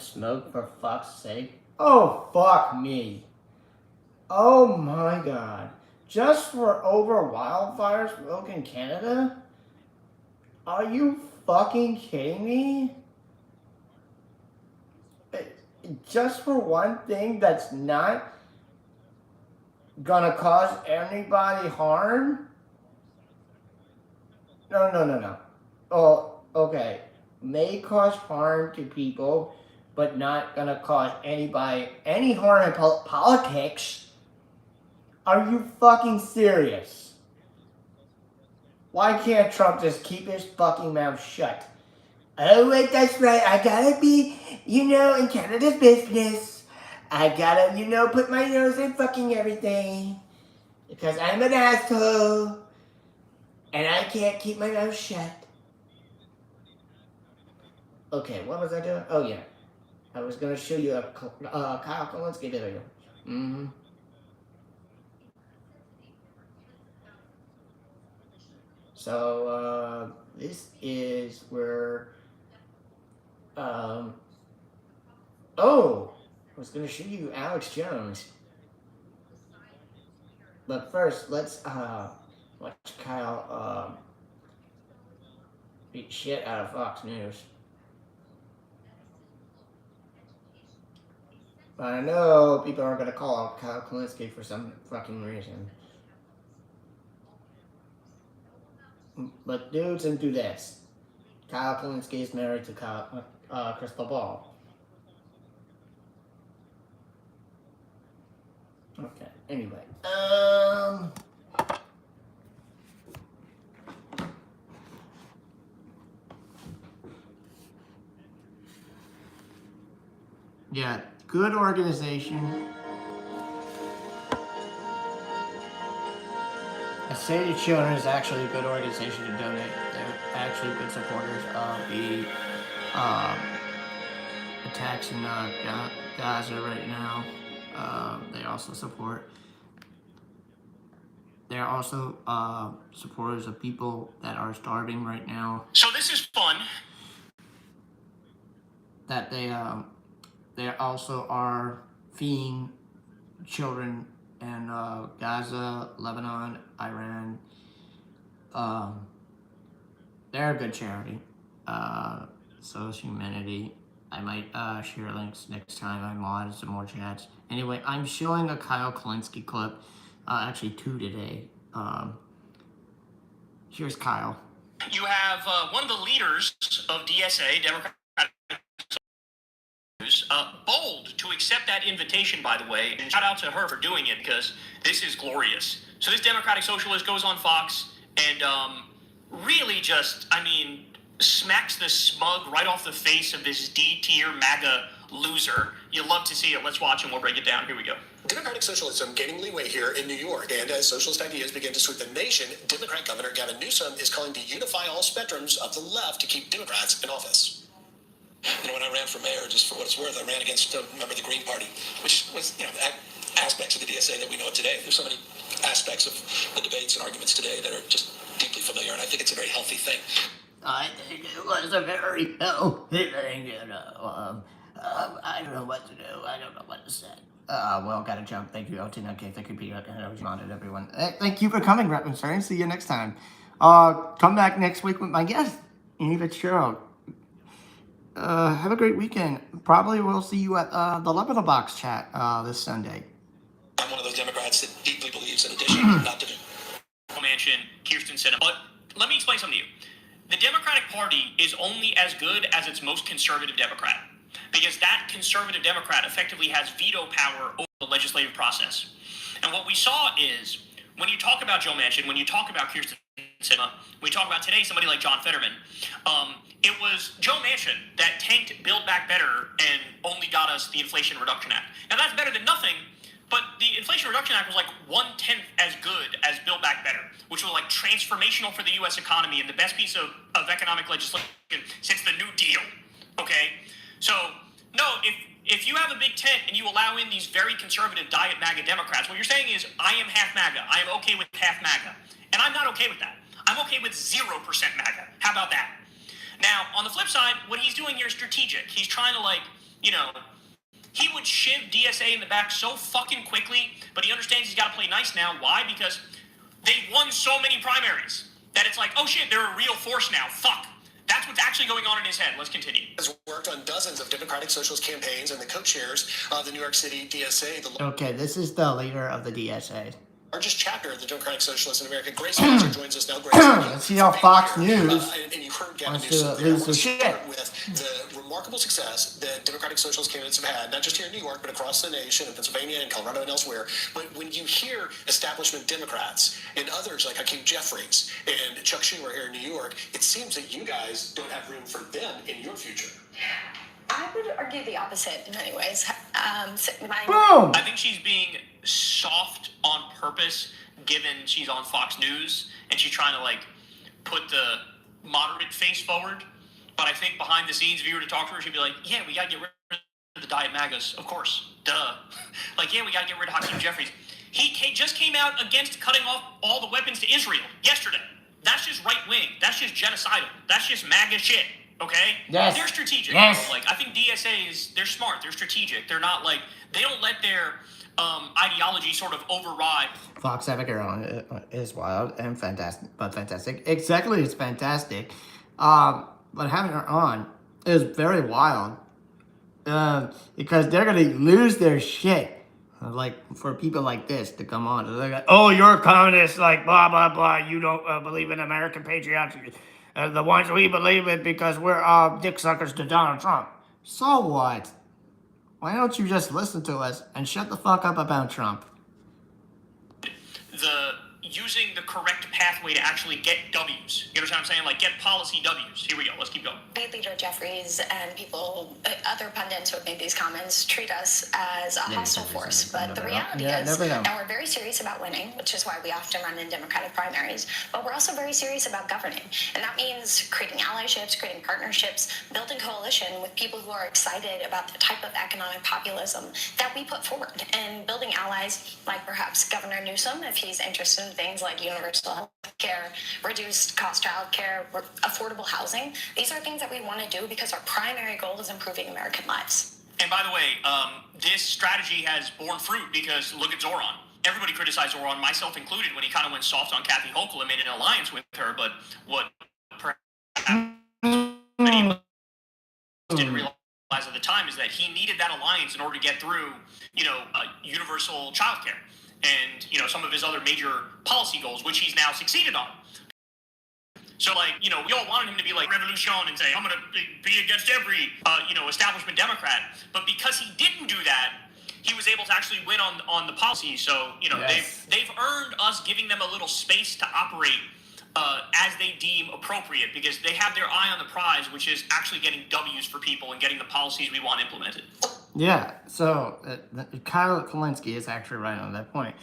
smoke, for fuck's sake. Oh, fuck me. Oh my god. Just for over wildfire smoke in Canada? Are you fucking kidding me? Just for one thing that's not gonna cause anybody harm? No. Oh, okay. May cause harm to people, but not gonna cause anybody any harm in politics. Are you fucking serious? Why can't Trump just keep his fucking mouth shut? Oh wait, that's right. I gotta be, in Canada's business. I gotta, put my nose in fucking everything. Because I'm an asshole. And I can't keep my mouth shut. Okay, what was I doing? Oh yeah. I was gonna show you a Kyle Kalinske video. Mm-hmm. So, this is where, I was gonna show you Alex Jones. But first, let's, watch Kyle, beat shit out of Fox News. But I know people are gonna call out Kyle Kalinske for some fucking reason. But dudes and dudettes. Kyle Kalinske is married to Crystal Ball. Okay, anyway. Yeah, good organization. The Save the Children is actually a good organization to donate. They're actually good supporters of the attacks in Gaza right now. They also support. They're also supporters of people that are starving right now. So this is fun. That they also are feeding children in Gaza, Lebanon, Iran. They're a good charity. So is Humanity. I might share links next time I mod some more chats. Anyway, I'm showing a Kyle Kalinske clip, actually 2 today. Here's Kyle. You have one of the leaders of DSA, Democratic bold to accept that invitation, by the way, and shout out to her for doing it because this is glorious. So this Democratic Socialist goes on Fox and really just, smacks the smug right off the face of this D-tier MAGA loser. You'll love to see it. Let's watch and we'll break it down. Here we go. Democratic socialism gaining leeway here in New York, and as socialist ideas begin to sweep the nation, Democrat Governor Gavin Newsom is calling to unify all spectrums of the left to keep Democrats in office. When I ran for mayor, just for what it's worth, I ran against a member of the Green Party, which was, aspects of the DSA that we know of today. There's so many aspects of the debates and arguments today that are just deeply familiar, and I think it's a very healthy thing. I think it was a very healthy thing, I don't know what to do. I don't know what to say. Well, gotta jump. Thank you, LT9K. Thank you, Peter. And I wanted everyone. Thank you for coming, Rep and see you next time. Come back next week with my guest, Eva Cheryl. Have a great weekend. Probably we'll see you at the Love of the Box chat this Sunday. I'm one of those Democrats that deeply believes in addition, not division. Mention Kirsten Sinema, but let me explain something to you. The Democratic Party is only as good as its most conservative Democrat, because that conservative Democrat effectively has veto power over the legislative process. And what we saw is, when you talk about Joe Manchin, when you talk about Kirsten Sinema, when we talk about today somebody like John Fetterman, it was Joe Manchin that tanked Build Back Better and only got us the Inflation Reduction Act. Now that's better than nothing, but the Inflation Reduction Act was like 1/10 as good as Build Back Better, which was like transformational for the U.S. economy and the best piece of economic legislation since the New Deal. Okay? So, no, if you have a big tent and you allow in these very conservative diet MAGA Democrats, what you're saying is, I am half MAGA. I am okay with half MAGA. And I'm not okay with that. I'm okay with 0% MAGA. How about that? Now, on the flip side, what he's doing here is strategic. He's trying to, he would shiv DSA in the back so fucking quickly, but he understands he's got to play nice now. Why? Because they won so many primaries that it's like, oh shit, they're a real force now. Fuck. That's what's actually going on in his head. Let's continue. Has worked on dozens of Democratic Socialist campaigns and the co-chairs of the New York City DSA. Okay, this is the leader of the DSA. Largest chapter of the Democratic Socialists in America. Grace Spencer joins us now. Grace, let's see how Fox News and you heard Gavin wants Newsom to there. lose the shit. With the remarkable success that Democratic Socialist candidates have had, not just here in New York, but across the nation, in Pennsylvania and Colorado and elsewhere. But when you hear establishment Democrats and others like Hakeem Jeffries and Chuck Schumer here in New York, it seems that you guys don't have room for them in your future. I would argue the opposite in many ways. Boom! I think she's being soft on purpose, given she's on Fox News, and she's trying to, put the moderate face forward. But I think behind the scenes, if you were to talk to her, she'd be like, yeah, we got to get rid of the diet MAGAs. Of course. Duh. Yeah, we got to get rid of Hakeem Jeffries. He just came out against cutting off all the weapons to Israel yesterday. That's just right-wing. That's just genocidal. That's just MAGA shit. Okay? Yes. They're strategic. Yes. I think DSA they're smart. They're strategic. They're not they don't let their ideology sort of override. Fox having her on is wild and fantastic. Exactly, it's fantastic. But having her on is very wild. Because they're gonna lose their shit. For people like this to come on. They're like, oh, you're a communist, blah, blah, blah. You don't believe in American patriotism. The ones we believe in because we're dick suckers to Donald Trump. So what? Why don't you just listen to us and shut the fuck up about Trump? Using the correct pathway to actually get W's. You understand what I'm saying? Get policy W's. Here we go. Let's keep going. Leader Jeffries and people, other pundits who have made these comments, treat us as a hostile force. But the reality is, and we're very serious about winning, which is why we often run in Democratic primaries, but we're also very serious about governing. And that means creating allyships, creating partnerships, building coalition with people who are excited about the type of economic populism that we put forward, and building allies like perhaps Governor Newsom, if he's interested in things like universal health care, reduced cost child care, affordable housing. These are things that we want to do because our primary goal is improving American lives. And by the way, this strategy has borne fruit because look at Zoran. Everybody criticized Zoran, myself included, when he kind of went soft on Kathy Hochul and made an alliance with her. But what perhaps many didn't realize at the time is that he needed that alliance in order to get through, universal childcare and, some of his other major policy goals, which he's now succeeded on. So, we all wanted him to be like revolution and say, I'm going to be against every, establishment Democrat. But because he didn't do that, he was able to actually win on the policy. So, yes. they've earned us giving them a little space to operate as they deem appropriate, because they have their eye on the prize, which is actually getting W's for people and getting the policies we want implemented. Yeah, so Kyle Kalinske is actually right on that point.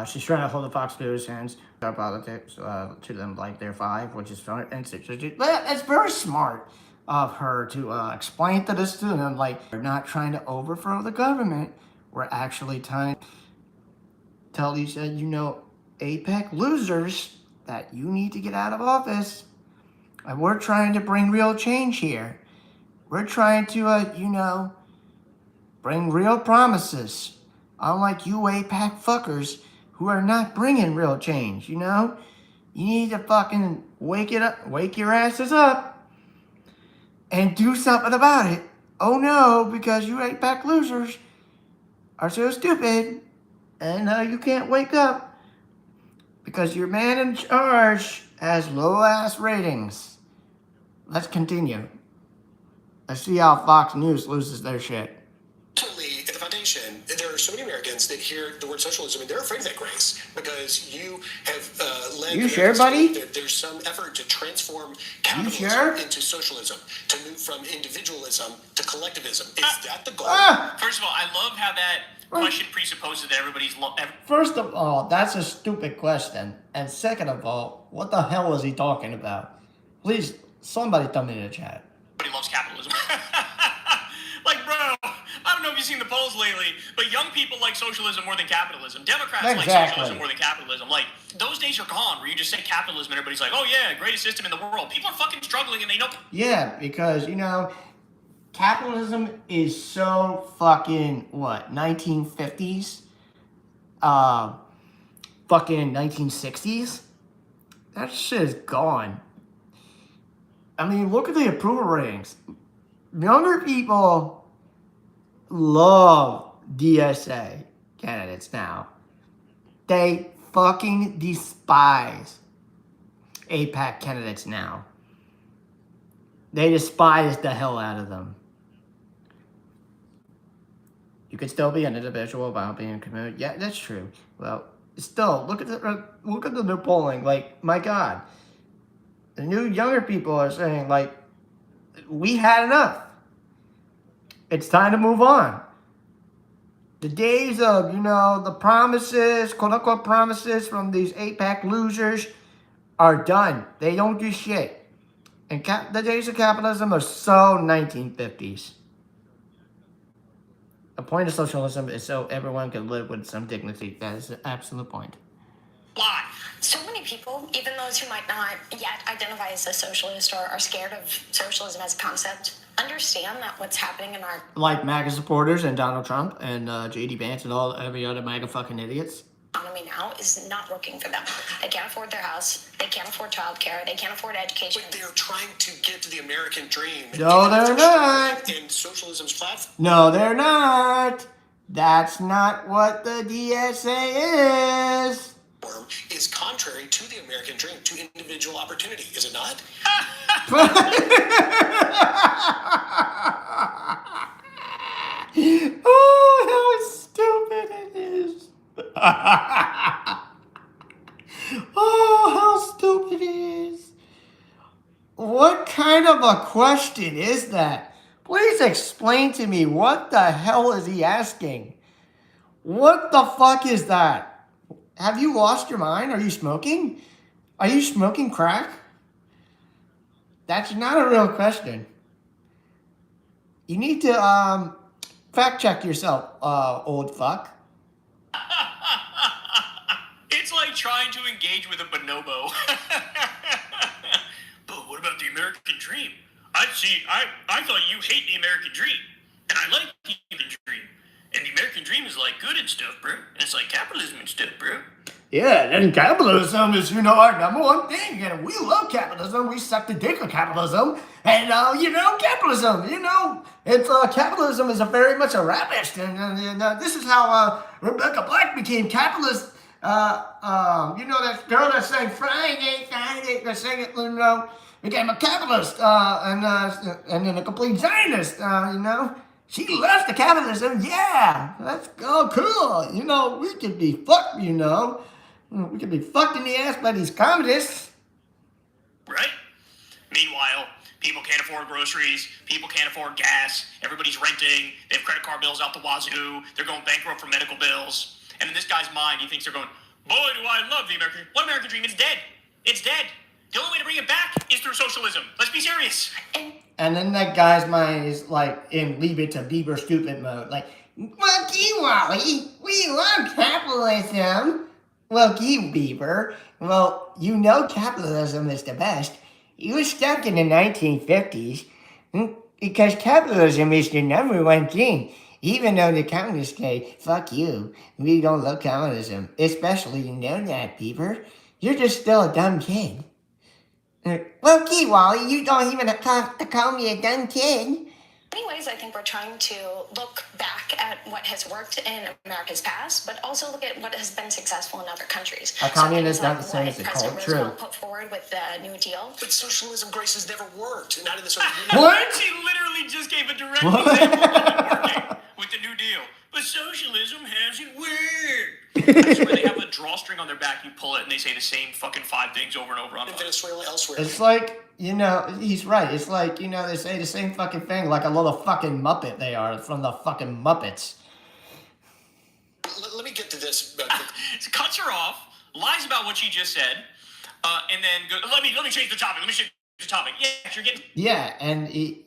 She's trying to hold the Fox News hands, our politics, to them like they're 5, which is fun. And it's very smart of her to explain to this to them, like, we're not trying to overthrow the government. We're actually trying to tell these, APEC losers that you need to get out of office. And we're trying to bring real change here. We're trying to, bring real promises. Unlike you APAC fuckers who are not bringing real change, You need to fucking wake your asses up and do something about it. Oh no, because you APAC losers are so stupid and you can't wake up because your man in charge has low-ass ratings. Let's continue. Let's see how Fox News loses their shit. Ultimately, at the foundation, there are so many Americans that hear the word socialism and they're afraid of that, Grace, because you have led. You sure, buddy? There's some effort to transform capitalism into socialism, to move from individualism to collectivism. Is that the goal? First of all, I love how that question presupposes that everybody's... First of all, that's a stupid question. And second of all, what the hell is he talking about? Please, somebody tell me in the chat. Everybody loves capitalism. Like, bro, I don't know if you've seen the polls lately, but young people like socialism more than capitalism. Democrats like socialism more than capitalism. Like, those days are gone where you just say capitalism and everybody's like, oh yeah, greatest system in the world. People are fucking struggling and they know... Yeah, because, capitalism is so fucking, 1950s? Fucking 1960s? That shit is gone. I mean, look at the approval ratings. Younger people love DSA candidates now. They fucking despise APAC candidates now. They despise the hell out of them. You could still be an individual without being a community. Yeah, that's true. Well, still, look at the new polling. Like, my God. The new younger people are saying, like, we had enough. It's time to move on. The days of, the promises, quote-unquote promises from these APAC losers are done. They don't do shit. And the days of capitalism are so 1950s. The point of socialism is so everyone can live with some dignity. That is the absolute point. Why? So many people, even those who might not yet identify as a socialist or are scared of socialism as a concept, understand that what's happening in our... Like MAGA supporters and Donald Trump and J.D. Vance and every other MAGA fucking idiots. Economy now is not working for them. They can't afford their house. They can't afford childcare. They can't afford education. But they're trying to get to the American dream. No, they're not. In socialism's platform. No, they're not. That's not what the DSA is. Is contrary to the American dream, to individual opportunity, is it not? Oh, how stupid it is. Oh, how stupid it is. What kind of a question is that? Please explain to me, what the hell is he asking? What the fuck is that? Have you lost your mind? Are you smoking? Are you smoking crack? That's not a real question. You need to fact check yourself, old fuck. It's like trying to engage with a bonobo. But what about the American dream? I thought you hate the American dream. And I like the dream. And the American dream is like good and stuff, bro. And it's like capitalism and stuff, bro. Yeah, and capitalism is, our number one thing, and we love capitalism. We suck the dick of capitalism, and capitalism. It's capitalism is a very much a rapist, and this is how Rebecca Black became capitalist. That girl that sang Friday, that sang it, became a capitalist, and then a complete Zionist. She left the capitalism. Yeah, let's go, cool. We could be fucked. We could be fucked in the ass by these communists. Right? Meanwhile, people can't afford groceries, people can't afford gas, everybody's renting, they have credit card bills out the wazoo, they're going bankrupt for medical bills. And in this guy's mind, he thinks they're going, boy, do I love the American dream. What American dream? It's dead. It's dead. The only way to bring it back is through socialism. Let's be serious. And then that guy's mind is like in Leave It to Beaver stupid mode. Like, Wookie Wally, we love capitalism. Wookie Beaver, well, capitalism is the best. You were stuck in the 1950s because capitalism is the number one thing. Even though the communists say, fuck you, we don't love capitalism. Especially, that, Beaver. You're just still a dumb kid. Wookie Wally, you don't even have to call me a dumb kid. In many ways, I think we're trying to look back at what has worked in America's past, but also look at what has been successful in other countries. A communist not the same as a cult. True. Roosevelt put forward with the New Deal. But socialism, Grace, has never worked. Not in the Soviet Union. What? She literally just gave a direct example of it working with the New Deal. But socialism hasn't worked. I swear they have a drawstring on their back, you pull it, and they say the same fucking 5 things over and over on In Venezuela, elsewhere. It's like, he's right. It's like, they say the same fucking thing like a little fucking Muppet they are from the fucking Muppets. Let me get to this. Cuts her off, lies about what she just said, and then goes, let me change the topic. Let me change the topic. Yeah, you're getting... Yeah, and he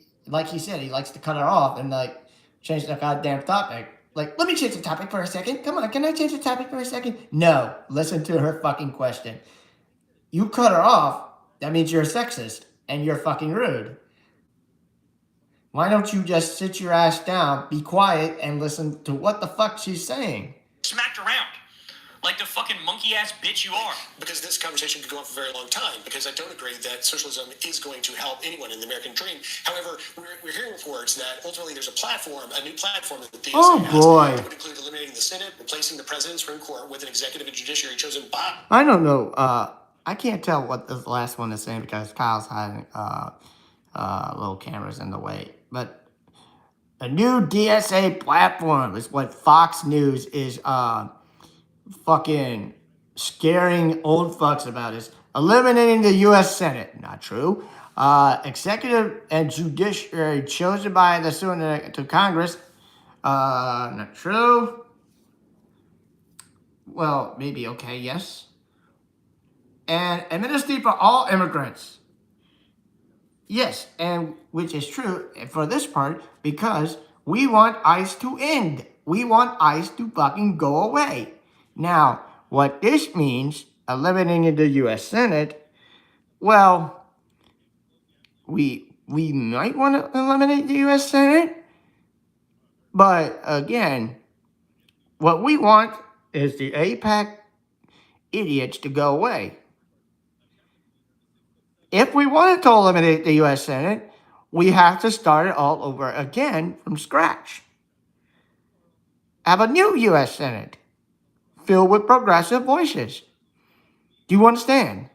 said, he likes to cut her off and, change the goddamn topic. Like, let me change the topic for a second. Come on, can I change the topic for a second? No, listen to her fucking question. You cut her off, that means you're a sexist and you're fucking rude. Why don't you just sit your ass down, be quiet, and listen to what the fuck she's saying? Smacked around. Like the fucking monkey-ass bitch you are. Because this conversation could go on for a very long time, because I don't agree that socialism is going to help anyone in the American dream. However, we're hearing reports that ultimately there's a new platform that the DSA has that would include eliminating the Senate, replacing the President's Supreme Court with an executive and judiciary chosen by... I don't know. I can't tell what this last one is saying because Kyle's hiding little cameras in the way. But a new DSA platform is what Fox News is fucking scaring old fucks about, is eliminating the U.S. Senate. Not true. Executive and judiciary chosen by the Senate to Congress. Not true. Well, maybe okay, yes. And amnesty for all immigrants. Yes, and which is true for this part because we want ICE to end. We want ICE to fucking go away. Now, what this means, eliminating the U.S. Senate, well, we might want to eliminate the U.S. Senate, but again, what we want is the AIPAC idiots to go away. If we wanted to eliminate the U.S. Senate, we have to start it all over again from scratch. Have a new U.S. Senate filled with progressive voices. Do you understand?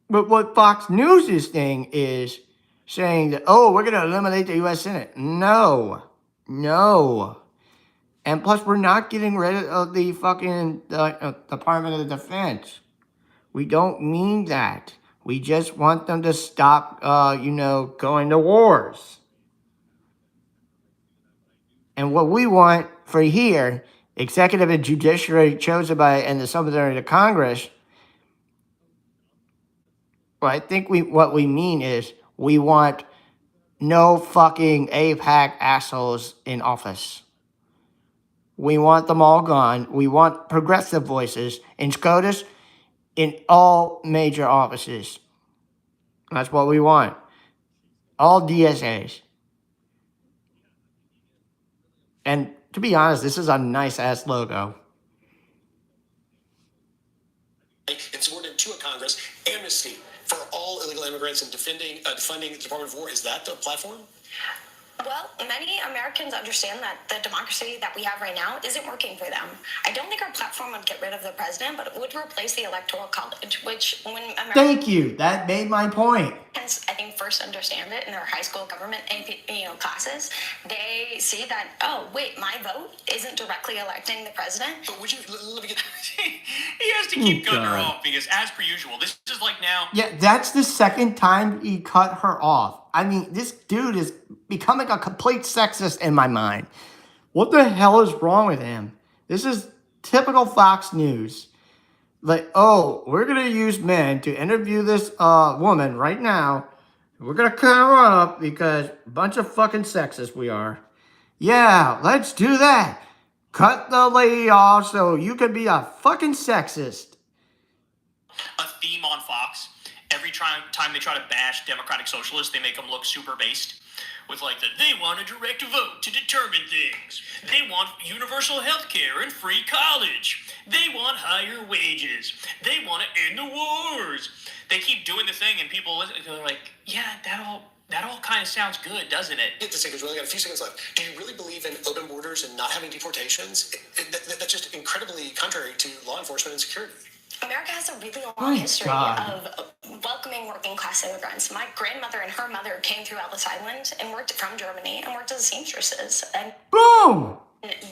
But what Fox News' thing is saying that, oh, we're going to eliminate the U.S. Senate. No. And plus, we're not getting rid of the fucking Department of Defense. We don't mean that. We just want them to stop, going to wars. And what we want for here, executive and judiciary chosen by and the Secretary of Congress, well, I think what we mean is we want no fucking AIPAC assholes in office. We want them all gone. We want progressive voices in SCOTUS in all major offices. That's what we want. All DSAs. And to be honest, this is a nice-ass logo. Insubordinate to a Congress, amnesty for all illegal immigrants and defunding the Department of War. Is that the platform? Well, many Americans understand that the democracy that we have right now isn't working for them. I don't think our platform would get rid of the president, but it would replace the Electoral College, which when Americans... Thank you. That made my point. I think first understand it in their high school government classes, they see that, oh, wait, my vote isn't directly electing the president. But would you, let me get... He has to keep cutting her off because, as per usual, this is like now... Yeah, that's the second time he cut her off. I mean, this dude is becoming a complete sexist in my mind. What the hell is wrong with him? This is typical Fox News. Like, oh, we're going to use men to interview this woman right now. We're going to cut her off because a bunch of fucking sexists we are. Yeah, let's do that. Cut the lady off so you can be a fucking sexist. A theme on Fox. Every time they try to bash Democratic Socialists, they make them look super based. With like they want a direct vote to determine things. They want universal health care and free college. They want higher wages. They want to end the wars. They keep doing the thing and people are like, yeah, that all kind of sounds good, doesn't it? Get this thing, because we only got a few seconds left. Do you really believe in open borders and not having deportations? That's just incredibly contrary to law enforcement and security. America has a really long history of welcoming working class immigrants. My grandmother and her mother came through Ellis Island and worked from Germany and worked as seamstresses. And boom!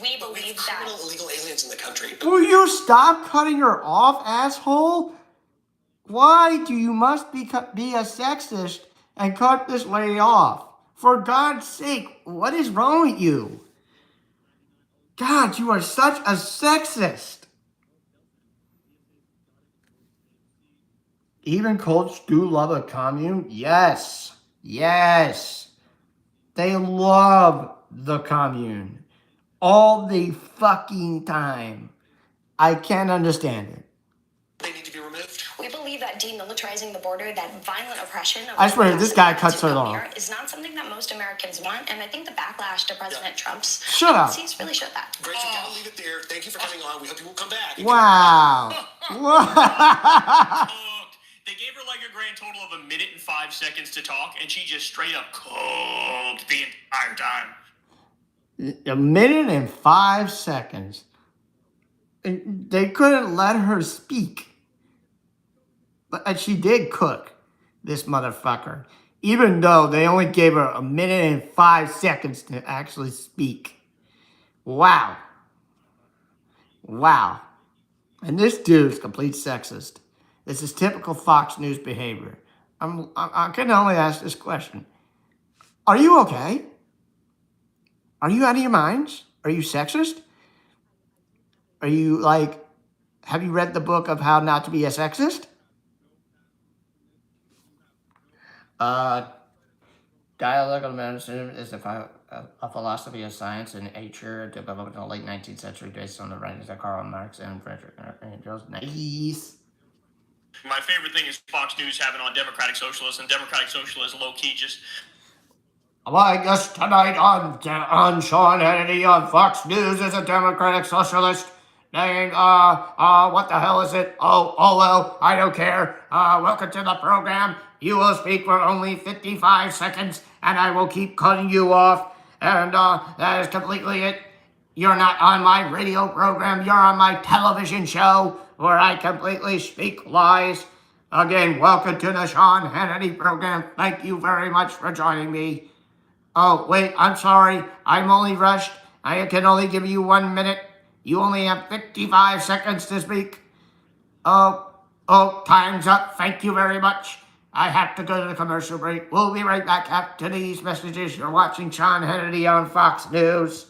We believe that illegal aliens in the country. Will you stop cutting her off, asshole? Why do you must be a sexist and cut this lady off? For God's sake, what is wrong with you? God, you are such a sexist. Even cults do love a commune? Yes. Yes. They love the commune. All the fucking time. I can't understand it. They need to be removed. We believe that demilitarizing the border, that violent oppression of I swear, this guy cuts her off. is not something that most Americans want, and I think the backlash to President Trump's policies really showed that. Great, so gotta leave it there. Thank you for coming on. We hope you will come back. Wow. They gave her like a grand total of 1 minute and 5 seconds to talk, and she just straight up cooked the entire time. 1 minute and 5 seconds. They couldn't let her speak. But she did cook, this motherfucker. Even though they only gave her 1 minute and 5 seconds to actually speak. Wow. Wow. And this dude's complete sexist. This is typical Fox News behavior. I can only ask this question. Are you okay? Are you out of your minds? Are you sexist? Are you like, have you read the book of how not to be a sexist? Dialectical medicine is a philosophy of science and nature developed in the late 19th century based on the writings of Karl Marx and Friedrich Engels. Nice. My favorite thing is Fox News having on Democratic Socialists, and Democratic Socialists low-key just... Well, I guess tonight on Sean Hannity on Fox News is a Democratic Socialist named, what the hell is it? Oh, well, I don't care. Welcome to the program. You will speak for only 55 seconds, and I will keep cutting you off. And that is completely it. You're not on my radio program. You're on my television show where I completely speak lies. Again, welcome to the Sean Hannity program. Thank you very much for joining me. Oh, wait, I'm sorry. I'm only rushed. I can only give you 1 minute. You only have 55 seconds to speak. Oh, time's up. Thank you very much. I have to go to the commercial break. We'll be right back after these messages. You're watching Sean Hannity on Fox News.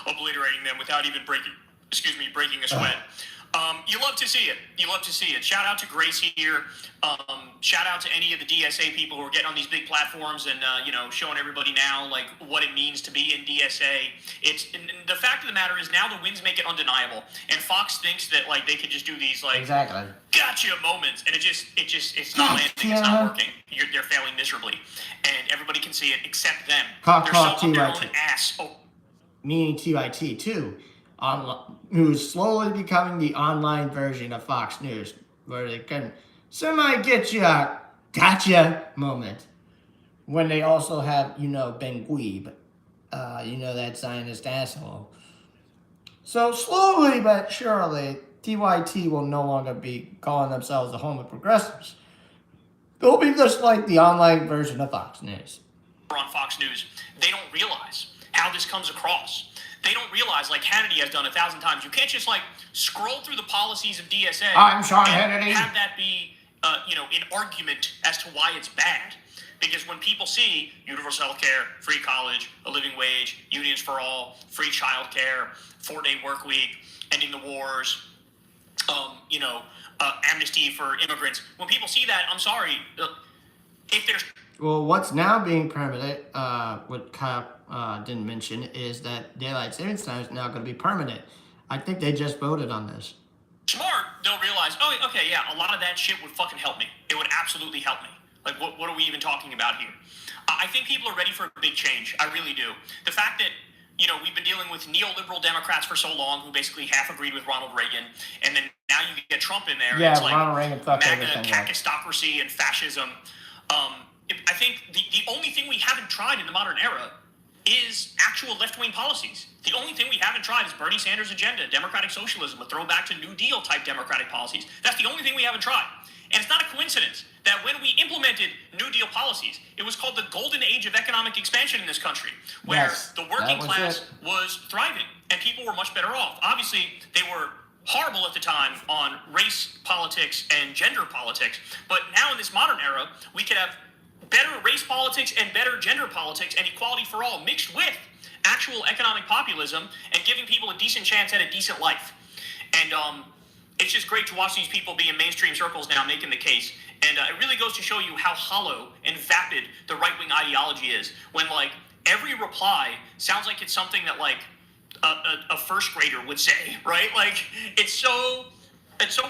Obliterating them without even breaking a sweat. You love to see it. You love to see it. Shout out to Grace here. Shout out to any of the DSA people who are getting on these big platforms and showing everybody now like what it means to be in DSA. And the fact of the matter is now the wins make it undeniable, and Fox thinks that like they could just do these like gotcha moments, and it's not landing. It's not working. They're failing miserably, and everybody can see it except them. They're so up their own ass. meaning TYT too, who's slowly becoming the online version of Fox News, where they can get you a gotcha moment. When they also have, Ben Gweeb, that Zionist asshole. So slowly but surely, TYT will no longer be calling themselves the home of progressives. They'll be just like the online version of Fox News. On Fox News, they don't realize how this comes across. They don't realize, like Hannity has done 1,000 times, you can't just scroll through the policies of DSA. I'm Sean Hannity. Have that be, an argument as to why it's bad. Because when people see universal health care, free college, a living wage, unions for all, free child care, 4-day work week, ending the wars, amnesty for immigrants. When people see that, I'm sorry, if there's... Well, what's now being permanent, what Kyle didn't mention, is that daylight savings time is now going to be permanent. I think they just voted on this. Smart, they'll realize, oh, okay, yeah, a lot of that shit would fucking help me. It would absolutely help me. Like, what are we even talking about here? I think people are ready for a big change. I really do. The fact that, we've been dealing with neoliberal Democrats for so long who basically half agreed with Ronald Reagan, and then now you get Trump in there. Yeah, and it's Ronald Reagan fucked MAGA, everything up. kakistocracy, and fascism. I think the only thing we haven't tried in the modern era is actual left-wing policies. The only thing we haven't tried is Bernie Sanders' agenda, democratic socialism, a throwback to New Deal-type democratic policies. That's the only thing we haven't tried. And it's not a coincidence that when we implemented New Deal policies, it was called the golden age of economic expansion in this country, where the working class was thriving and people were much better off. Obviously, they were horrible at the time on race politics and gender politics, but now in this modern era, we could have better race politics and better gender politics and equality for all mixed with actual economic populism and giving people a decent chance at a decent life. And it's just great to watch these people be in mainstream circles now making the case. And it really goes to show you how hollow and vapid the right-wing ideology is. When, every reply sounds like it's something that, a first grader would say, right? It's so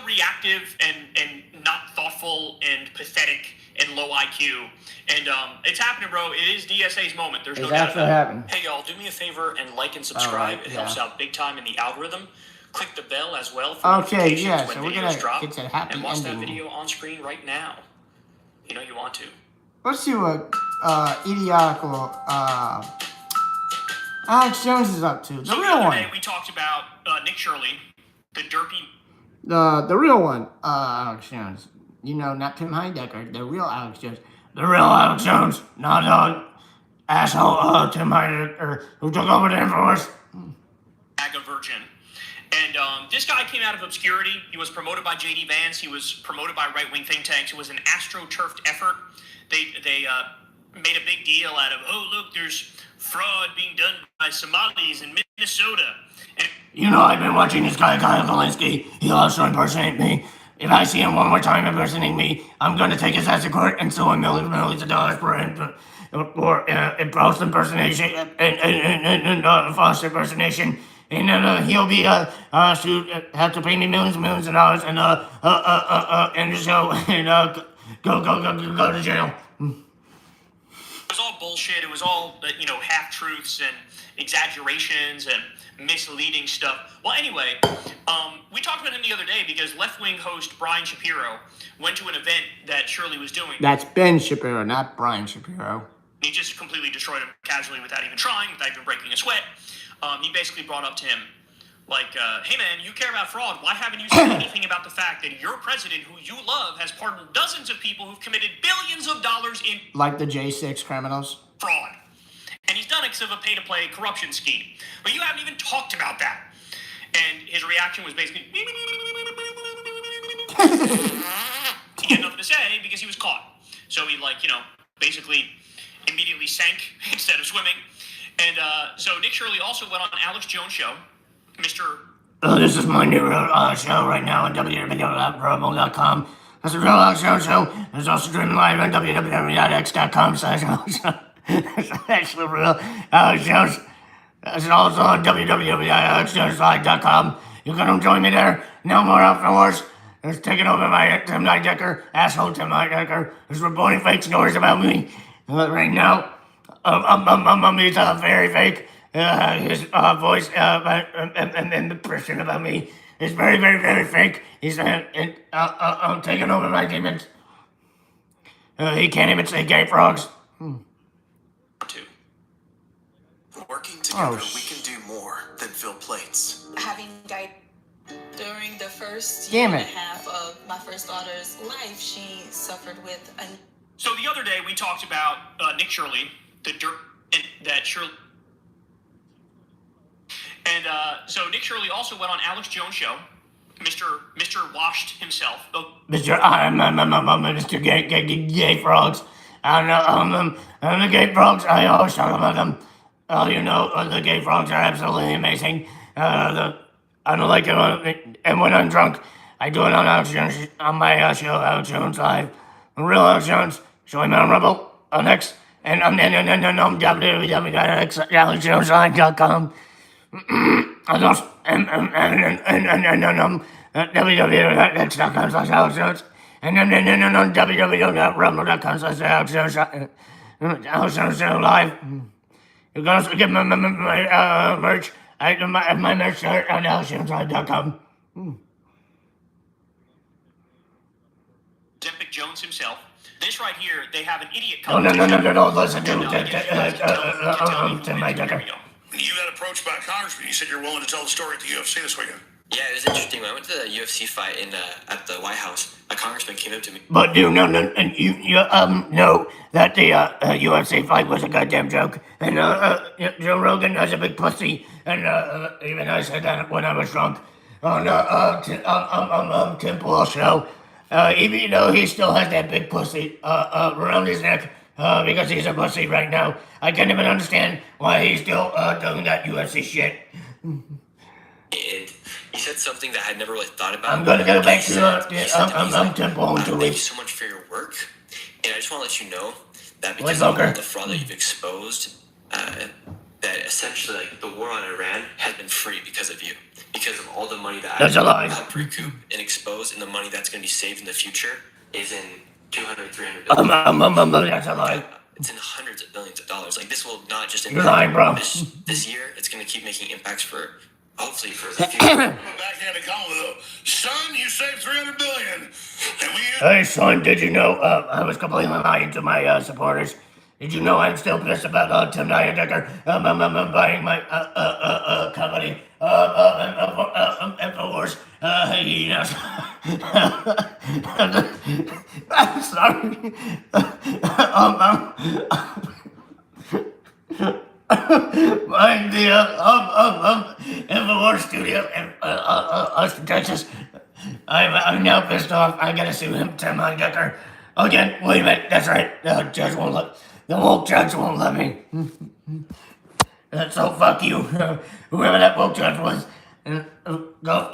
reactive and not thoughtful and pathetic and low IQ. And it's happening, bro. It is DSA's moment. There's no doubt about it. Hey, y'all, do me a favor and like and subscribe. It helps out big time in the algorithm. Click the bell as well for notifications when videos drop. Get to happy and watch ending. that video on screen right now. You know you want to. Let's see what idiotical Alex Jones is up to. The real one. We talked about Nick Shirley, the derpy. The real one, Alex Jones. Not Tim Heidecker. The real Alex Jones. The real Alex Jones. Not asshole Tim Heidecker who took over the Infowars. MAGA virgin. And this guy came out of obscurity. He was promoted by J.D. Vance. He was promoted by right-wing think tanks. It was an astroturfed effort. They made a big deal out of, oh, look, there's fraud being done by Somalis in Minnesota. And I've been watching this guy, Kyle Kalinske. He loves to impersonate me. If I see him one more time impersonating me, I'm going to take his ass to court and sue him millions of dollars for false impersonation and false impersonation. And then he'll be have to pay me millions and millions of dollars and so go to jail. It was all bullshit. It was all half truths and exaggerations and misleading stuff. Well, anyway, we talked about him the other day because left-wing host Brian Shapiro went to an event that Shirley was doing. That's Ben Shapiro, not Brian Shapiro. He just completely destroyed him casually without even trying, without even breaking a sweat. He basically brought up to him, hey man, you care about fraud. Why haven't you said anything about the fact that your president, who you love, has pardoned dozens of people who've committed billions of dollars in... Like the J6 criminals? ...fraud. And he's done it because of a pay-to-play corruption scheme. But you haven't even talked about that. And his reaction was basically... he had nothing to say because he was caught. So he, basically immediately sank instead of swimming. And so Nick Shirley also went on Alex Jones' show, Mr. This is my new show right now on www.promo.com. That's the real Alex Jones show. It's also streaming live on www.x.com/Alex. It's actually real Alex Jones. It's also on www.alexjoneslive.com. You can come join me there. No more Infowars. It's taken over by Tim Heidecker, asshole Tim Heidecker, who's reporting fake stories about me right now. It's very fake, his voice and impression about me is very, very, very fake. He's I'm taking over my demons. He can't even say gay frogs. Working together, we can do more than fill plates. Having died during the first year and a half of my first daughter's life, she suffered with a... So the other day we talked about Nick Shirley, so Nick Shirley also went on Alex Jones' show, Mr. Washed himself. Mr. Gay Frogs. I'm the Gay Frogs. I always talk about them. The Gay Frogs are absolutely amazing. I don't like it, and when I'm drunk, I do it on Alex Jones, on my show, Alex Jones Live. Real Alex Jones, showing me on Rebel, on X, and I'm www.alexjoneslive.com. www.x.com/AlexJones, and www.rumble.com/AlexJones Live. You can also get my merch. My merch shirt on AlexJonesLive.com. Zempic Jones himself. This right here, they have an idiot. No, listen to my Decker. You got approached by a congressman. You said you're willing to tell the story at the UFC this weekend. Yeah, it was interesting. When I went to the UFC fight at the White House, a congressman came up to me. But you know that the UFC fight was a goddamn joke, and Joe Rogan has a big pussy, and even I said that when I was drunk on Tim Pool's show. Even though he still has that big pussy around his neck because he's a pussy right now, I can't even understand why he's still doing that UFC shit. And he said something that I had never really thought about. I'm gonna go back to Tim Pool in 2 Thank you weeks. so much for your work, and I just want to let you know that because of all the fraud that you've exposed, that essentially like the war on Iran has been free because of you. Because of all the money that That's a lie. helped recoup and expose, and the money that's going to be saved in the future is in 200, 300 billion. That's a lie. It's in hundreds of billions of dollars. Like this will not just You're lying, bro. This year, it's going to keep making impacts for hopefully for the future. Backhanded comment though, son, you saved $300 billion. Hey, son, did you know I was completely lying to my supporters? Did you know I'm still pissed about Tim Decker buying my company, Infowars? I'm sorry. Buying the Infowars studio in Austin, Texas. I'm now pissed off. I gotta sue him, Tim Decker. Again, wait a minute. That's right. The judge won't let. The woke judge won't let me. So fuck you, whoever that woke judge was. Go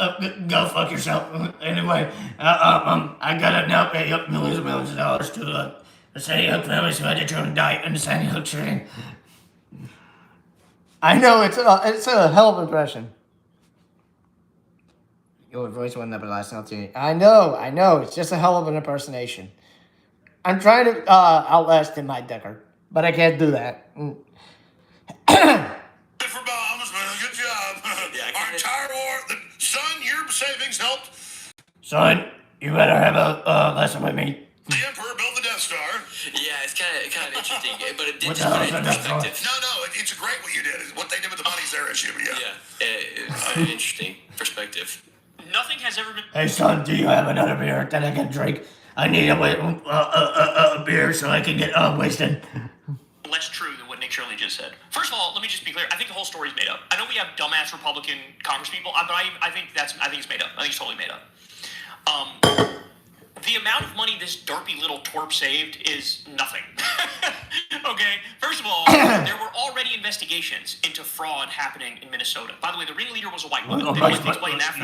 fuck yourself. Anyway, I gotta now pay up millions and millions of dollars to the Sandy Hook families who had their children die in the Sandy Hook shooting. I know it's a hell of an impression. Your voice went up last night too. I know. It's just a hell of an impersonation. I'm trying to outlast Tim Decker, but I can't do that. For bombs, man. Good job. Our entire war, son, your savings helped. Son, you better have a lesson with me. The Emperor built the Death Star. Yeah, it's kind of interesting, but it did What just the put hell it in is that perspective. No, it's great what you did. What they did with the money's their issue, but yeah. It's an interesting perspective. Nothing has ever been. Hey, son, do you have another beer that I can drink? I need a beer so I can get wasted. Less true than what Nick Shirley just said. First of all, let me just be clear. I think the whole story is made up. I know we have dumbass Republican congresspeople, but I think it's made up. I think it's totally made up. The amount of money this derpy little twerp saved is nothing. Okay? First of all, there were already investigations into fraud happening in Minnesota. By the way, the ringleader was a white woman. They didn't explain that for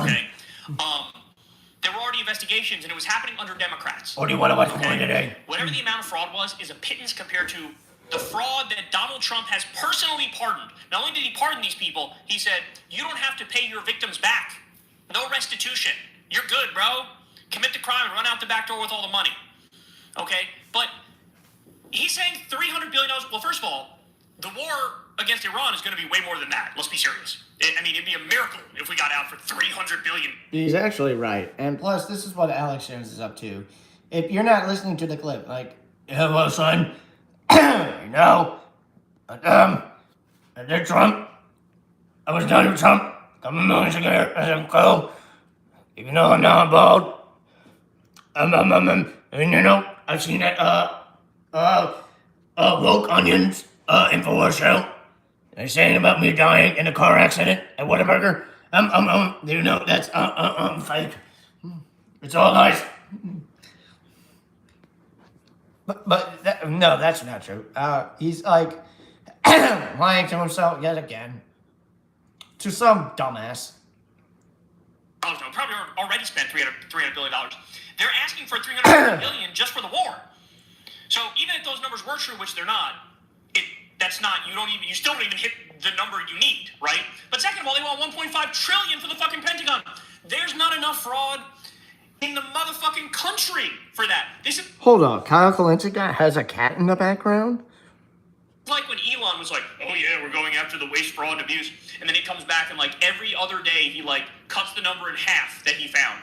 okay. There were already investigations, and it was happening under Democrats. What do you want to watch for today? Whatever the amount of fraud was is a pittance compared to the fraud that Donald Trump has personally pardoned. Not only did he pardon these people, he said, you don't have to pay your victims back. No restitution. You're good, bro. Commit the crime and run out the back door with all the money. Okay? But he's saying $300 billion. Well, first of all, the war against Iran is going to be way more than that. Let's be serious. I mean, it'd be a miracle if we got out for $300 billion. He's actually right. And plus, this is what Alex Jones is up to. If you're not listening to the clip, like, yeah, well, son, you know, under Trump, I was Donald Trump a couple months ago. Even though I'm not bald, and you know, I've seen that, woke onions, InfoWars show. They're saying about me dying in a car accident at Whataburger. You know, that's, fake. It's all lies. But no, that's not true. He's like, lying to himself yet again. To some dumbass. No, probably already spent $300 billion. They're asking for $300 billion just for the war. So even if those numbers were true, which they're not, you still don't even hit the number you need, right? But second of all, they want $1.5 trillion for the fucking Pentagon. There's not enough fraud in the motherfucking country for that. Hold on, Kyle Kalinska has a cat in the background? Like when Elon was like, oh yeah, we're going after the waste, fraud, and abuse. And then he comes back and like every other day he like cuts the number in half that he found.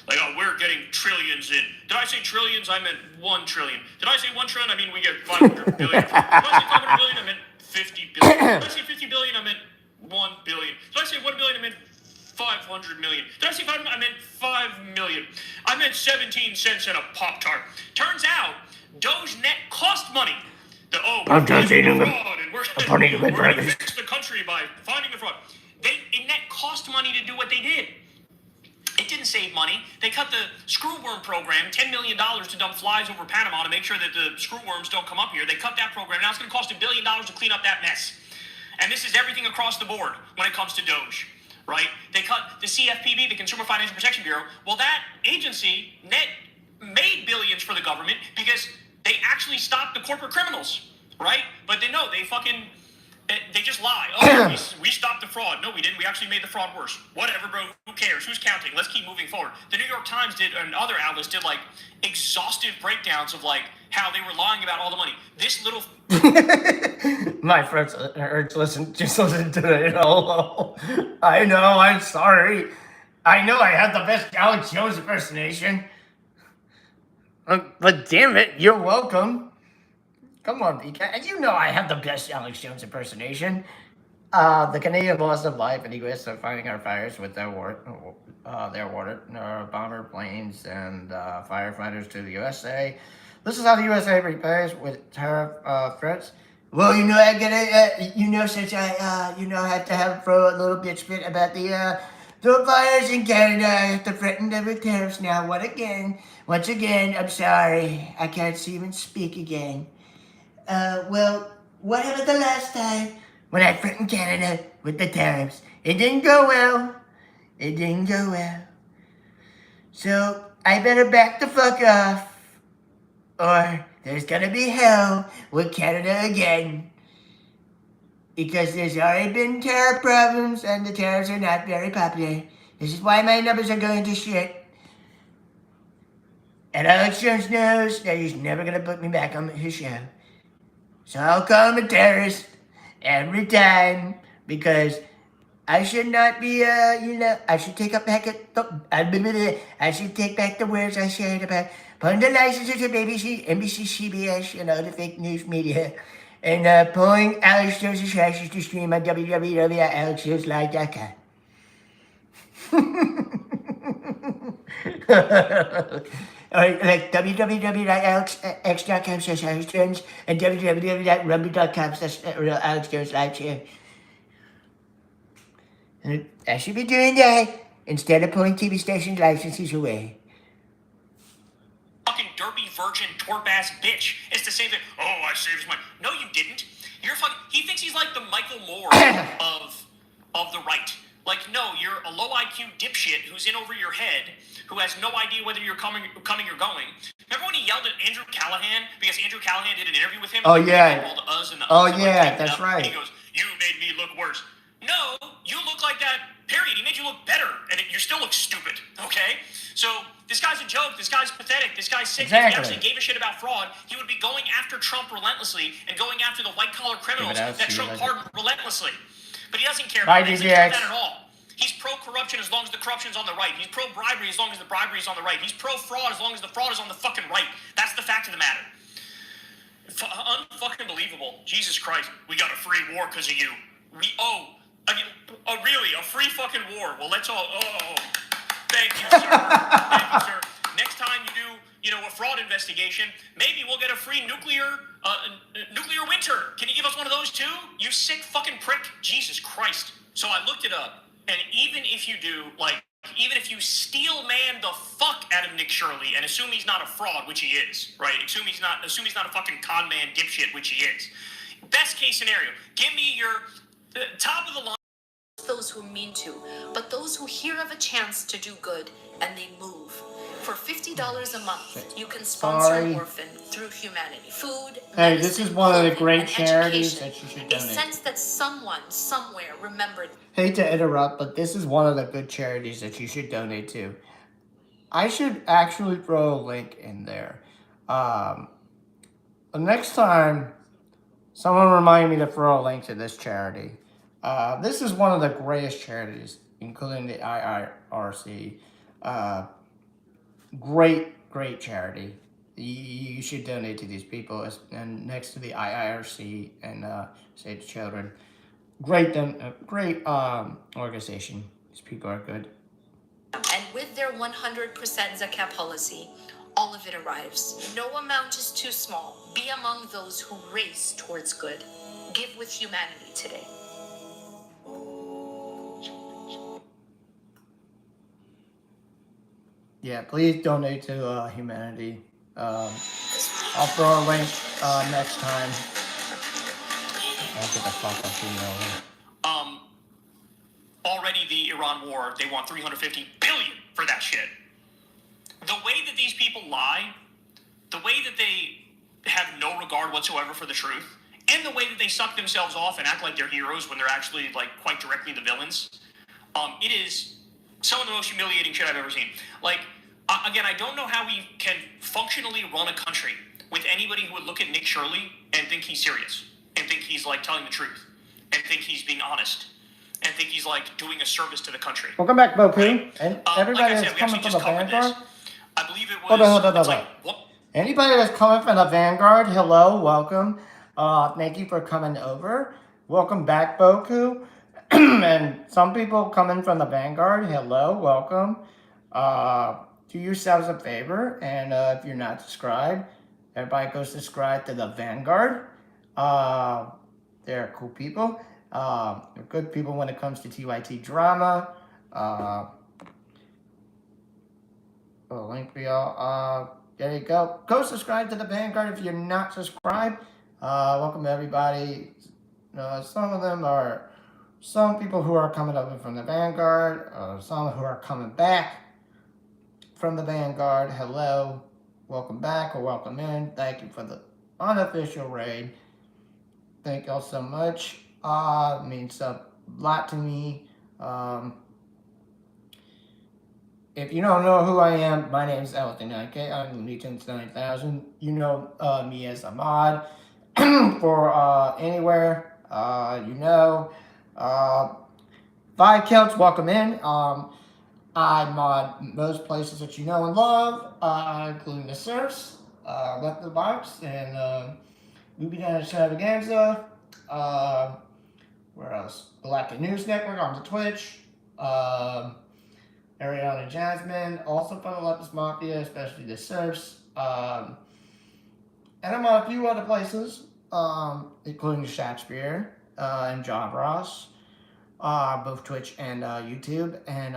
Like, oh, we're getting trillions in. Did I say trillions? I meant 1 trillion. Did I say 1 trillion? I mean, we get 500 billion. Did I say 500 billion? I meant 50 billion. Did I say 50 billion? I meant 1 billion. Did I say 1 billion? I meant 500 million. Did I say 5 million? I meant 5 million. I meant 17 cents in a Pop-Tart. Turns out, DogeNet cost money. I'm just eating them. We're going to fix the country by finding the fraud. Net cost money to do what they did. It didn't save money. They cut the screwworm program, $10 million to dump flies over Panama to make sure that the screwworms don't come up here. They cut that program. Now it's going to cost $1 billion to clean up that mess. And this is everything across the board when it comes to Doge, right? They cut the CFPB, the Consumer Financial Protection Bureau. Well, that agency, net, made billions for the government because they actually stopped the corporate criminals, right? But they just lie. Oh, we stopped the fraud. No, we didn't. We actually made the fraud worse. Whatever, bro. Who cares? Who's counting? Let's keep moving forward. The New York Times did, and other outlets did, like, exhaustive breakdowns of, like, how they were lying about all the money. This little... My friends just listen to it. Oh, I know, I'm sorry. I know I have the best Alex Jones impersonation. But damn it, you're welcome. Come on, BK. You know I have the best Alex Jones impersonation. The Canadian loss of life in the U.S. are fighting our fires with their water bomber planes and firefighters to the USA. This is how the USA repays with tariff threats. Well, you know, I gotta, since I have to throw a little bitch bit about the fires in Canada, I have to threaten them with tariffs now. Once again, I'm sorry. I can't even speak again. Well, what happened the last time when I threatened Canada with the tariffs? It didn't go well. So, I better back the fuck off, or there's gonna be hell with Canada again. Because there's already been tariff problems, and the tariffs are not very popular. This is why my numbers are going to shit. And Alex Jones knows that he's never gonna put me back on his show. So I'll call him a terrorist every time, because I should not be, I should take back the words I said about pulling the licenses of ABC, NBC, CBS, and other fake news media, and pulling Alex Jones' ashes to stream on www.alexjoneslive.com. Like www.alexx.com/AlexJones and www.rumble.com/AlexJonesLive. And I should be doing that instead of pulling TV station licenses away. Fucking derpy virgin twerp ass bitch is to say that, oh, I saved his money. No, you didn't. He thinks he's like the Michael Moore of the right. Like, no, you're a low IQ dipshit who's in over your head, who has no idea whether you're coming or going. Remember when he yelled at Andrew Callahan because Andrew Callahan did an interview with him? Oh, yeah. That's right. And he goes, you made me look worse. No, you look like that, period. He made you look better, and you still look stupid, okay? So this guy's a joke. This guy's pathetic. This guy's sick. Exactly. If he actually gave a shit about fraud, he would be going after Trump relentlessly and going after the white-collar criminals that Trump pardoned relentlessly. But he doesn't care about that. He doesn't care about that at all. He's pro-corruption as long as the corruption's on the right. He's pro-bribery as long as the bribery is on the right. He's pro-fraud as long as the fraud is on the fucking right. That's the fact of the matter. Unfucking believable. Jesus Christ. We got a free war because of you. Really? A free fucking war? Well, let's all... Oh, thank you, sir. Thank you, sir. Next time you do, a fraud investigation, maybe we'll get a free nuclear winter. Can you give us one of those too? You sick fucking prick. Jesus Christ. So I looked it up, and even if you do, even if you steel man the fuck out of Nick Shirley and assume he's not a fraud, which he is, right? Assume he's not a fucking con man dipshit, which he is. Best case scenario, give me your top of the line. Those who mean to, but those who hear of a chance to do good and they move. For $50 a month, you can sponsor an orphan through humanity. Food, hey, this is one of the great charities that you should donate. A sense that someone, somewhere remembered. Hate to interrupt, but this is one of the good charities that you should donate to. I should actually throw a link in there. The next time, someone remind me to throw a link to this charity. This is one of the greatest charities, including the IIRC. Great charity. You should donate to these people, and next to the IIRC and Save the Children. Great organization. These people are good. And with their 100% zakat policy, all of it arrives. No amount is too small. Be among those who race towards good. Give with humanity today. Yeah, please donate to humanity. I'll throw a link next time. I'll get the fuck up email. Already the Iran war, they want $350 billion for that shit. The way that these people lie, the way that they have no regard whatsoever for the truth, and the way that they suck themselves off and act like they're heroes when they're actually quite directly the villains, it is some of the most humiliating shit I've ever seen. Again, I don't know how we can functionally run a country with anybody who would look at Nick Shirley and think he's serious, and think he's telling the truth, and think he's being honest, and think he's doing a service to the country. Welcome back, Boku. And everybody that's coming from the Vanguard. I believe it was. Hold on. Anybody that's coming from the Vanguard, hello, welcome. Thank you for coming over. Welcome back, Boku. And some people coming from the Vanguard, hello, welcome. Do yourselves a favor, and if you're not subscribed, everybody go subscribe to the Vanguard. They're cool people. They're good people when it comes to TYT drama. Link for y'all. There you go. Go subscribe to the Vanguard if you're not subscribed. Welcome everybody. Some people who are coming over from the Vanguard, some who are coming back from the Vanguard. Hello, welcome back or welcome in. Thank you for the unofficial raid. Thank y'all so much. It means a lot to me. If you don't know who I am, my name is LT9K. I'm Newton's 9000. You know me as a mod for anywhere. Five Celts, welcome in. I mod most places that you know and love, including the Surfs, Left the Box, and Movie Down Extravaganza. Where else? Galactic News Network on the Twitch. Ariana Jasmine, also from the Lepus Mafia, especially the Surfs. And I'm on a few other places, including Shakespeare and John Ross, both Twitch and YouTube. And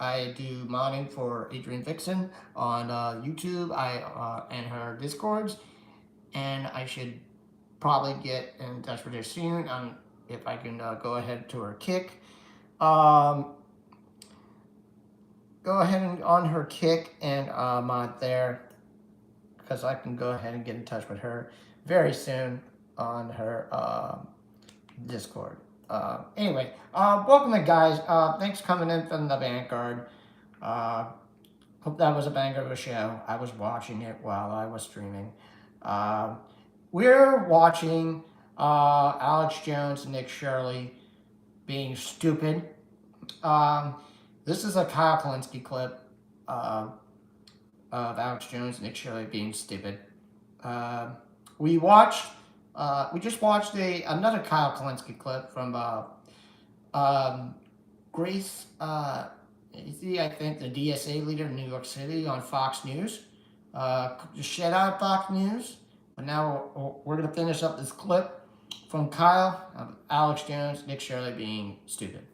I do modding for Adrian Vixen on YouTube and her Discords. And I should probably get in touch with her soon if I can go ahead to her kick. Go ahead and on her kick and mod there, because I can go ahead and get in touch with her very soon on her Discord. Anyway, welcome in, guys. Thanks for coming in from the Vanguard. Hope that was a banger of a show. I was watching it while I was streaming. We're watching Alex Jones and Nick Shirley being stupid. This is a Kyle Kalinske clip of Alex Jones and Nick Shirley being stupid. We just watched another Kyle Kalinske clip from Grace, I think the DSA leader in New York City on Fox News. Just shut out Fox News. But now we're going to finish up this clip from Kyle of Alex Jones, Nick Shirley being stupid.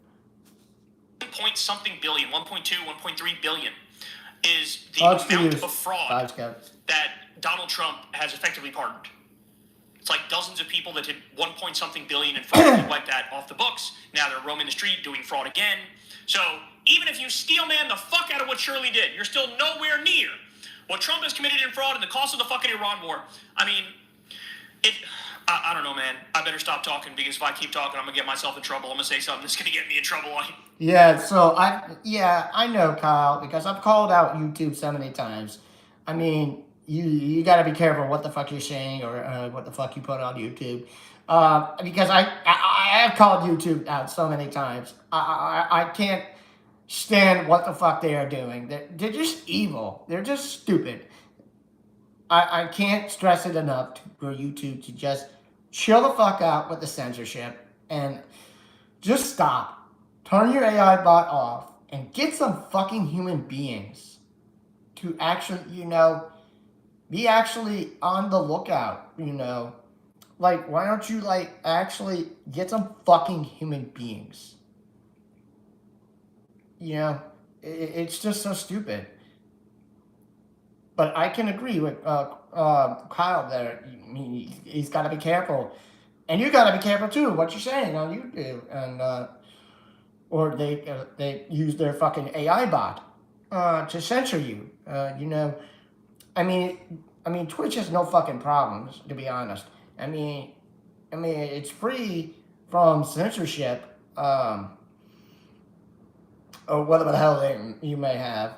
1.something billion, 1.2, 1.3 billion is the amount of fraud that Donald Trump has effectively pardoned. It's like dozens of people that did 1.something billion and fraud wiped that off the books. Now they're roaming the street doing fraud again. So even if you steel man the fuck out of what Shirley did, you're still nowhere near what Trump has committed in fraud and the cost of the fucking Iran war. I mean, I don't know, man. I better stop talking because if I keep talking, I'm going to get myself in trouble. I'm going to say something that's going to get me in trouble. Yeah, so I know, Kyle, because I've called out YouTube so many times. I mean, you got to be careful what the fuck you're saying or what the fuck you put on YouTube. Because I have called YouTube out so many times. I can't stand what the fuck they are doing. They're just evil. They're just stupid. I can't stress it enough for YouTube to just chill the fuck out with the censorship and just stop. Turn your AI bot off and get some fucking human beings to actually, be actually on the lookout, Like, why don't you, actually get some fucking human beings? It's just so stupid. But I can agree with Kyle there. He's got to be careful. And you got to be careful, too, what you're saying on YouTube. And, or they use their fucking AI bot to censor you. I mean, Twitch has no fucking problems, to be honest. I mean, it's free from censorship, or whatever the hell you may have.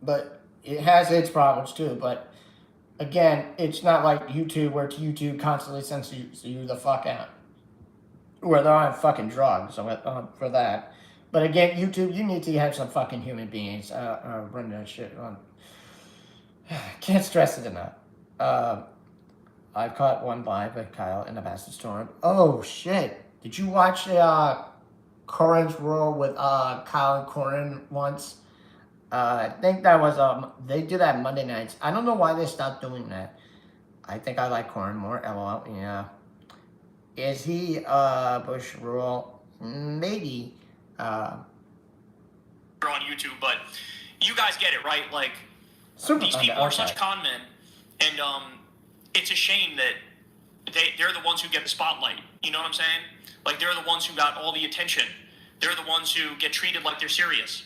But it has its problems too. But again, it's not like YouTube, where YouTube constantly censors you the fuck out, where they're on fucking drugs for that. But again, YouTube, you need to have some fucking human beings running that shit on. Can't stress it enough. I've caught one live with Kyle in the Bastard Storm. Oh shit! Did you watch Corin's Rule with Kyle and Corin once? I think that was they do that Monday nights. I don't know why they stopped doing that. I think I like Corin more. LOL. Yeah. Is he Bush Rule? Maybe. On YouTube, but you guys get it, right? Like, these people are such con men, and it's a shame that they're the ones who get the spotlight. You know what I'm saying? Like, they're the ones who got all the attention. They're the ones who get treated like they're serious,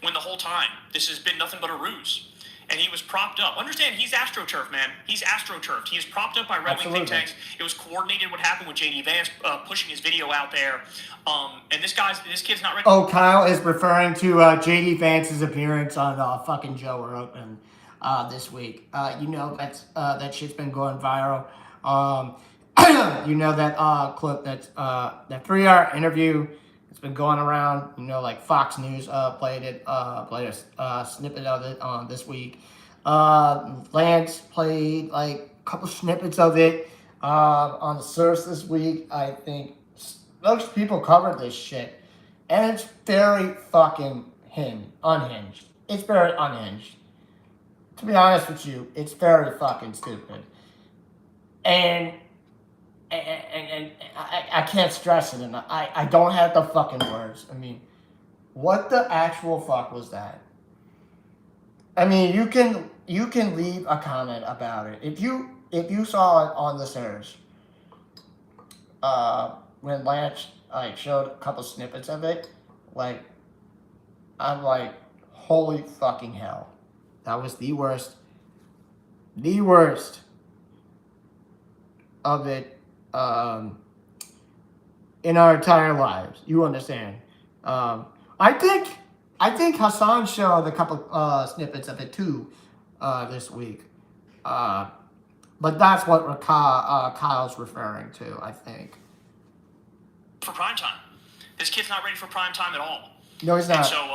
when the whole time this has been nothing but a ruse. And he was propped up. Understand, he's AstroTurf, man. He's AstroTurfed. He is propped up by right-wing think tanks. It was coordinated what happened with J.D. Vance pushing his video out there. And this kid's not ready. Oh, Kyle is referring to J.D. Vance's appearance on fucking Joe Rogan this week. That shit's been going viral. That clip, that 3-hour interview. It's been going around, like Fox News played a snippet of it this week. Lance played like a couple snippets of it on the Source this week. I think most people covered this shit, and it's very fucking unhinged. It's very unhinged. To be honest with you, it's very fucking stupid. And I can't stress it enough. I don't have the fucking words. I mean, what the actual fuck was that? I mean, you can leave a comment about it. If you saw it on the search, when Lance showed a couple snippets of it, I'm like, holy fucking hell. That was the worst of it in our entire lives. You understand? I think I think Hassan showed a couple snippets of it too this week. But that's what Kyle's referring to, I think. For prime time. This kid's not ready for prime time at all. No, he's not. And so,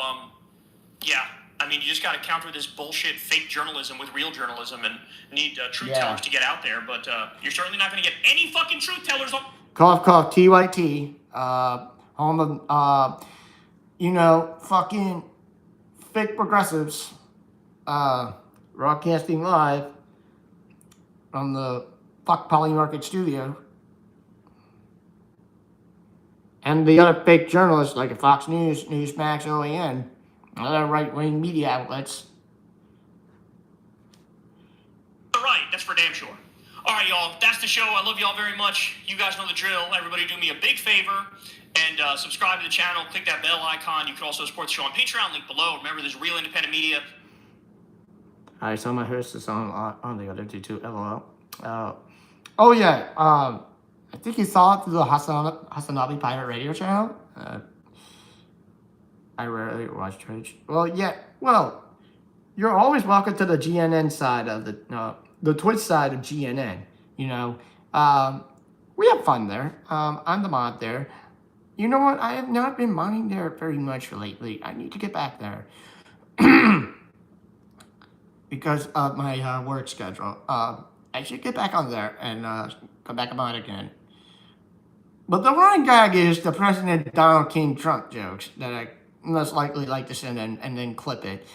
yeah. I mean, you just got to counter this bullshit fake journalism with real journalism and need truth tellers to get out there. But you're certainly not going to get any fucking truth tellers on. Cough, cough, TYT. Home of, fucking fake progressives broadcasting live from the fuck Poly Market studio. And the other fake journalists like Fox News, Newsmax, OAN, other right-wing media outlets. Right, that's for damn sure. All right, y'all, that's the show. I love y'all very much. You guys know the drill. Everybody do me a big favor and subscribe to the channel. Click that bell icon. You can also support the show on Patreon, link below. Remember, there's real independent media. I saw my host is on the other two too. LOL. Oh yeah. I think you saw it through the Hasanabi Pirate Radio channel. I rarely watch Twitch. Well, yeah. Well, you're always welcome to the GNN side of the Twitch side of GNN. We have fun there. I'm the mod there. You know what? I have not been modding there very much lately. I need to get back there. Because of my work schedule. I should get back on there and come back on again. But the running gag is the President Donald King Trump jokes that I most likely like to send in and then clip it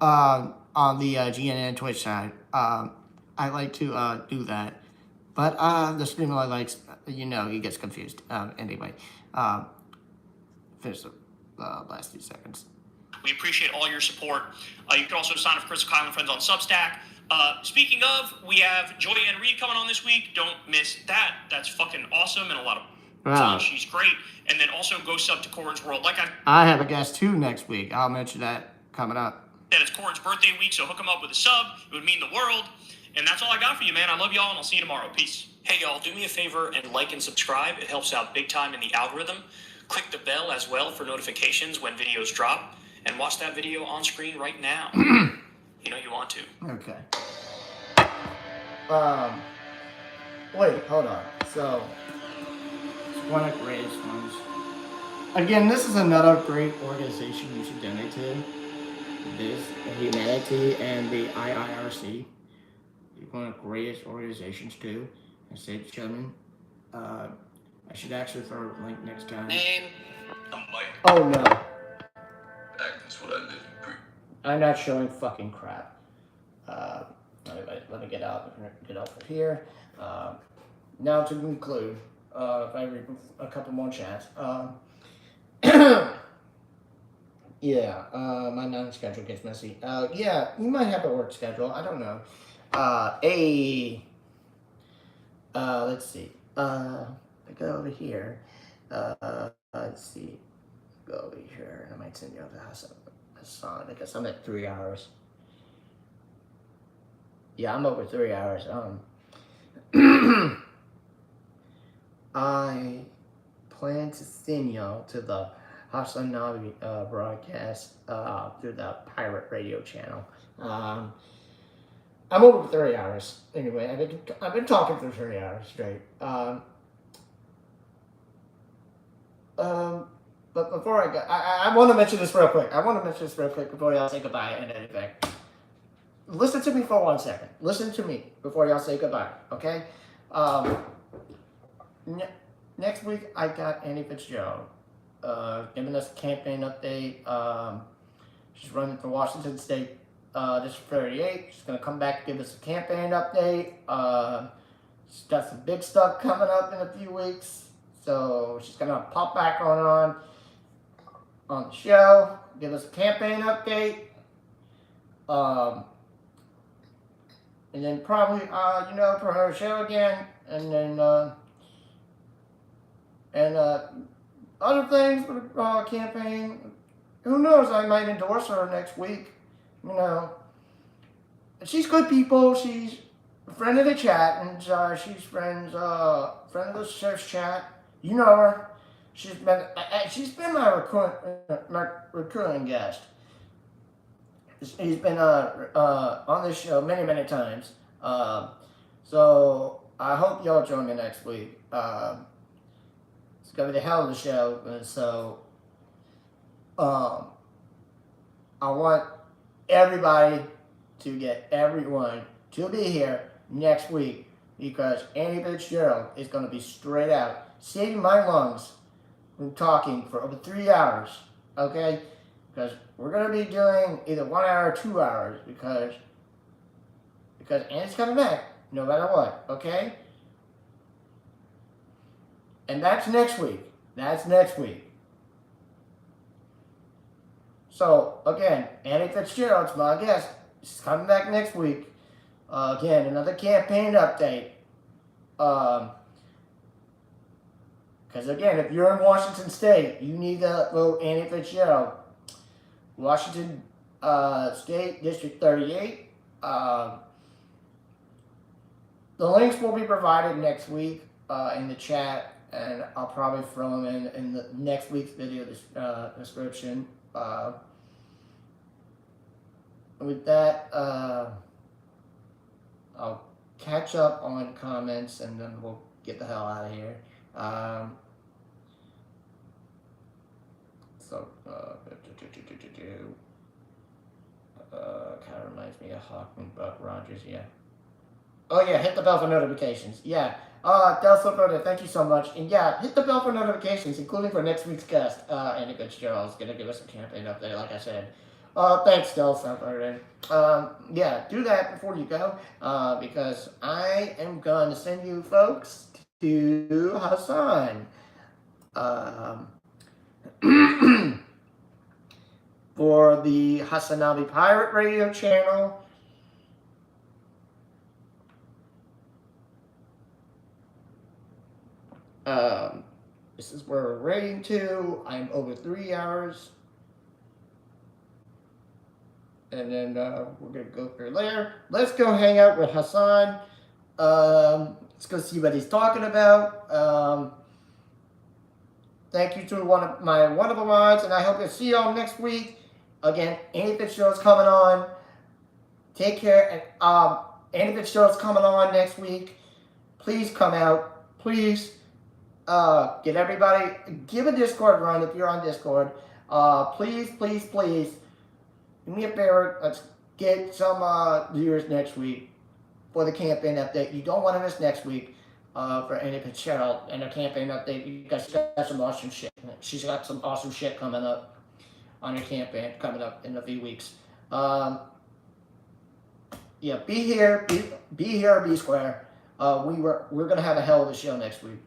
on the GNN Twitch side. I like to do that. But the streamer likes, he gets confused. Anyway, finish the last few seconds. We appreciate all your support. You can also sign up for Chris Kyle and Friends on Substack. Speaking of, we have Joy Ann Reed coming on this week. Don't miss that. That's fucking awesome and a lot of fun. She's great. And then also go sub to Corin's World. I have a guest too next week. I'll mention that coming up. And it's Corin's birthday week, so hook him up with a sub. It would mean the world. And that's all I got for you, man. I love y'all, and I'll see you tomorrow. Peace. Hey, y'all, do me a favor and like and subscribe. It helps out big time in the algorithm. Click the bell as well for notifications when videos drop. And watch that video on screen right now. You know you want to. Okay. Wait, hold on. So, one of the greatest ones. Again, this is another great organization you should donate to. This, Humanity and the IIRC. One of the greatest organizations too. I said, gentlemen, I should actually throw a link next time. Name. I'm Mike. Oh no. That's what I live and breathe. I'm not showing fucking crap. Let me get out of here. Now to conclude, if I read a couple more chats. Yeah, my non-schedule gets messy. Yeah, you might have a work schedule. I don't know. Let's see. I go over here. Let's see. Go over here, and I might send you over to Hassan. I guess I'm at 3 hours. Yeah, I'm over 3 hours. I plan to send y'all to the Hassan Nabi broadcast through the Pirate Radio channel. I'm over 3 hours. Anyway, I've been talking for 3 hours straight. But before I go, I want to mention this real quick. Before y'all say goodbye and anything. Listen to me for 1 second. Listen to me before y'all say goodbye, okay? Next week, I got Annie Fitzgerald giving us a campaign update. She's running for Washington State District 38. She's going to come back and give us a campaign update. She's got some big stuff coming up in a few weeks. So she's going to pop back on the show, give us a campaign update. And then probably, for her show again. And then, other things for the campaign. Who knows? I might endorse her next week. She's good people. She's a friend of the chat, and she's friend of the search chat. You know her. She's been my recurring guest. He's been on this show many times. So I hope y'all join me next week. It's gonna be the hell of a show. And so I want everybody to get everyone to be here next week, because Andy Fitzgerald is going to be straight out saving my lungs from talking for over 3 hours, okay? Because we're going to be doing either 1 hour or 2 hours, because Andy's coming back no matter what, okay? And that's next week. That's next week. So, again, Andy Fitzgerald's my guest. He's coming back next week. Again, another campaign update. Because, again, if you're in Washington State, you need to vote Andy Fitzgerald. Washington State, District 38. The links will be provided next week in the chat, and I'll probably throw them in the next week's video description. With that, I'll catch up on comments, and then we'll get the hell out of here. Kind of reminds me of Hawkman, Buck Rogers, yeah. Oh yeah, hit the bell for notifications, yeah. Del Soprano, thank you so much. And yeah, hit the bell for notifications, including for next week's guest. Andy Fitzgerald is going to give us a campaign update, like I said. Thanks, Del Soprano. Yeah, do that before you go, because I am going to send you folks to Hassan. For the Hassanabi Pirate Radio channel. This is where we're rating to. I'm over 3 hours. And then we're going to go through there. Let's go hang out with Hassan. Let's go see what he's talking about. Thank you to one of my wonderful mods, and I hope to see y'all next week. Again, Andy Fitzgerald's coming on. Take care. And Andy Fitzgerald's coming on next week. Please come out. Please get everybody. Give a Discord run if you're on Discord. Please. Do me a favor. Let's get some viewers next week for the campaign update. You don't want to miss next week for Andy Fitzgerald and her campaign update. You guys got some awesome shit. She's got some awesome shit coming up on her campaign coming up in a few weeks. Yeah, be here or be square. We're gonna have a hell of a show next week.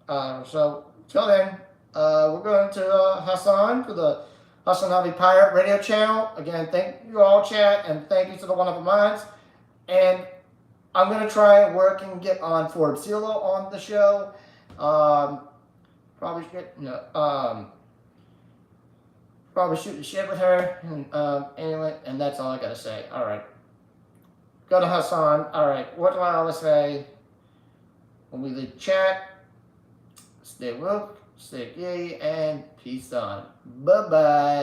So till then, we're going to Hassan for the Hassanabi Pirate Radio channel. Again, thank you all, chat, and thank you to the wonderful minds. And I'm gonna try and work and get on Forbes Zillow on the show. Probably shoot the shit with her. And, anyway, and that's all I gotta say. All right. Go to Hassan. All right. What do I always say when we leave chat? Stay woke, stay gay, and peace on. Bye-bye.